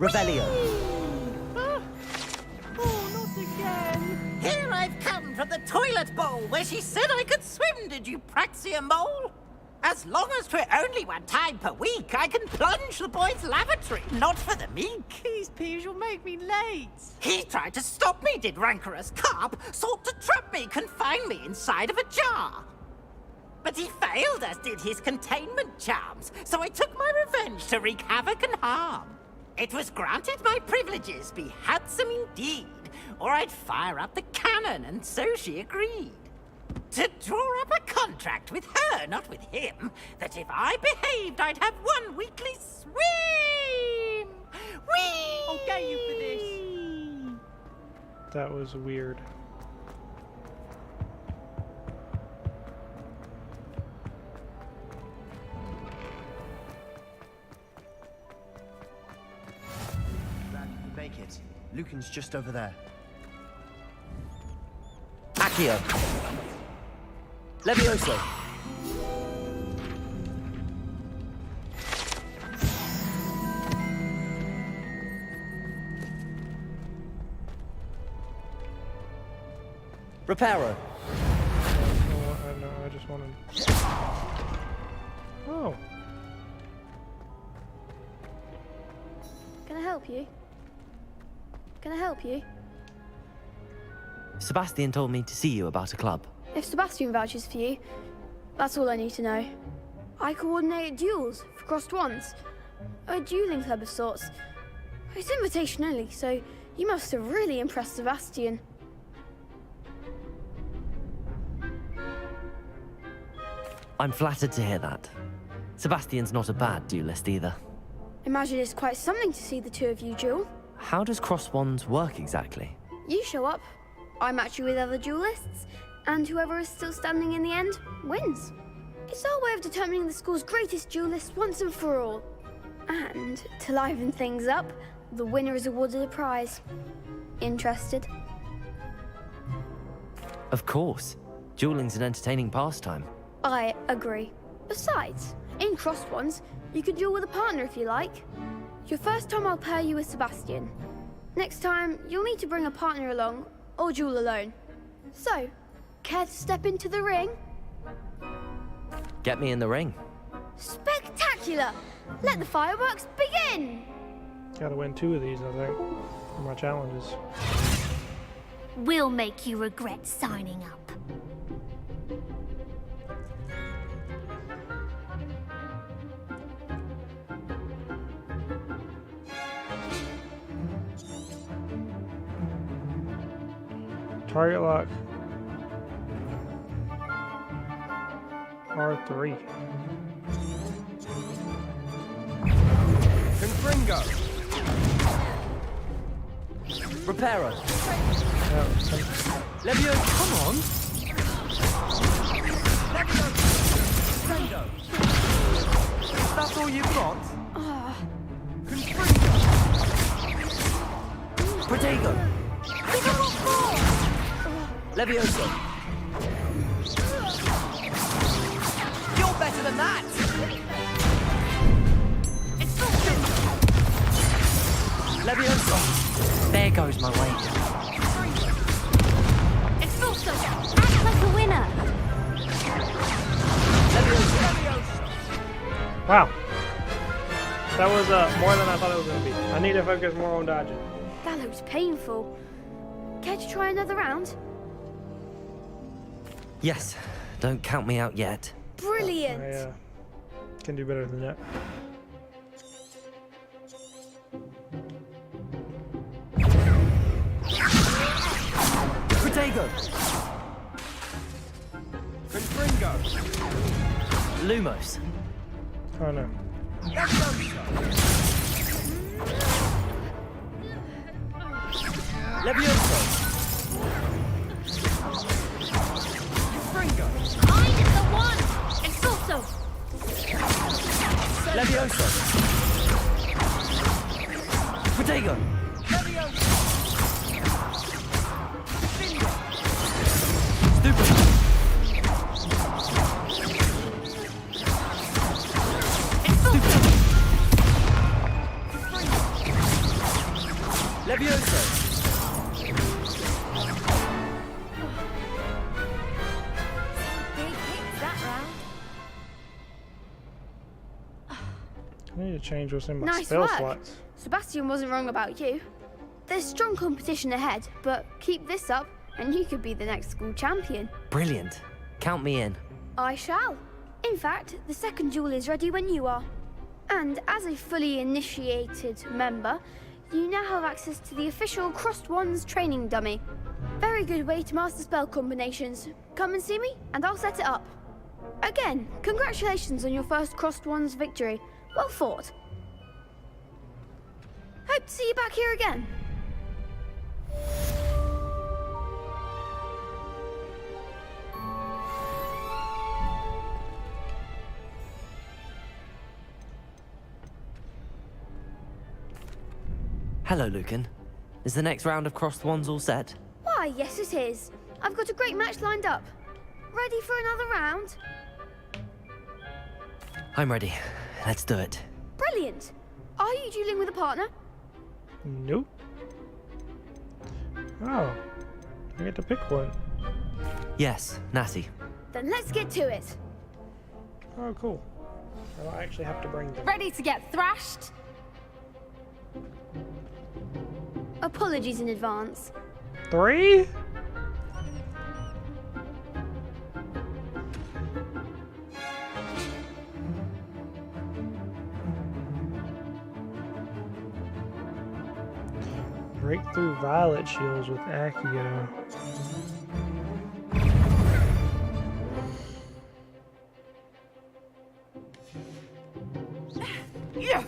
A: Revelio.
F: Oh, not again. Here I've come from the toilet bowl where she said I could swim, did you praxia mole? As long as 'twere only one time per week, I can plunge the boy's lavatory, not for the meek.
N: These peas will make me late.
F: He tried to stop me, did rancorous carp, sought to trap me, confine me inside of a jar. But he failed, as did his containment charms, so I took my revenge to wreak havoc and harm. It was granted my privileges be handsome indeed, or I'd fire up the cannon, and so she agreed. To draw up a contract with her, not with him, that if I behaved, I'd have one weekly swim! Whee!
N: I'll get you for this.
C: That was weird.
K: Make it. Lucan's just over there.
A: Accio. Levioso. Reparo.
C: No, I just wanted... Oh.
J: Can I help you? Can I help you?
A: Sebastian told me to see you about a club.
J: If Sebastian vouches for you, that's all I need to know. I coordinate duels for crossed wands. A dueling club of sorts. It's invitation only, so you must have really impressed Sebastian.
A: I'm flattered to hear that. Sebastian's not a bad duelist either.
J: Imagine it's quite something to see the two of you duel.
A: How does cross wands work exactly?
J: You show up, I match you with other duelists, and whoever is still standing in the end wins. It's our way of determining the school's greatest duelist once and for all. And to liven things up, the winner is awarded a prize. Interested?
A: Of course. Dueling's an entertaining pastime.
J: I agree. Besides, in cross wands, you can duel with a partner if you like. Your first time I'll pair you with Sebastian. Next time, you'll need to bring a partner along, or duel alone. So, care to step into the ring?
A: Get me in the ring.
J: Spectacular! Let the fireworks begin!
C: Gotta win 2 of these, I think, for my challenges.
O: We'll make you regret signing up.
C: Target lock. R3.
K: Confringo!
A: Reparo.
K: Levio, come on! Levio! Confringo! That's all you've got? Confringo!
A: Protego. Levioso.
K: You're better than that! It's not
A: Levioso. There goes my weight.
K: It's not so
O: Act like a winner.
C: Wow. That was more than I thought it was going to be. I need to focus more on dodging.
J: That looks painful. Care to try another round?
A: Yes. Don't count me out yet.
J: Brilliant!
C: I can do better than that.
A: Protego.
K: Confringo!
A: Lumos.
C: Oh no.
A: Levioso.
K: Confringo!
O: I'm the one. It's also.
A: Levioso. Protego. Stupid. Levioso.
O: Big hits that round.
C: I need to change what's in my
J: Nice
C: spell
J: work.
C: slots.
J: Sebastian wasn't wrong about you. There's strong competition ahead, but keep this up and you could be the next school champion.
A: Brilliant. Count me in.
J: I shall. In fact, the second duel is ready when you are. And as a fully initiated member, you now have access to the official Crossed Wands training dummy. Very good way to master spell combinations. Come and see me, and I'll set it up. Again, congratulations on your first Crossed Wands victory. Well fought. Hope to see you back here again.
A: Hello, Lucan. Is the next round of crossed wands all set?
J: Why, yes it is. I've got a great match lined up. Ready for another round?
A: I'm ready. Let's do it.
J: Brilliant. Are you dueling with a partner?
C: Nope. Oh. I get to pick one.
A: Yes, Natty.
J: Then let's get to it.
C: Oh, cool. I don't actually have to bring them.
J: Ready to get thrashed? Apologies in advance.
C: 3? Break through violet shields with Accio.
R: Yeah.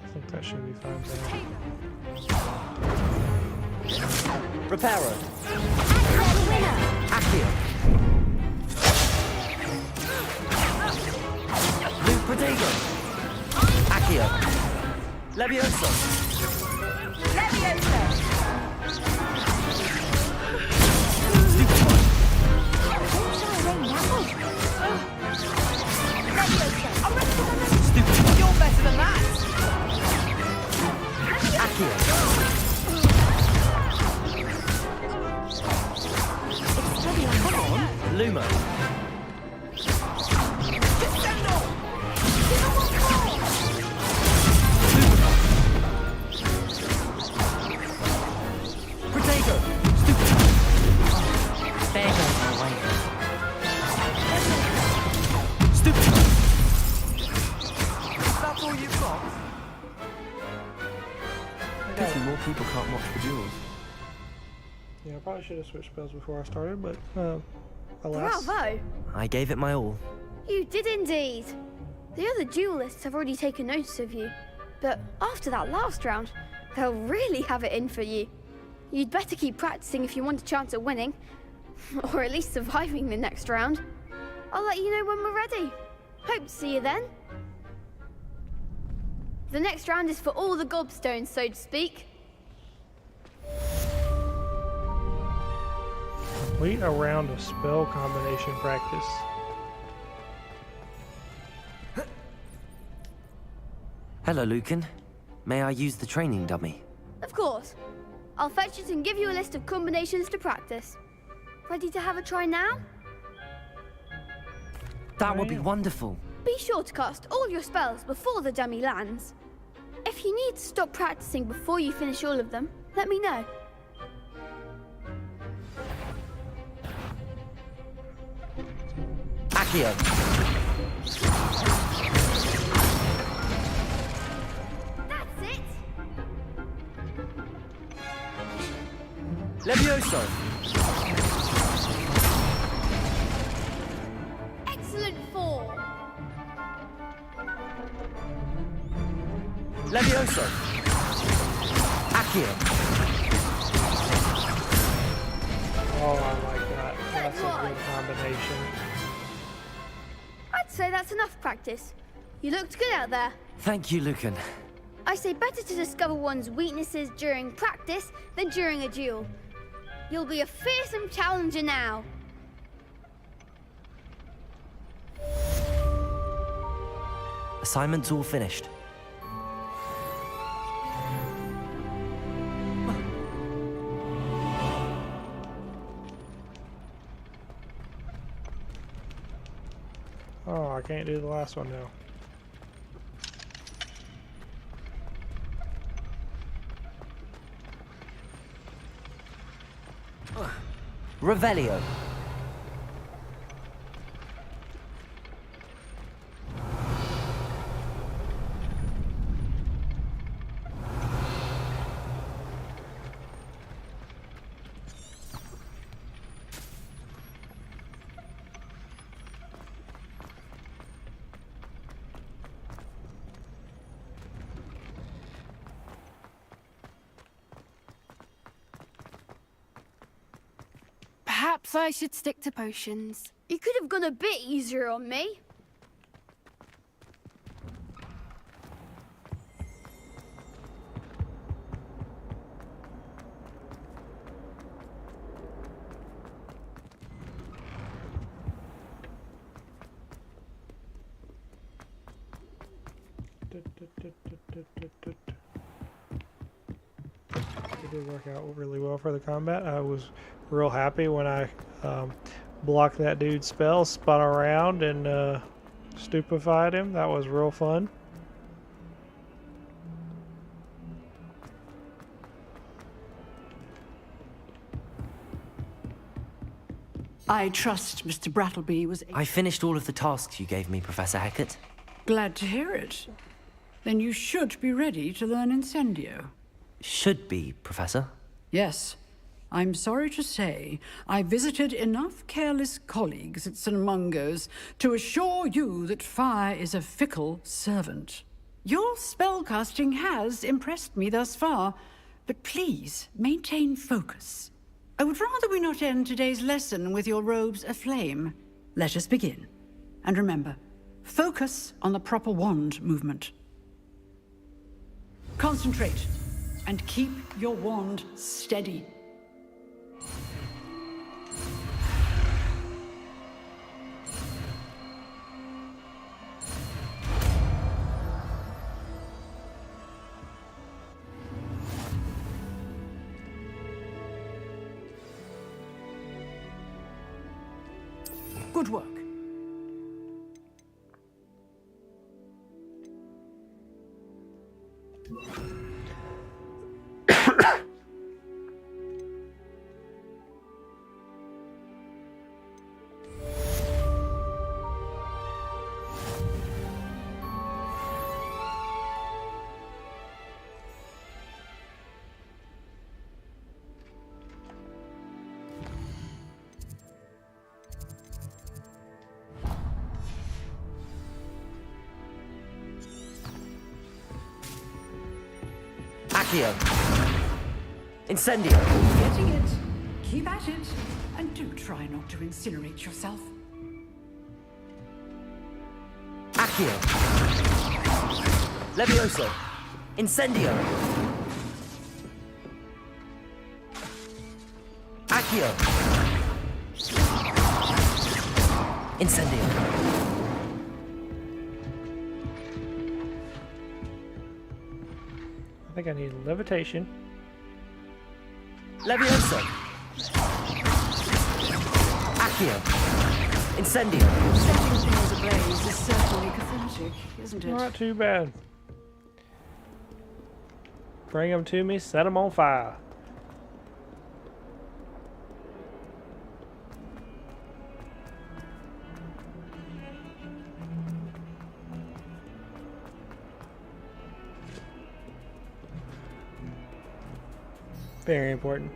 C: I think that should be fine there.
A: Reparo.
Q: Winner.
A: Accio. Luke Protego. Accio. Levioso.
Q: Levioso.
R: You're better than that.
A: Accio. Come on. Luma. Protego. There goes my way. Stupid.
R: That's all you've got?
A: Pity more people can't watch the duels.
C: Yeah, I probably should have switched spells before I started, but alas.
J: Bravo!
A: I gave it my all.
J: You did indeed. The other duelists have already taken notice of you, but after that last round, they'll really have it in for you. You'd better keep practicing if you want a chance at winning, or at least surviving the next round. I'll let you know when we're ready. Hope to see you then. The next round is for all the gobstones, so to speak.
C: Complete a round of spell combination practice.
A: Hello, Lucan. May I use the training dummy?
J: Of course. I'll fetch it and give you a list of combinations to practice. Ready to have a try now?
A: That would be wonderful.
J: Be sure to cast all your spells before the dummy lands. If you need to stop practicing before you finish all of them, let me know.
A: Accio.
J: That's it!
A: Levioso.
J: Excellent form!
A: Levioso. Accio.
C: Oh, I like that. That's a good combination.
J: I'd say that's enough practice. You looked good out there.
A: Thank you, Lucan.
J: I say better to discover one's weaknesses during practice than during a duel. You'll be a fearsome challenger now.
A: Assignment's all finished.
C: Oh, I can't do the last one now.
A: Revelio.
J: Perhaps I should stick to potions. You could have gone a bit easier on me.
C: did work out really well for the combat. I was real happy when I blocked that dude's spell, spun around, and stupefied him. That was real fun.
E: I trust Mr. Brattleby was
A: I finished all of the tasks you gave me, Professor Hecat.
E: glad to hear it. Then you should be ready to learn Incendio.
A: Should be, Professor.
E: Yes. I'm sorry to say, I visited enough careless colleagues at St. Mungo's to assure you that fire is a fickle servant. Your spellcasting has impressed me thus far, but please maintain focus. I would rather we not end today's lesson with your robes aflame. Let us begin. And remember, focus on the proper wand movement. Concentrate, and keep your wand steady. Good work.
A: Accio. Incendio.
E: Getting it. Keep at it. And do try not to incinerate yourself.
A: Accio. Levioso. Incendio. Accio. Incendio.
C: I think I need levitation.
A: Levioso. Accio. Incendio.
E: Setting things ablaze is certainly cathartic, isn't it?
C: Not too bad. Bring them to me, set them on fire. Very important.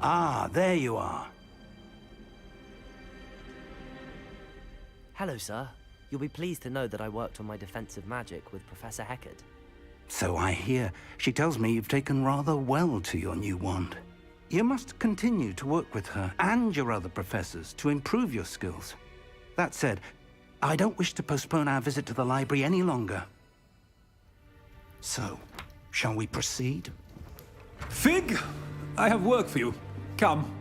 I: Ah, there you are.
A: Hello, sir. You'll be pleased to know that I worked on my defensive magic with Professor Hecat.
I: So I hear. She tells me you've taken rather well to your new wand. You must continue to work with her and your other professors to improve your skills. That said, I don't wish to postpone our visit to the library any longer. So, shall we proceed?
B: Fig, I have work for you. Come.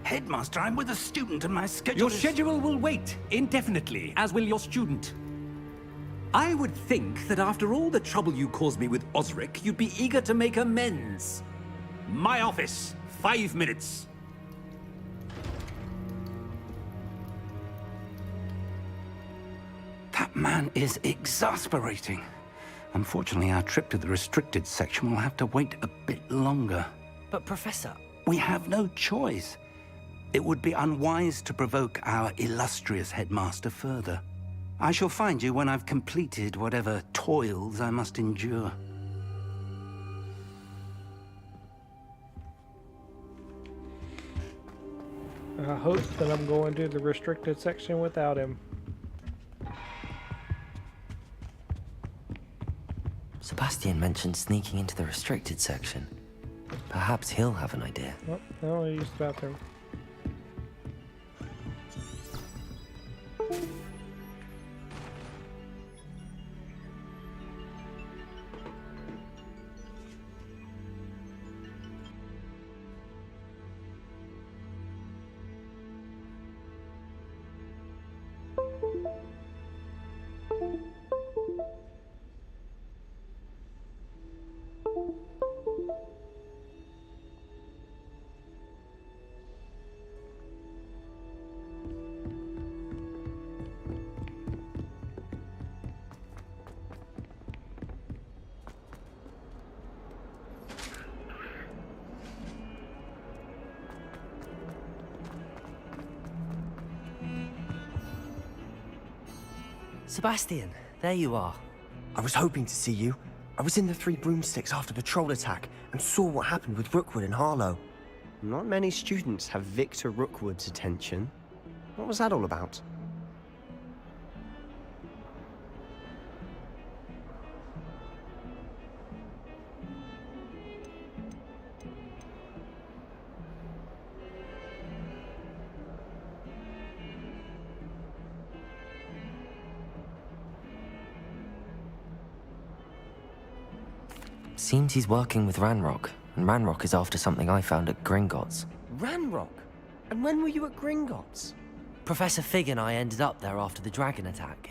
I: Headmaster, I'm with a student and my schedule
B: Your
I: is...
B: schedule will wait indefinitely, as will your student. I would think that after all the trouble you caused me with Osric, you'd be eager to make amends. My office, 5 minutes.
I: That man is exasperating. Unfortunately, our trip to the restricted section will have to wait a bit longer.
A: But, Professor...
I: We have no choice. It would be unwise to provoke our illustrious headmaster further. I shall find you when I've completed whatever toils I must endure.
C: I hope that I'm going to the restricted section without him.
A: Sebastian mentioned sneaking into the restricted section. Perhaps he'll have an idea.
C: Oh, no, I used the bathroom.
A: Sebastian, there you are.
D: I was hoping to see you. I was in the Three Broomsticks after the troll attack and saw what happened with Rookwood and Harlow.
M: Not many students have Victor Rookwood's attention. What was that all about?
A: Seems he's working with Ranrock, and Ranrock is after something I found at Gringotts.
M: Ranrock? And when were you at Gringotts?
A: Professor Fig and I ended up there after the dragon attack.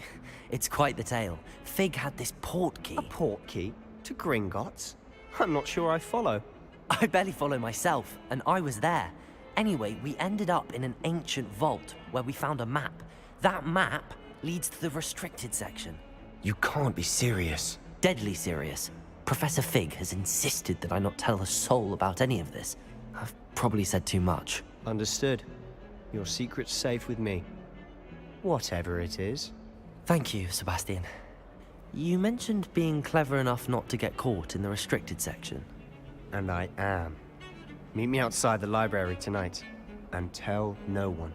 A: It's quite the tale. Fig had this port key.
M: A port key? To Gringotts? I'm not sure I follow.
A: I barely follow myself, and I was there. Anyway, we ended up in an ancient vault where we found a map. That map leads to the restricted section.
M: You can't be serious.
A: Deadly serious. Professor Fig has insisted that I not tell a soul about any of this. I've probably said too much.
M: Understood. Your secret's safe with me. Whatever it is.
A: Thank you, Sebastian. You mentioned being clever enough not to get caught in the restricted section.
M: And I am. Meet me outside the library tonight, and tell no one.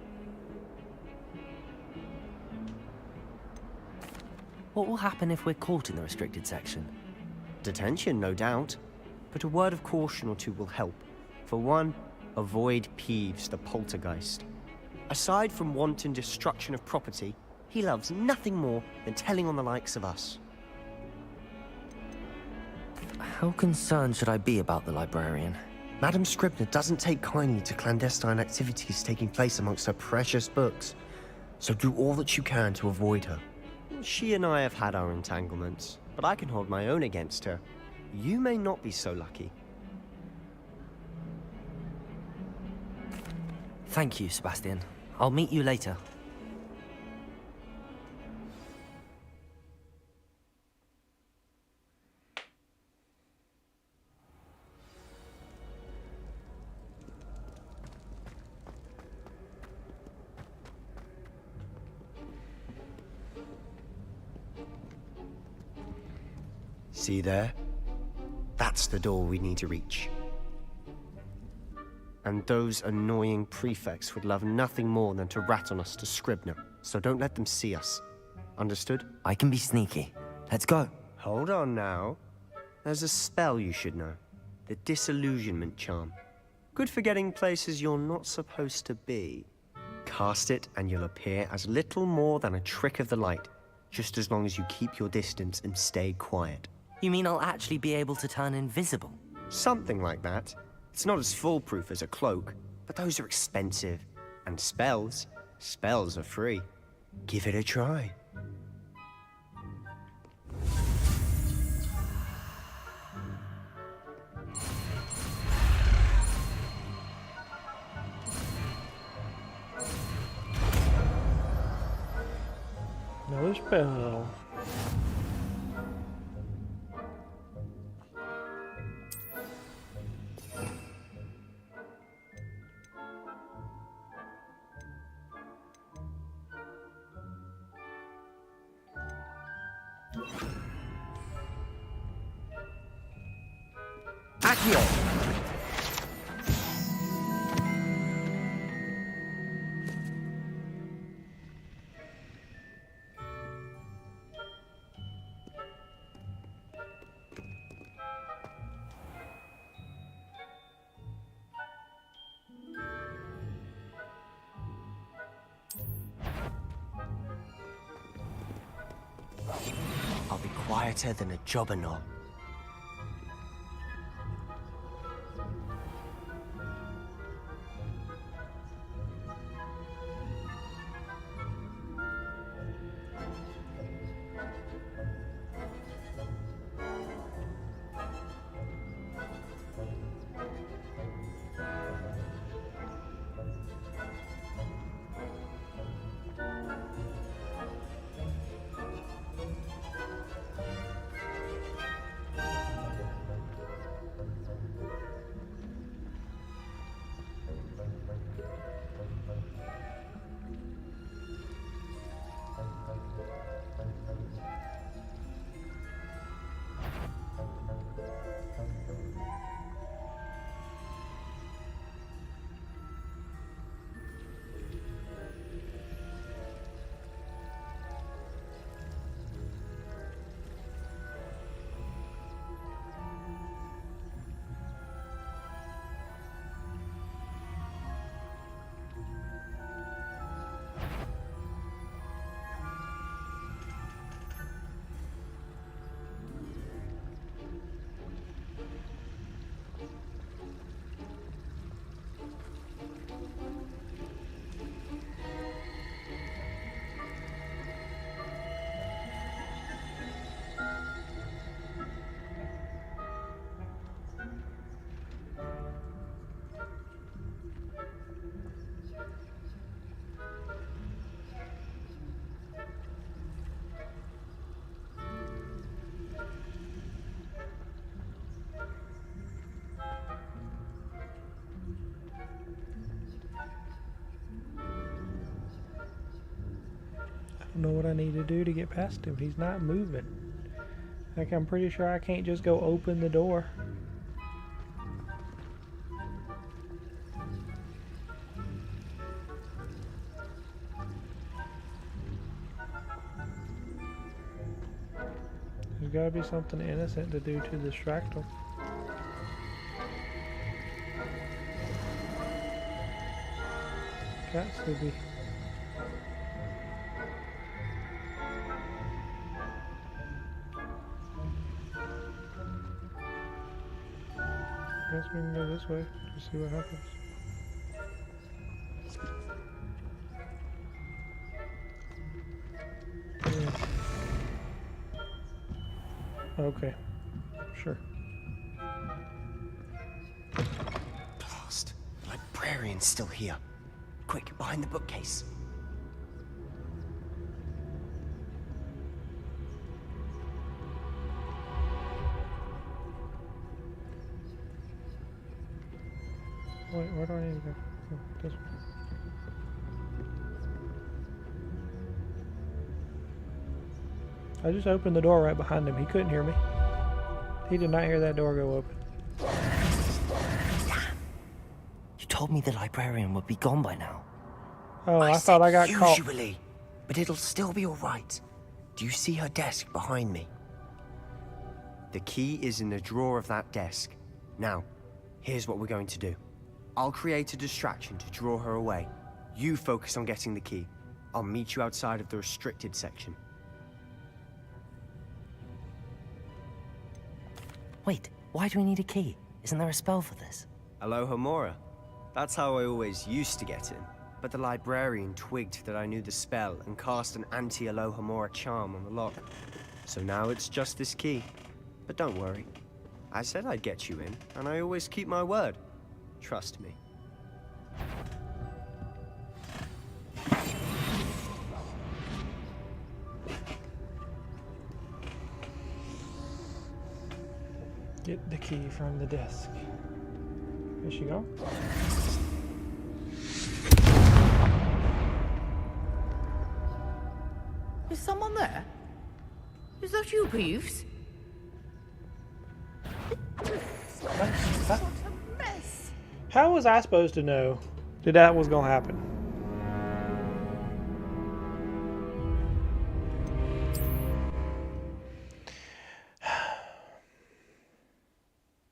A: What will happen if we're caught in the restricted section?
M: Detention, no doubt. But a word of caution or two will help. For one, avoid Peeves, the poltergeist. Aside from wanton destruction of property, he loves nothing more than telling on the likes of us.
A: How concerned should I be about the librarian?
M: Madame Scribner doesn't take kindly to clandestine activities taking place amongst her precious books, so do all that you can to avoid her. She and I have had our entanglements, but I can hold my own against her. You may not be so lucky.
A: Thank you, Sebastian. I'll meet you later.
M: See there? That's the door we need to reach. And those annoying prefects would love nothing more than to rat on us to Scribner, so don't let them see us. Understood?
A: I can be sneaky. Let's go.
M: Hold on now. There's a spell you should know. The Disillusionment Charm. Good for getting places you're not supposed to be. Cast it and you'll appear as little more than a trick of the light, just as long as you keep your distance and stay quiet.
A: You mean I'll actually be able to turn invisible?
M: Something like that. It's not as foolproof as a cloak, but those are expensive. And spells are free. Give it a try.
C: Another spell.
M: Accio! quieter than a jobberknoll.
C: I don't know what I need to do to get past him. He's not moving. Like, I'm pretty sure I can't just go open the door. There's gotta be something innocent to do to distract him. Got to be. Guess we can go this way to see what happens. Yeah. Okay. Sure.
M: Blast. The librarian's still here. Quick, behind the bookcase.
C: Wait, where do I need to go? Oh, this way. I just opened the door right behind him. He couldn't hear me. He did not hear that door go open.
A: You told me the librarian would be gone by now.
C: Oh, I thought I got caught.
M: Usually, but it'll still be all right. Do you see her desk behind me? The key is in the drawer of that desk. Now, here's what we're going to do. I'll create a distraction to draw her away. You focus on getting the key. I'll meet you outside of the restricted section.
A: Wait, why do we need a key? Isn't there a spell for this?
M: Alohomora. That's how I always used to get in. But the librarian twigged that I knew the spell and cast an anti-Alohomora charm on the lock. So now it's just this key. But don't worry. I said I'd get you in, and I always keep my word. Trust me.
C: Get the key from the desk. Is she gone?
E: Is someone there? Is that you, Peeves?
C: How was I supposed to know that was gonna happen?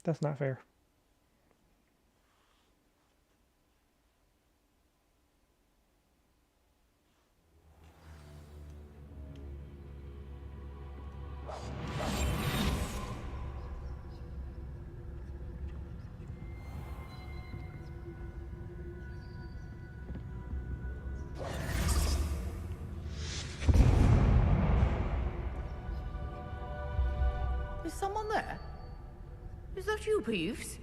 C: That's not fair.
N: Is someone there? Is that you, Peeves?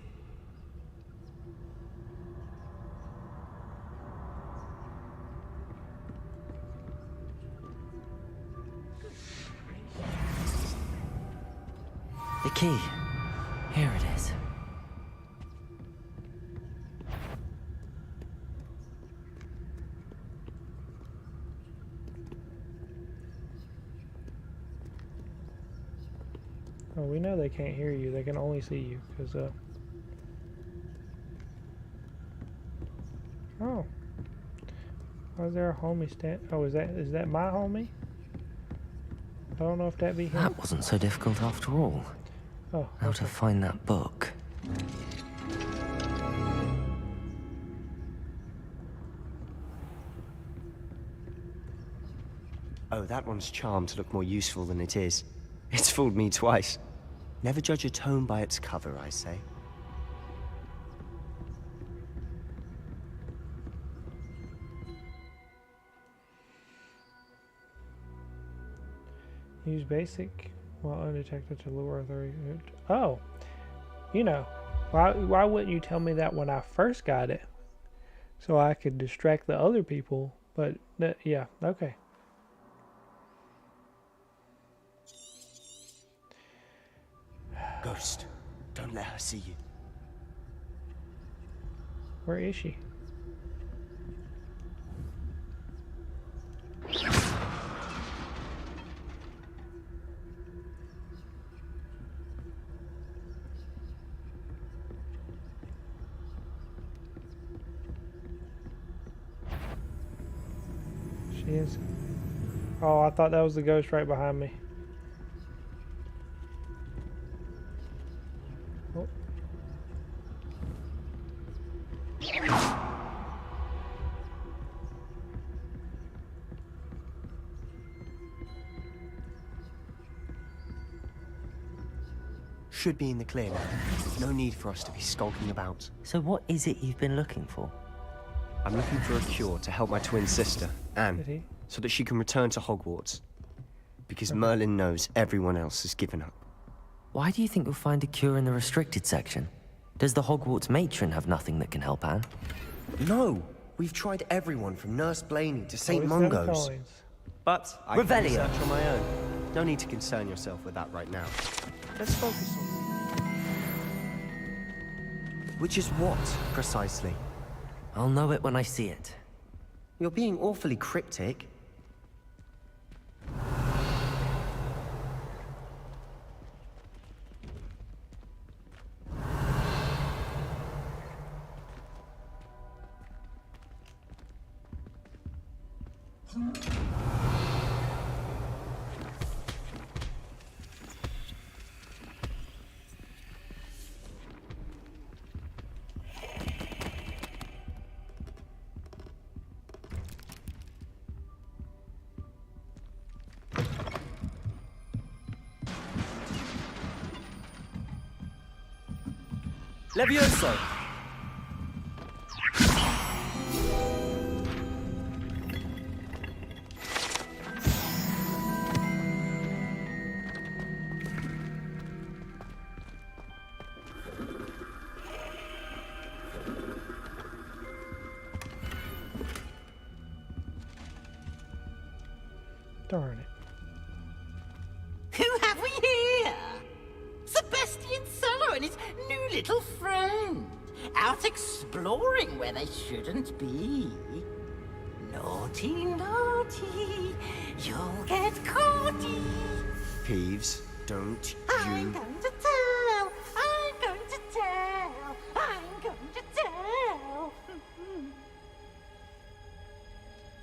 A: The key. Here it is.
C: Oh, we know they can't hear you. They can only see you, because, Oh. Why is there a homie stand? Oh, is that my homie? I don't know if that be him.
A: That wasn't so difficult after all.
C: Oh,
A: How to find that book.
M: Oh, that one's charmed to look more useful than it is. It's fooled me twice. Never judge a tome by its cover, I say.
C: Use basic while undetected to lure authority. Oh, you know, why wouldn't you tell me that when I first got it, so I could distract the other people? But yeah, okay.
M: Ghost, don't let her see you.
C: Where is she? She is. Oh, I thought that was the ghost right behind me. Oh.
M: Should be in the clear now. No need for us to be skulking about.
A: So what is it you've been looking for?
M: I'm looking for a cure to help my twin sister, Anne, so that she can return to Hogwarts. Because Merlin knows everyone else has given up.
A: Why do you think you'll find a cure in the restricted section? Does the Hogwarts matron have nothing that can help Anne?
M: No! We've tried everyone from Nurse Blaney to St. Mungo's. But I can
A: Revelio.
M: research on my own. No need to concern yourself with that right now. Let's focus on... Which is what, precisely?
A: I'll know it when I see it.
M: You're being awfully cryptic.
A: Levioso!
C: Darn it.
N: Who have we here? Sebastian Solo and his new little friend. Out exploring where they shouldn't be. Naughty, naughty. You'll get caughty.
M: Peeves, don't
N: I'm going to tell. I'm going to tell. I'm going to tell.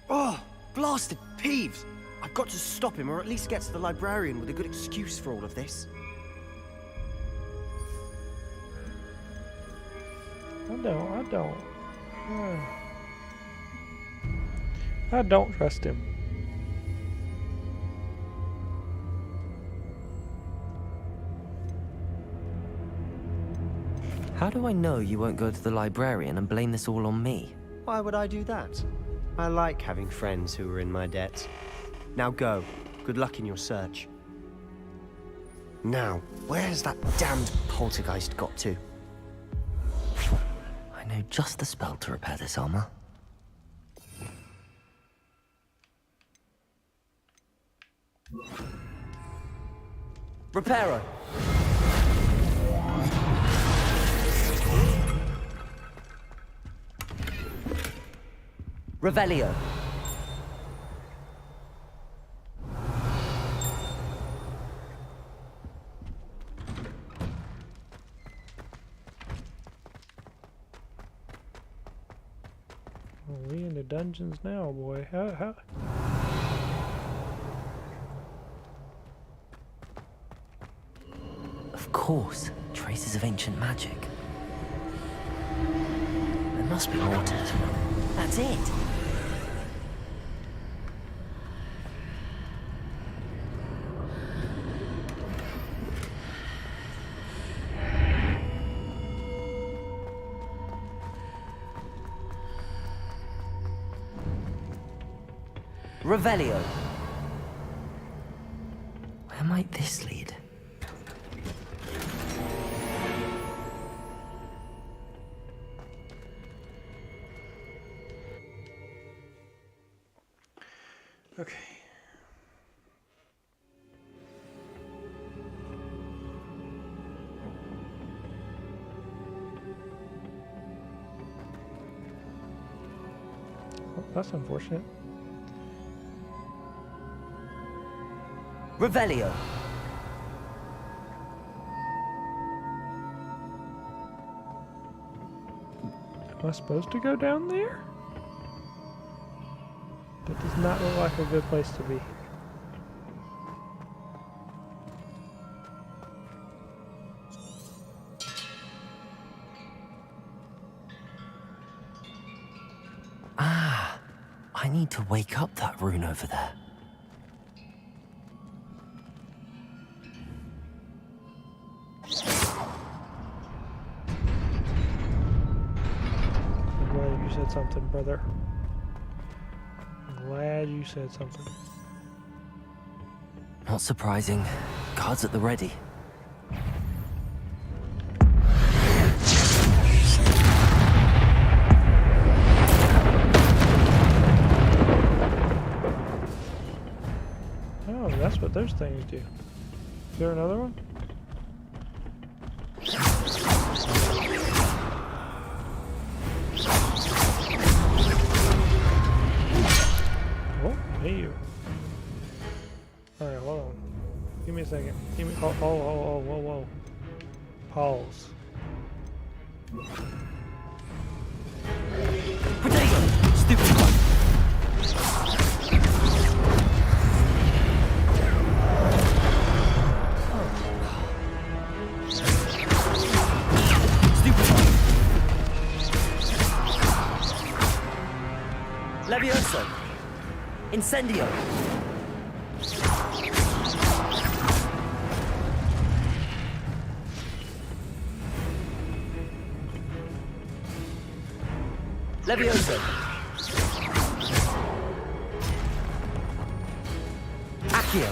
M: Oh, blasted Peeves! I've got to stop him, or at least get to the librarian with a good excuse for all of this.
C: I don't trust him.
A: How do I know you won't go to the librarian and blame this all on me?
M: Why would I do that? I like having friends who are in my debt. Now go. Good luck in your search. Now, where's that damned poltergeist got to?
A: I know just the spell to repair this armor. Reparo! Revelio!
C: Well, we in the dungeons now, boy. How?
A: Of course, traces of ancient magic. There must be more to it. That's it. Revelio. Where might this lead?
C: Okay. Oh, that's unfortunate.
A: Revelio.
C: Am I supposed to go down there? That does not look like a good place to be.
A: Ah, I need to wake up that rune over there.
C: I'm glad you said something, brother. Glad you said something.
A: Not surprising. Guards at the ready.
C: Oh, that's what those things do. Is there another one? Oh, hey you. Alright, hold on. Give me a second. Give me. Oh, whoa. Pause.
A: Potato! Stupid one! Stupid one! Levioso! Incendio! Levioso! Accio!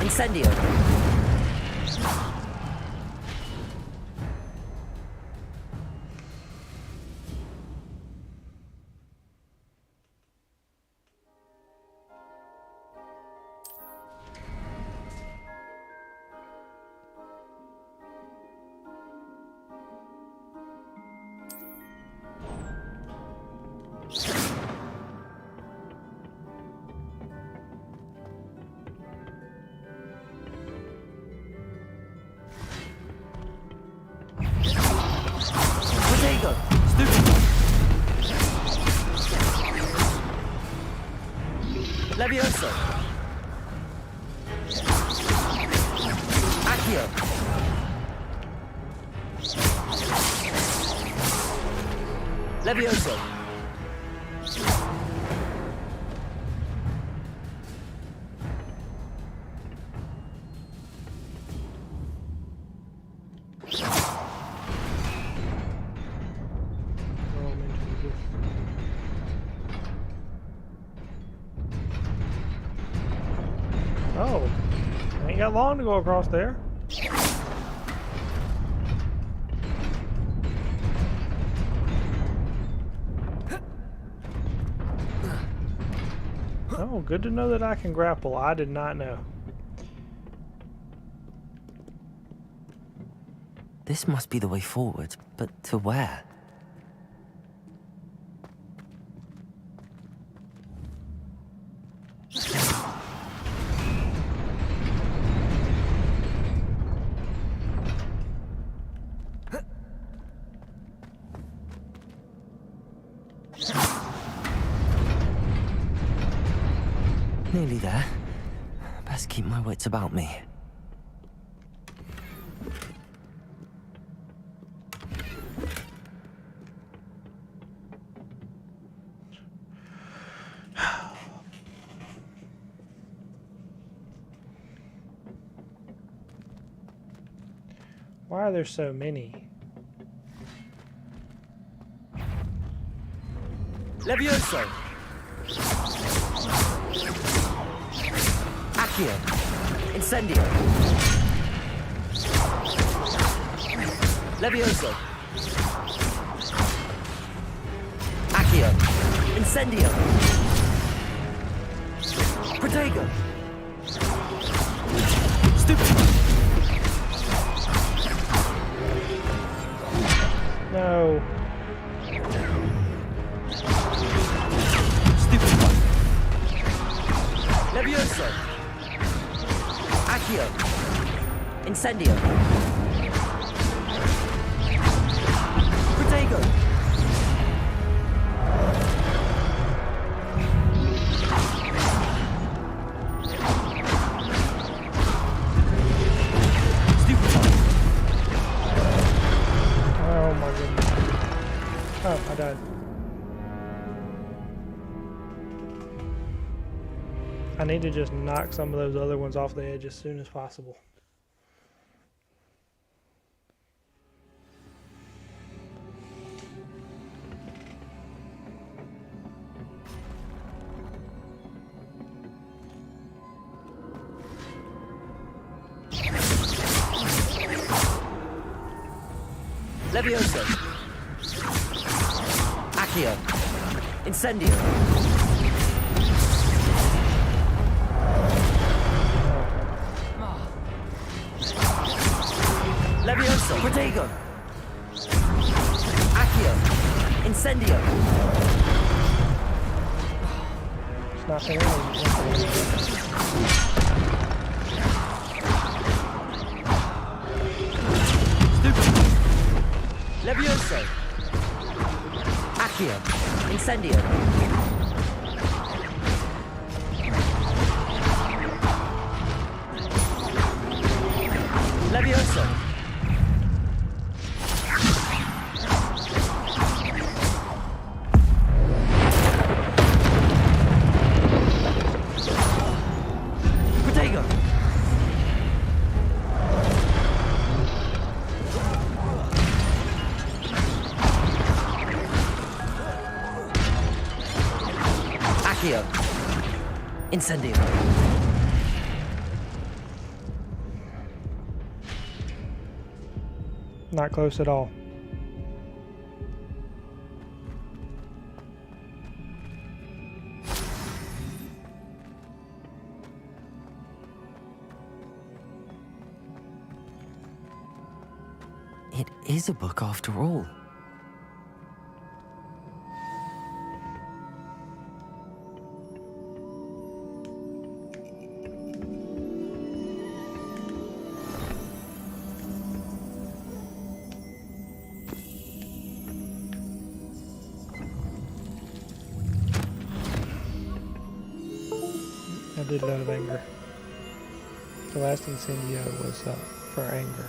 A: Incendio! Potato! Stupid one! Levioso! Accio! Levioso!
C: Oh, I ain't got long to go across there. Oh, good to know that I can grapple. I did not know.
A: This must be the way forward, but to where? Nearly there. Best keep my wits about me.
C: Why are there so many?
A: Levioso! Accio! Incendio! Levioso! Accio! Incendio! Protego! Stupid!
C: No.
A: Stupid one! Levioso! Accio! Incendio! Protego! Stupid one!
C: Oh my goodness. Oh, I died. I need to just knock some of those other ones off the edge as soon as possible.
A: Levioso! Accio! Incendio! Levioso! Protego! Accio! Incendio!
C: It's not there.
A: Levioso! Accio! Incendio! Levioso! Protego! Accio! Incendio!
C: Not close at all.
A: It is a book after all.
C: I did it out of anger. The last incendio was for anger.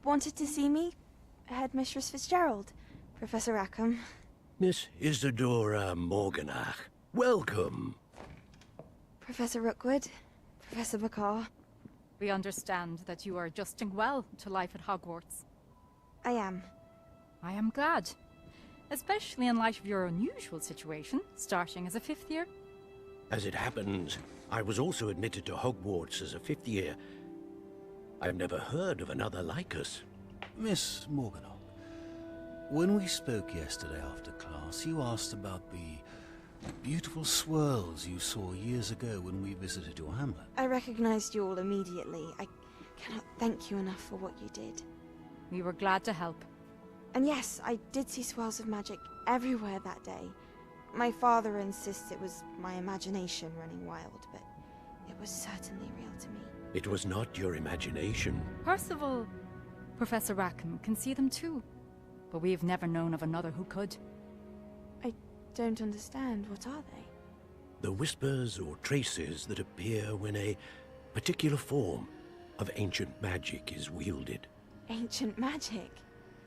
S: wanted to see me? Headmistress Fitzgerald, Professor Rackham.
H: Miss Isadora Morganach, welcome.
S: Professor Rookwood, Professor McCaw.
U: We understand that you are adjusting well to life at Hogwarts.
S: I am.
U: I am glad. Especially in light of your unusual situation, starting as a 5th year.
H: As it happens, I was also admitted to Hogwarts as a 5th year. I've never heard of another like us.
W: Miss Morganach, when we spoke yesterday after class, you asked about the beautiful swirls you saw years ago when we visited your hamlet.
S: I recognized you all immediately. I cannot thank you enough for what you did.
U: We were glad to help.
S: And yes, I did see swirls of magic everywhere that day. My father insists it was my imagination running wild, but it was certainly real to me.
H: It was not your imagination.
U: Percival, Professor Rackham can see them too. But we have never known of another who could.
S: I don't understand. What are they?
H: The whispers or traces that appear when a particular form of ancient magic is wielded.
S: Ancient magic?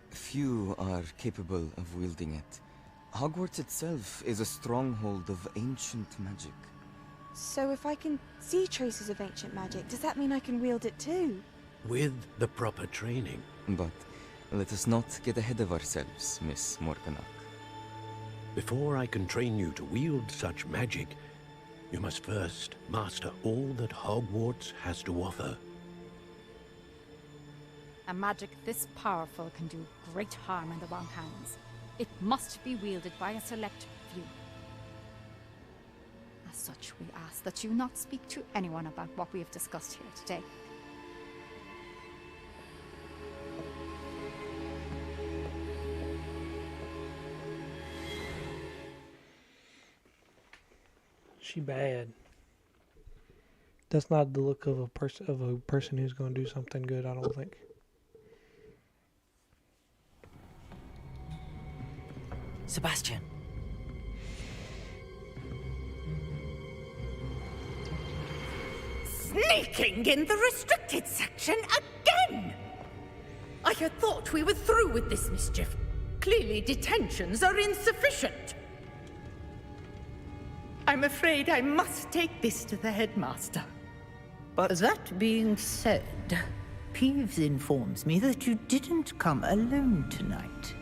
K: Few are capable of wielding it. Hogwarts itself is a stronghold of ancient magic.
S: So if I can see traces of ancient magic, does that mean I can wield it too?
H: With the proper training.
K: But let us not get ahead of ourselves, Miss Morganach.
H: Before I can train you to wield such magic, you must first master all that Hogwarts has to offer.
U: A magic this powerful can do great harm in the wrong hands. It must be wielded by a select few. As such, we ask that you not speak to anyone about what we have discussed here today.
C: She bad. That's not the look of a person who's going to do something good, I don't think.
X: Sebastian.
Y: Sneaking in the restricted section again! I had thought we were through with this mischief. Clearly detentions are insufficient. I'm afraid I must take this to the headmaster.
Z: But that being said, Peeves informs me that you didn't come alone tonight.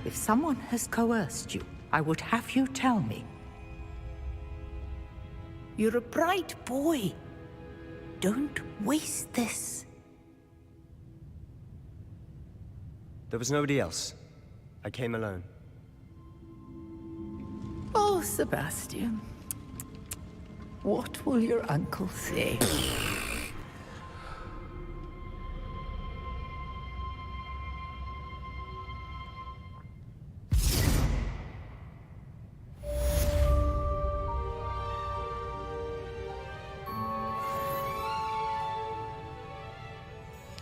Z: If someone has coerced you, I would have you tell me. You're a bright boy. Don't waste this.
M: There was nobody else. I came alone.
Z: Oh, Sebastian. What will your uncle say?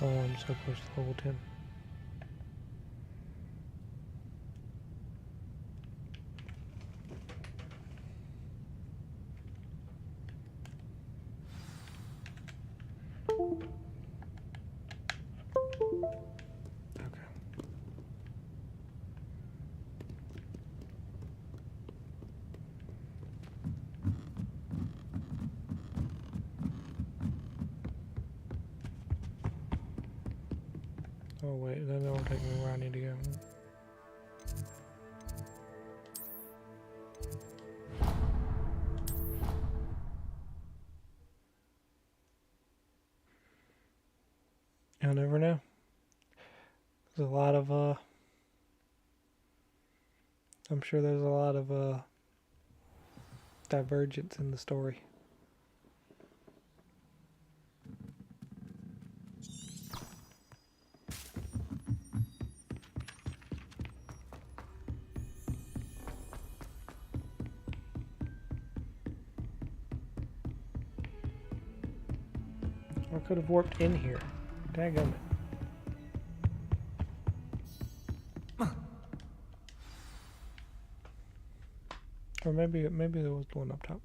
C: Oh, I'm so close to level 10. Oh wait, that don't take me where I need to go. You'll never know. There's a lot of I'm sure there's a lot of divergence in the story. I could have warped in here. Daggum it. Or maybe there was one up top.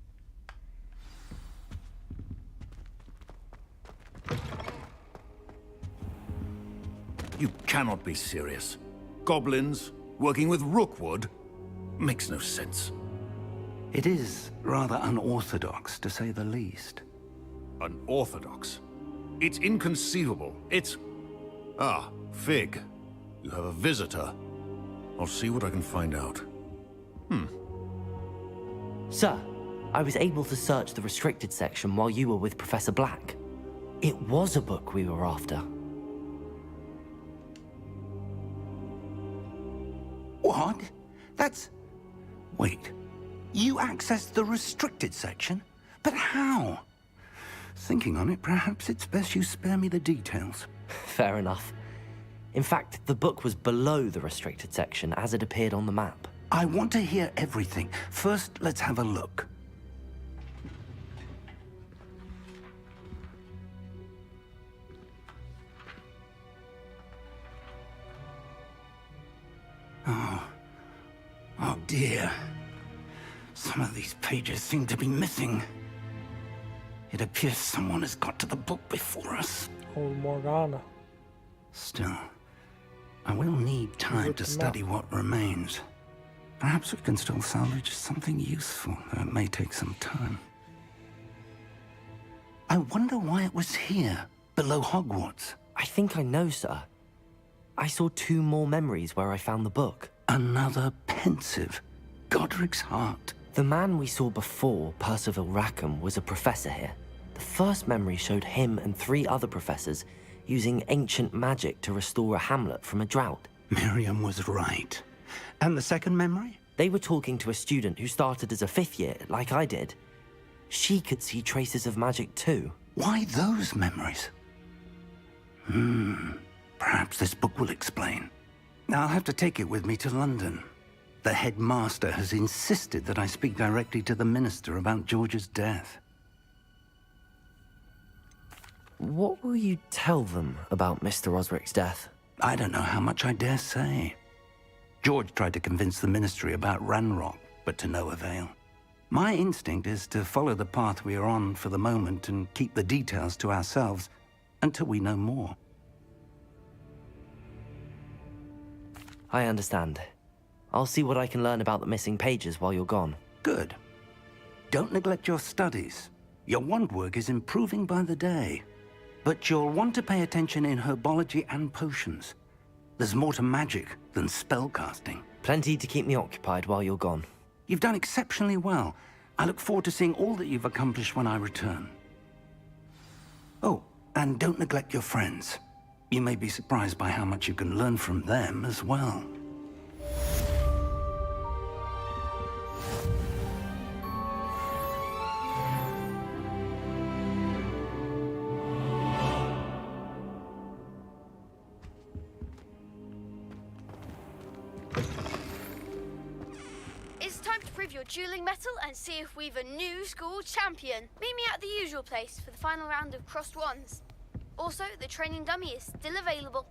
H: You cannot be serious. Goblins working with Rookwood? Makes no sense.
I: It is rather unorthodox, to say the least.
H: Unorthodox? It's inconceivable. It's... Ah, Fig. You have a visitor. I'll see what I can find out.
A: Sir, I was able to search the restricted section while you were with Professor Black. It was a book we were after.
I: What? That's... Wait. You accessed the restricted section? But how? Thinking on it, perhaps it's best you spare me the details.
A: Fair enough. In fact, the book was below the restricted section as it appeared on the map.
I: I want to hear everything. First, let's have a look. Oh dear. Some of these pages seem to be missing. It appears someone has got to the book before us.
C: Old Morgana.
I: Still, I will need time to study what remains. Perhaps we can still salvage something useful, though it may take some time. I wonder why it was here, below Hogwarts.
A: I think I know, sir. I saw 2 more memories where I found the book.
I: Another pensive. Godric's heart.
A: The man we saw before, Percival Rackham, was a professor here. The first memory showed him and 3 other professors using ancient magic to restore a hamlet from a drought.
I: Miriam was right. And the second memory?
A: They were talking to a student who started as a 5th year, like I did. She could see traces of magic too.
I: Why those memories? Perhaps this book will explain. I'll have to take it with me to London. The headmaster has insisted that I speak directly to the minister about George's death.
A: What will you tell them about Mr. Osric's death?
I: I don't know how much I dare say. George tried to convince the ministry about Ranrock, but to no avail. My instinct is to follow the path we are on for the moment and keep the details to ourselves until we know more.
A: I understand. I'll see what I can learn about the missing pages while you're gone.
I: Good. Don't neglect your studies. Your wand work is improving by the day. But you'll want to pay attention in herbology and potions. There's more to magic than spellcasting.
A: Plenty to keep me occupied while you're gone.
I: You've done exceptionally well. I look forward to seeing all that you've accomplished when I return. Oh, and don't neglect your friends. You may be surprised by how much you can learn from them as well.
J: It's time to prove your dueling mettle and see if we've a new school champion. Meet me at the usual place for the final round of crossed wands. Also, the training dummy is still available.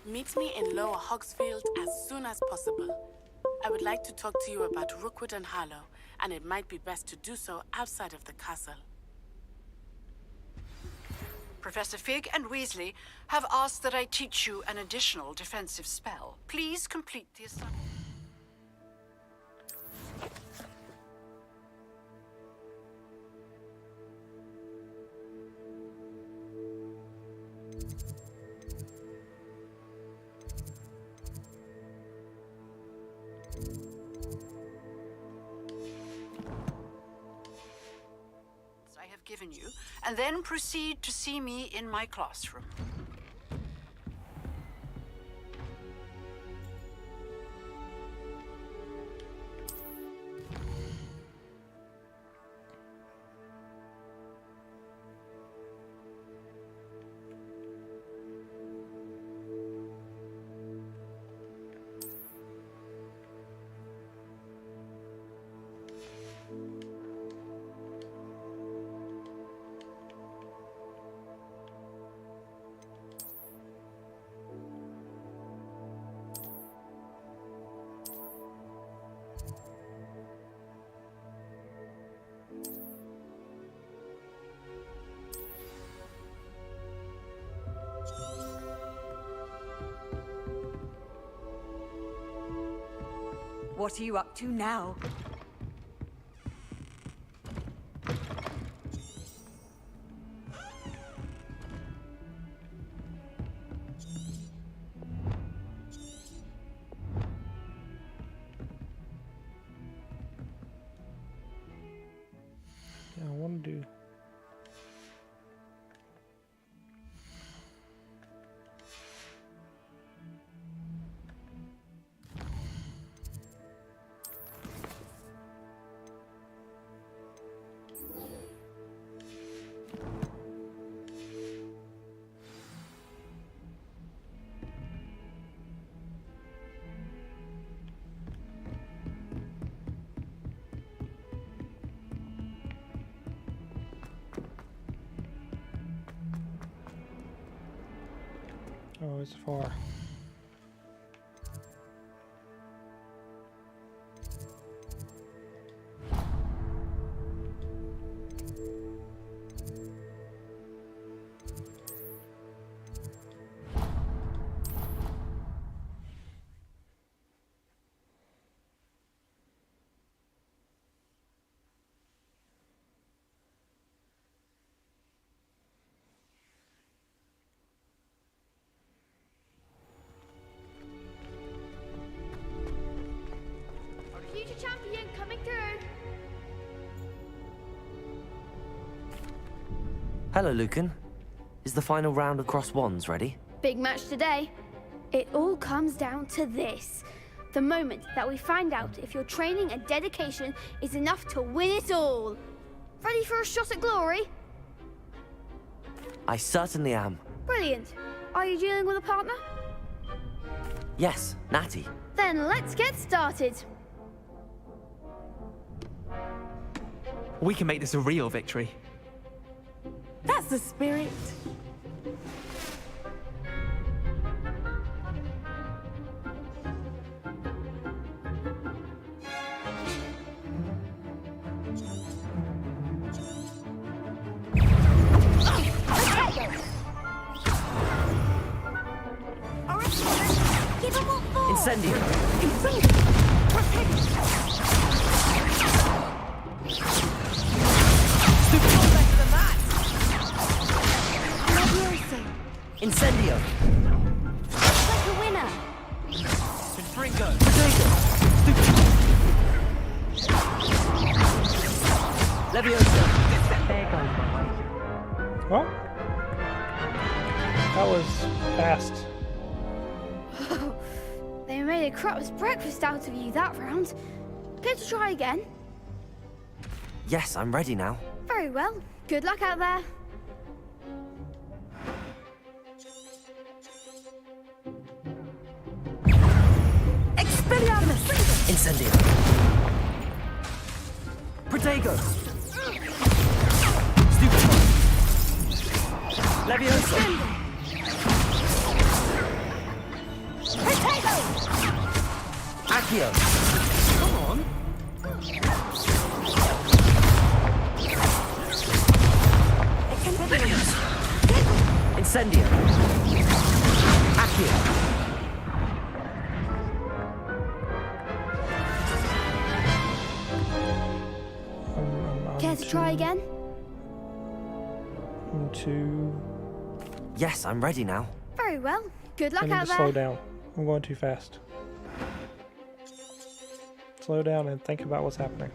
F: Meet me in Lower Hogsfield as soon as possible. I would like to talk to you about Rookwood and Harlow, and it might be best to do so outside of the castle.
E: Professor Fig and Weasley have asked that I teach you an additional defensive spell. Please complete the assignment. Given you, and then proceed to see me in my classroom.
G: What are you up to now?
C: Yeah, I want to do. Oh, it's far.
J: Future champion coming through.
A: Hello, Lucan. Is the final round of Cross Wands ready?
J: Big match today. It all comes down to this. The moment that we find out if your training and dedication is enough to win it all. Ready for a shot at glory?
A: I certainly am.
J: Brilliant. Are you dealing with a partner?
A: Yes, Natty.
J: Then let's get started.
L: We can make this a real victory.
F: That's the spirit.
A: Incendio. Incendio.
Q: Like a winner.
L: Confringo.
A: Potato. Leviosa.
C: Well, that was fast.
J: They made a crap's breakfast out of you that round. Care to try again?
A: Yes, I'm ready now.
J: Very well. Good luck out there.
F: Expelliarmus!
A: Incendio. Protego. Stupefy. Leviosa.
F: Protego!
A: Accio.
F: Come on.
A: Incendio. Accio.
J: Care to try again?
C: Two.
A: Yes, I'm ready now.
J: Very well. Good luck
C: I need
J: out
C: to
J: there.
C: slow down. I'm going too fast. Slow down and think about what's happening.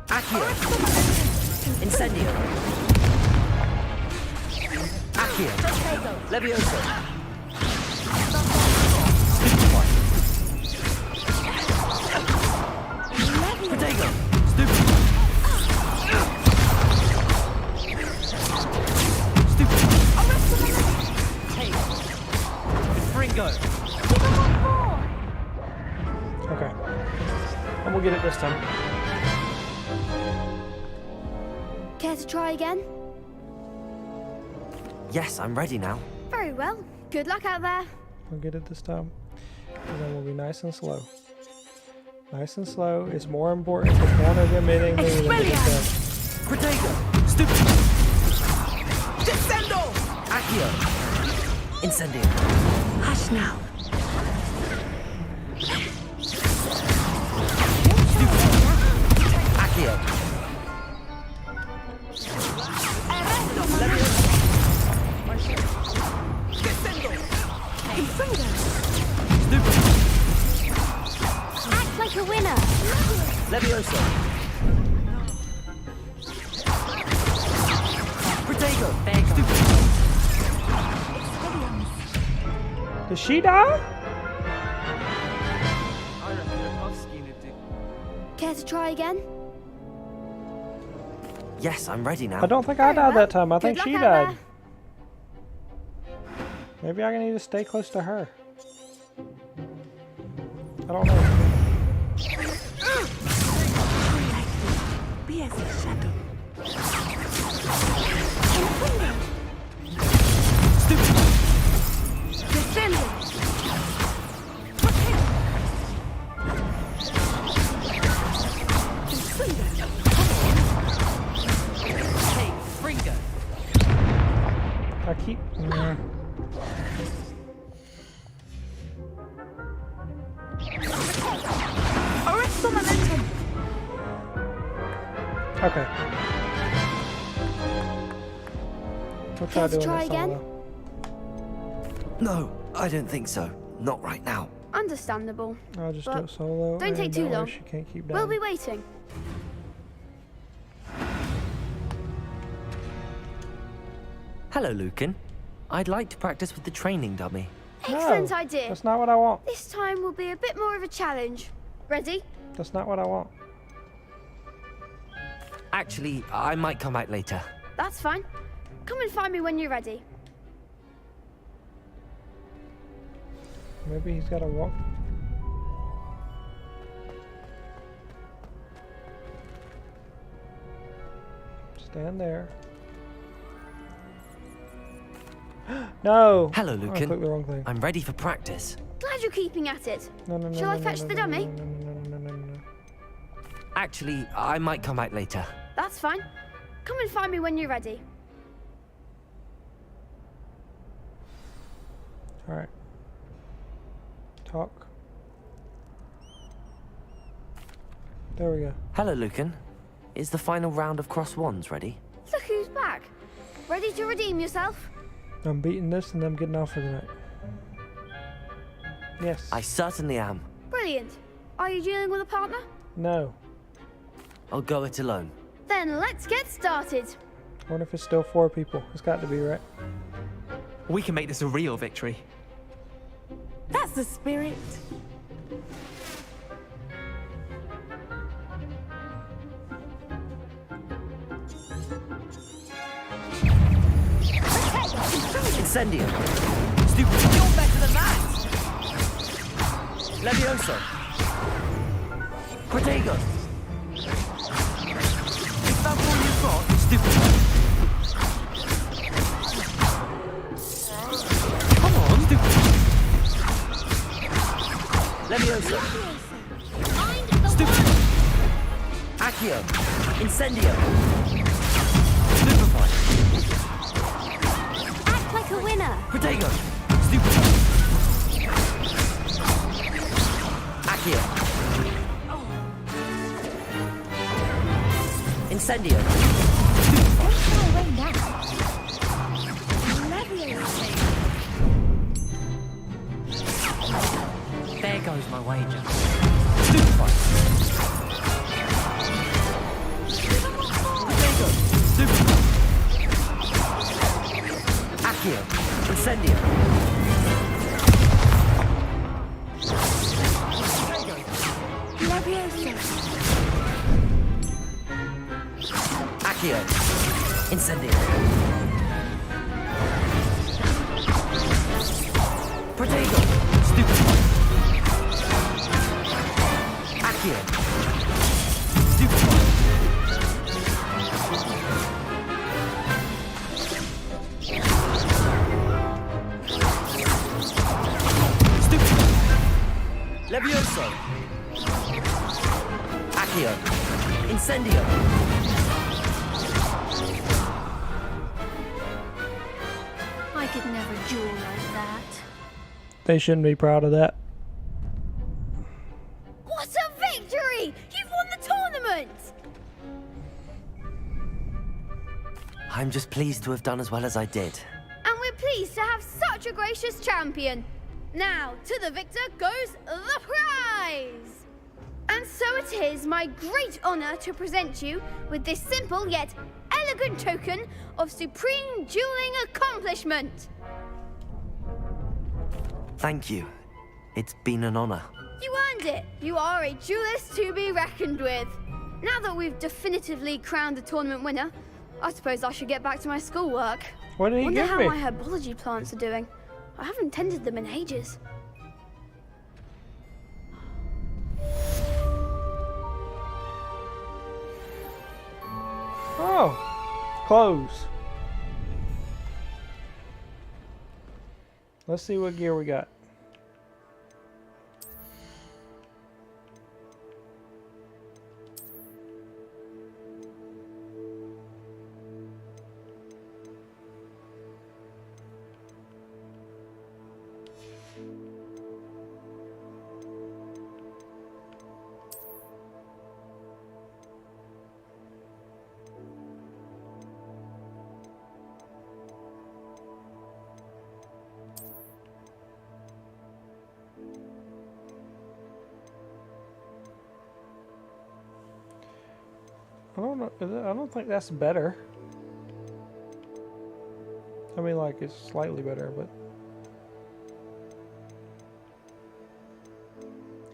A: Accio. Incendio. Accio. Leviosa. Stupefy. Protego. Stupefy. Stupefy. Hey. Confringo.
C: Okay. And we'll get it this time.
J: Care to try again?
A: Yes, I'm ready now.
J: Very well. Good luck out there.
C: We'll get it this time. And then we'll be nice and slow. Nice and slow is more important to counter them hitting me than to defend.
A: Protego. Stupefy.
F: Descendo!
A: Accio. Incendio.
Y: Hush now.
A: Accio.
Q: Act like a winner.
A: Levioso. Protego.
C: Did she die?
J: Care to try again?
A: Yes, I'm ready now.
C: I don't think I died that time. I
J: Good
C: think
J: luck
C: she
J: out
C: died. Maybe I need to stay close to her. I don't know.
Y: Be as a shadow.
X: Hey, Fringo.
C: I keep.
Y: Arresto momentum.
C: Okay. We'll try
J: Let's
C: doing
J: try
C: this
J: again.
C: solo.
A: No, I don't think so. Not right now.
J: Understandable.
C: I'll just do
J: But
C: it solo.
J: don't take
C: and
J: too
C: that way
J: long.
C: She can't keep
J: We'll
C: dying.
J: be waiting.
A: Hello, Lucan. I'd like to practice with the training dummy.
J: Excellent
C: No,
J: idea.
C: That's not what I want.
J: This time will be a bit more of a challenge. Ready?
C: That's not what I want.
A: Actually, I might come back later.
J: That's fine. Come and find me when you're ready.
C: Maybe he's got to walk. Stand there. No!
A: Hello,
C: I
A: Lucan.
C: clicked the wrong thing.
A: I'm ready for practice.
J: Glad you're keeping at it.
C: No, no, no,
J: Shall
C: no,
J: I
C: no,
J: fetch
C: no,
J: the
C: no,
J: dummy?
C: No, no, no, no, no, no, no.
A: Actually, I might come back later.
J: That's fine. Come and find me when you're ready.
C: Alright. Talk. There we go.
A: Hello, Lucan. Is the final round of cross wands ready?
J: Look who's back. Ready to redeem yourself?
C: I'm beating this and I'm getting off for the night. Yes.
A: I certainly am.
J: Brilliant. Are you dealing with a partner?
C: No.
A: I'll go it alone.
J: Then let's get started.
C: I wonder if it's still 4 people. It's got to be, right?
L: We can make this a real victory.
Y: That's the spirit.
A: Incendio. Stupid. You're better than that. Levioso. Protego. Is that all you've got? Stupid. Come on. Stupid. Levioso. Stupid. Accio. Incendio. Stupefy.
Q: Act like a winner.
A: Protego. Stupid. Accio. Incendio.
X: There goes my wager.
A: Stupefy. Protego. Stupefy. Accio. Incendio. Accio. Incendio. Protego. Stupefy. Accio. Stupefy. Stupefy. Levioso. Accio. Incendio.
Q: I could never duel like that.
C: They shouldn't be proud of that.
J: What a victory! You've won the tournament!
A: I'm just pleased to have done as well as I did.
J: And we're pleased to have such a gracious champion. Now, to the victor goes the prize! And so it is my great honor to present you with this simple yet elegant token of supreme dueling accomplishment.
A: Thank you. It's been an honor.
J: You earned it. You are a duelist to be reckoned with. Now that we've definitively crowned the tournament winner, I suppose I should get back to my schoolwork.
C: What did he
J: Wonder
C: give
J: how
C: me?
J: my herbology plants are doing. I haven't tended them in ages.
C: Oh, clothes. Let's see what gear we got. I don't know. I don't think that's better. I mean, like, it's slightly better, but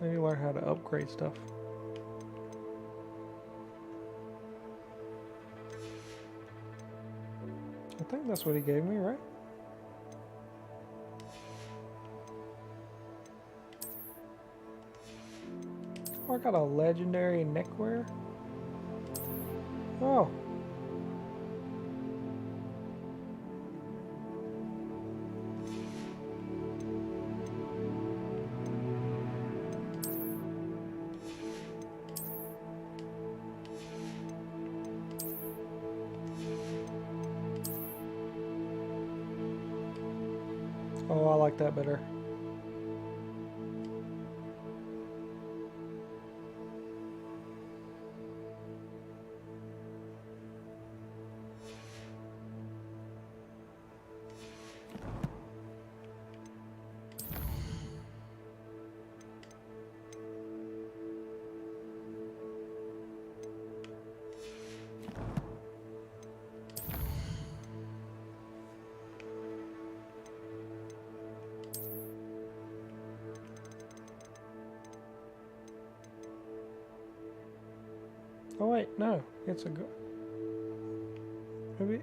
C: I need to learn how to upgrade stuff. I think that's what he gave me, right? Oh, I got a legendary neckwear. Oh. Oh, I like that better. Oh wait, no, it's a go. Maybe.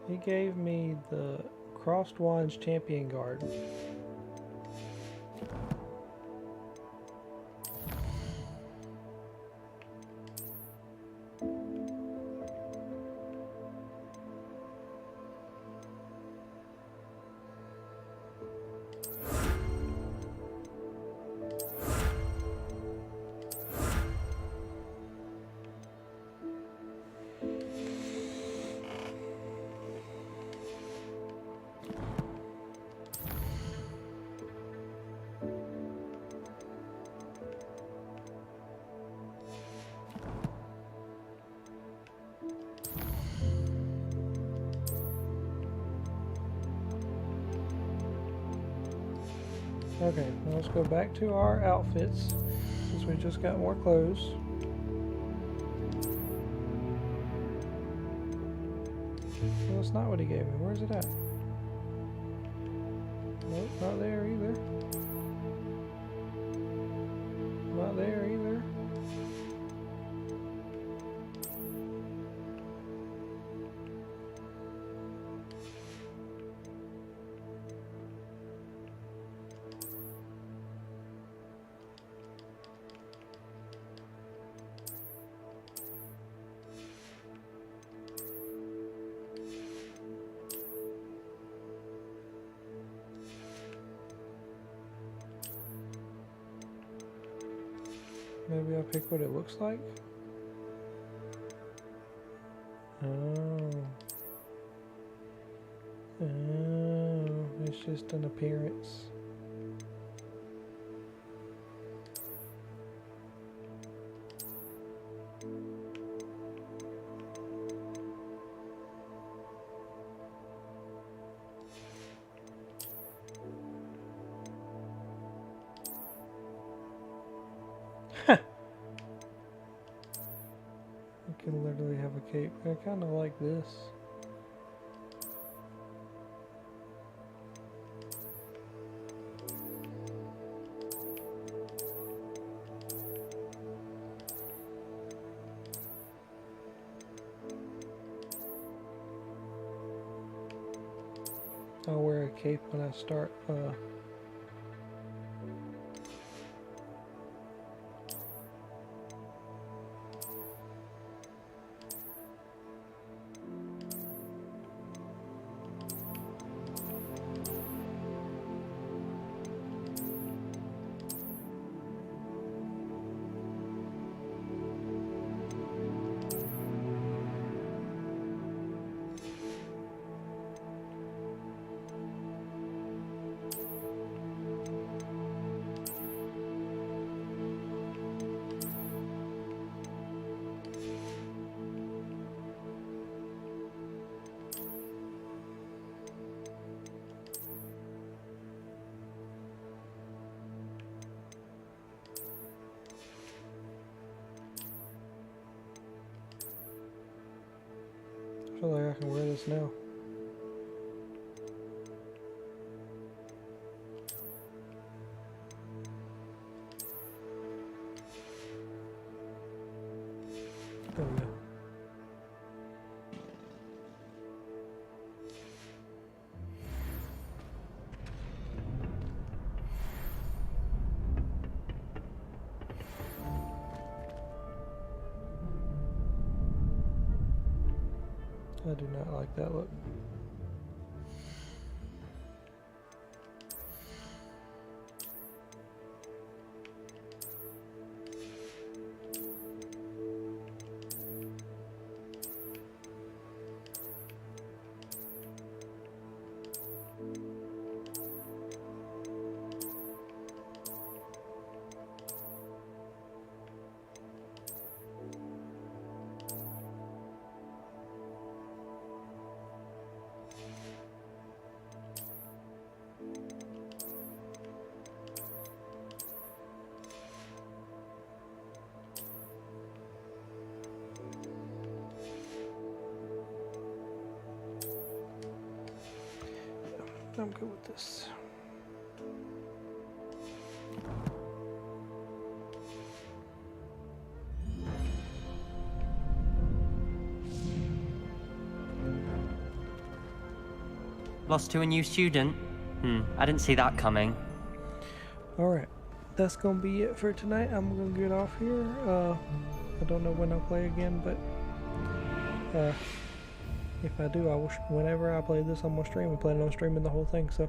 C: He gave me the Crossed Wands Champion Guard. Okay, now let's go back to our outfits since we just got more clothes. Well, that's not what he gave me. Where's it at? Nope, not there either. Not there either. Maybe I'll pick what it looks like. just an appearance. I can literally have a cape. I kind of like this. I'll wear a cape when I start I feel like I can wear this now. There we go. I do not like that look. I'm good with this.
X: Lost to a new student? I didn't see that coming.
C: Alright, that's gonna be it for tonight. I'm gonna get off here. I don't know when I'll play again, but if I do, I will whenever I play this, I'm gonna stream. I'm planning on streaming the whole thing, so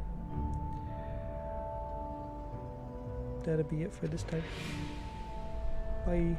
C: that'll be it for this time. Bye.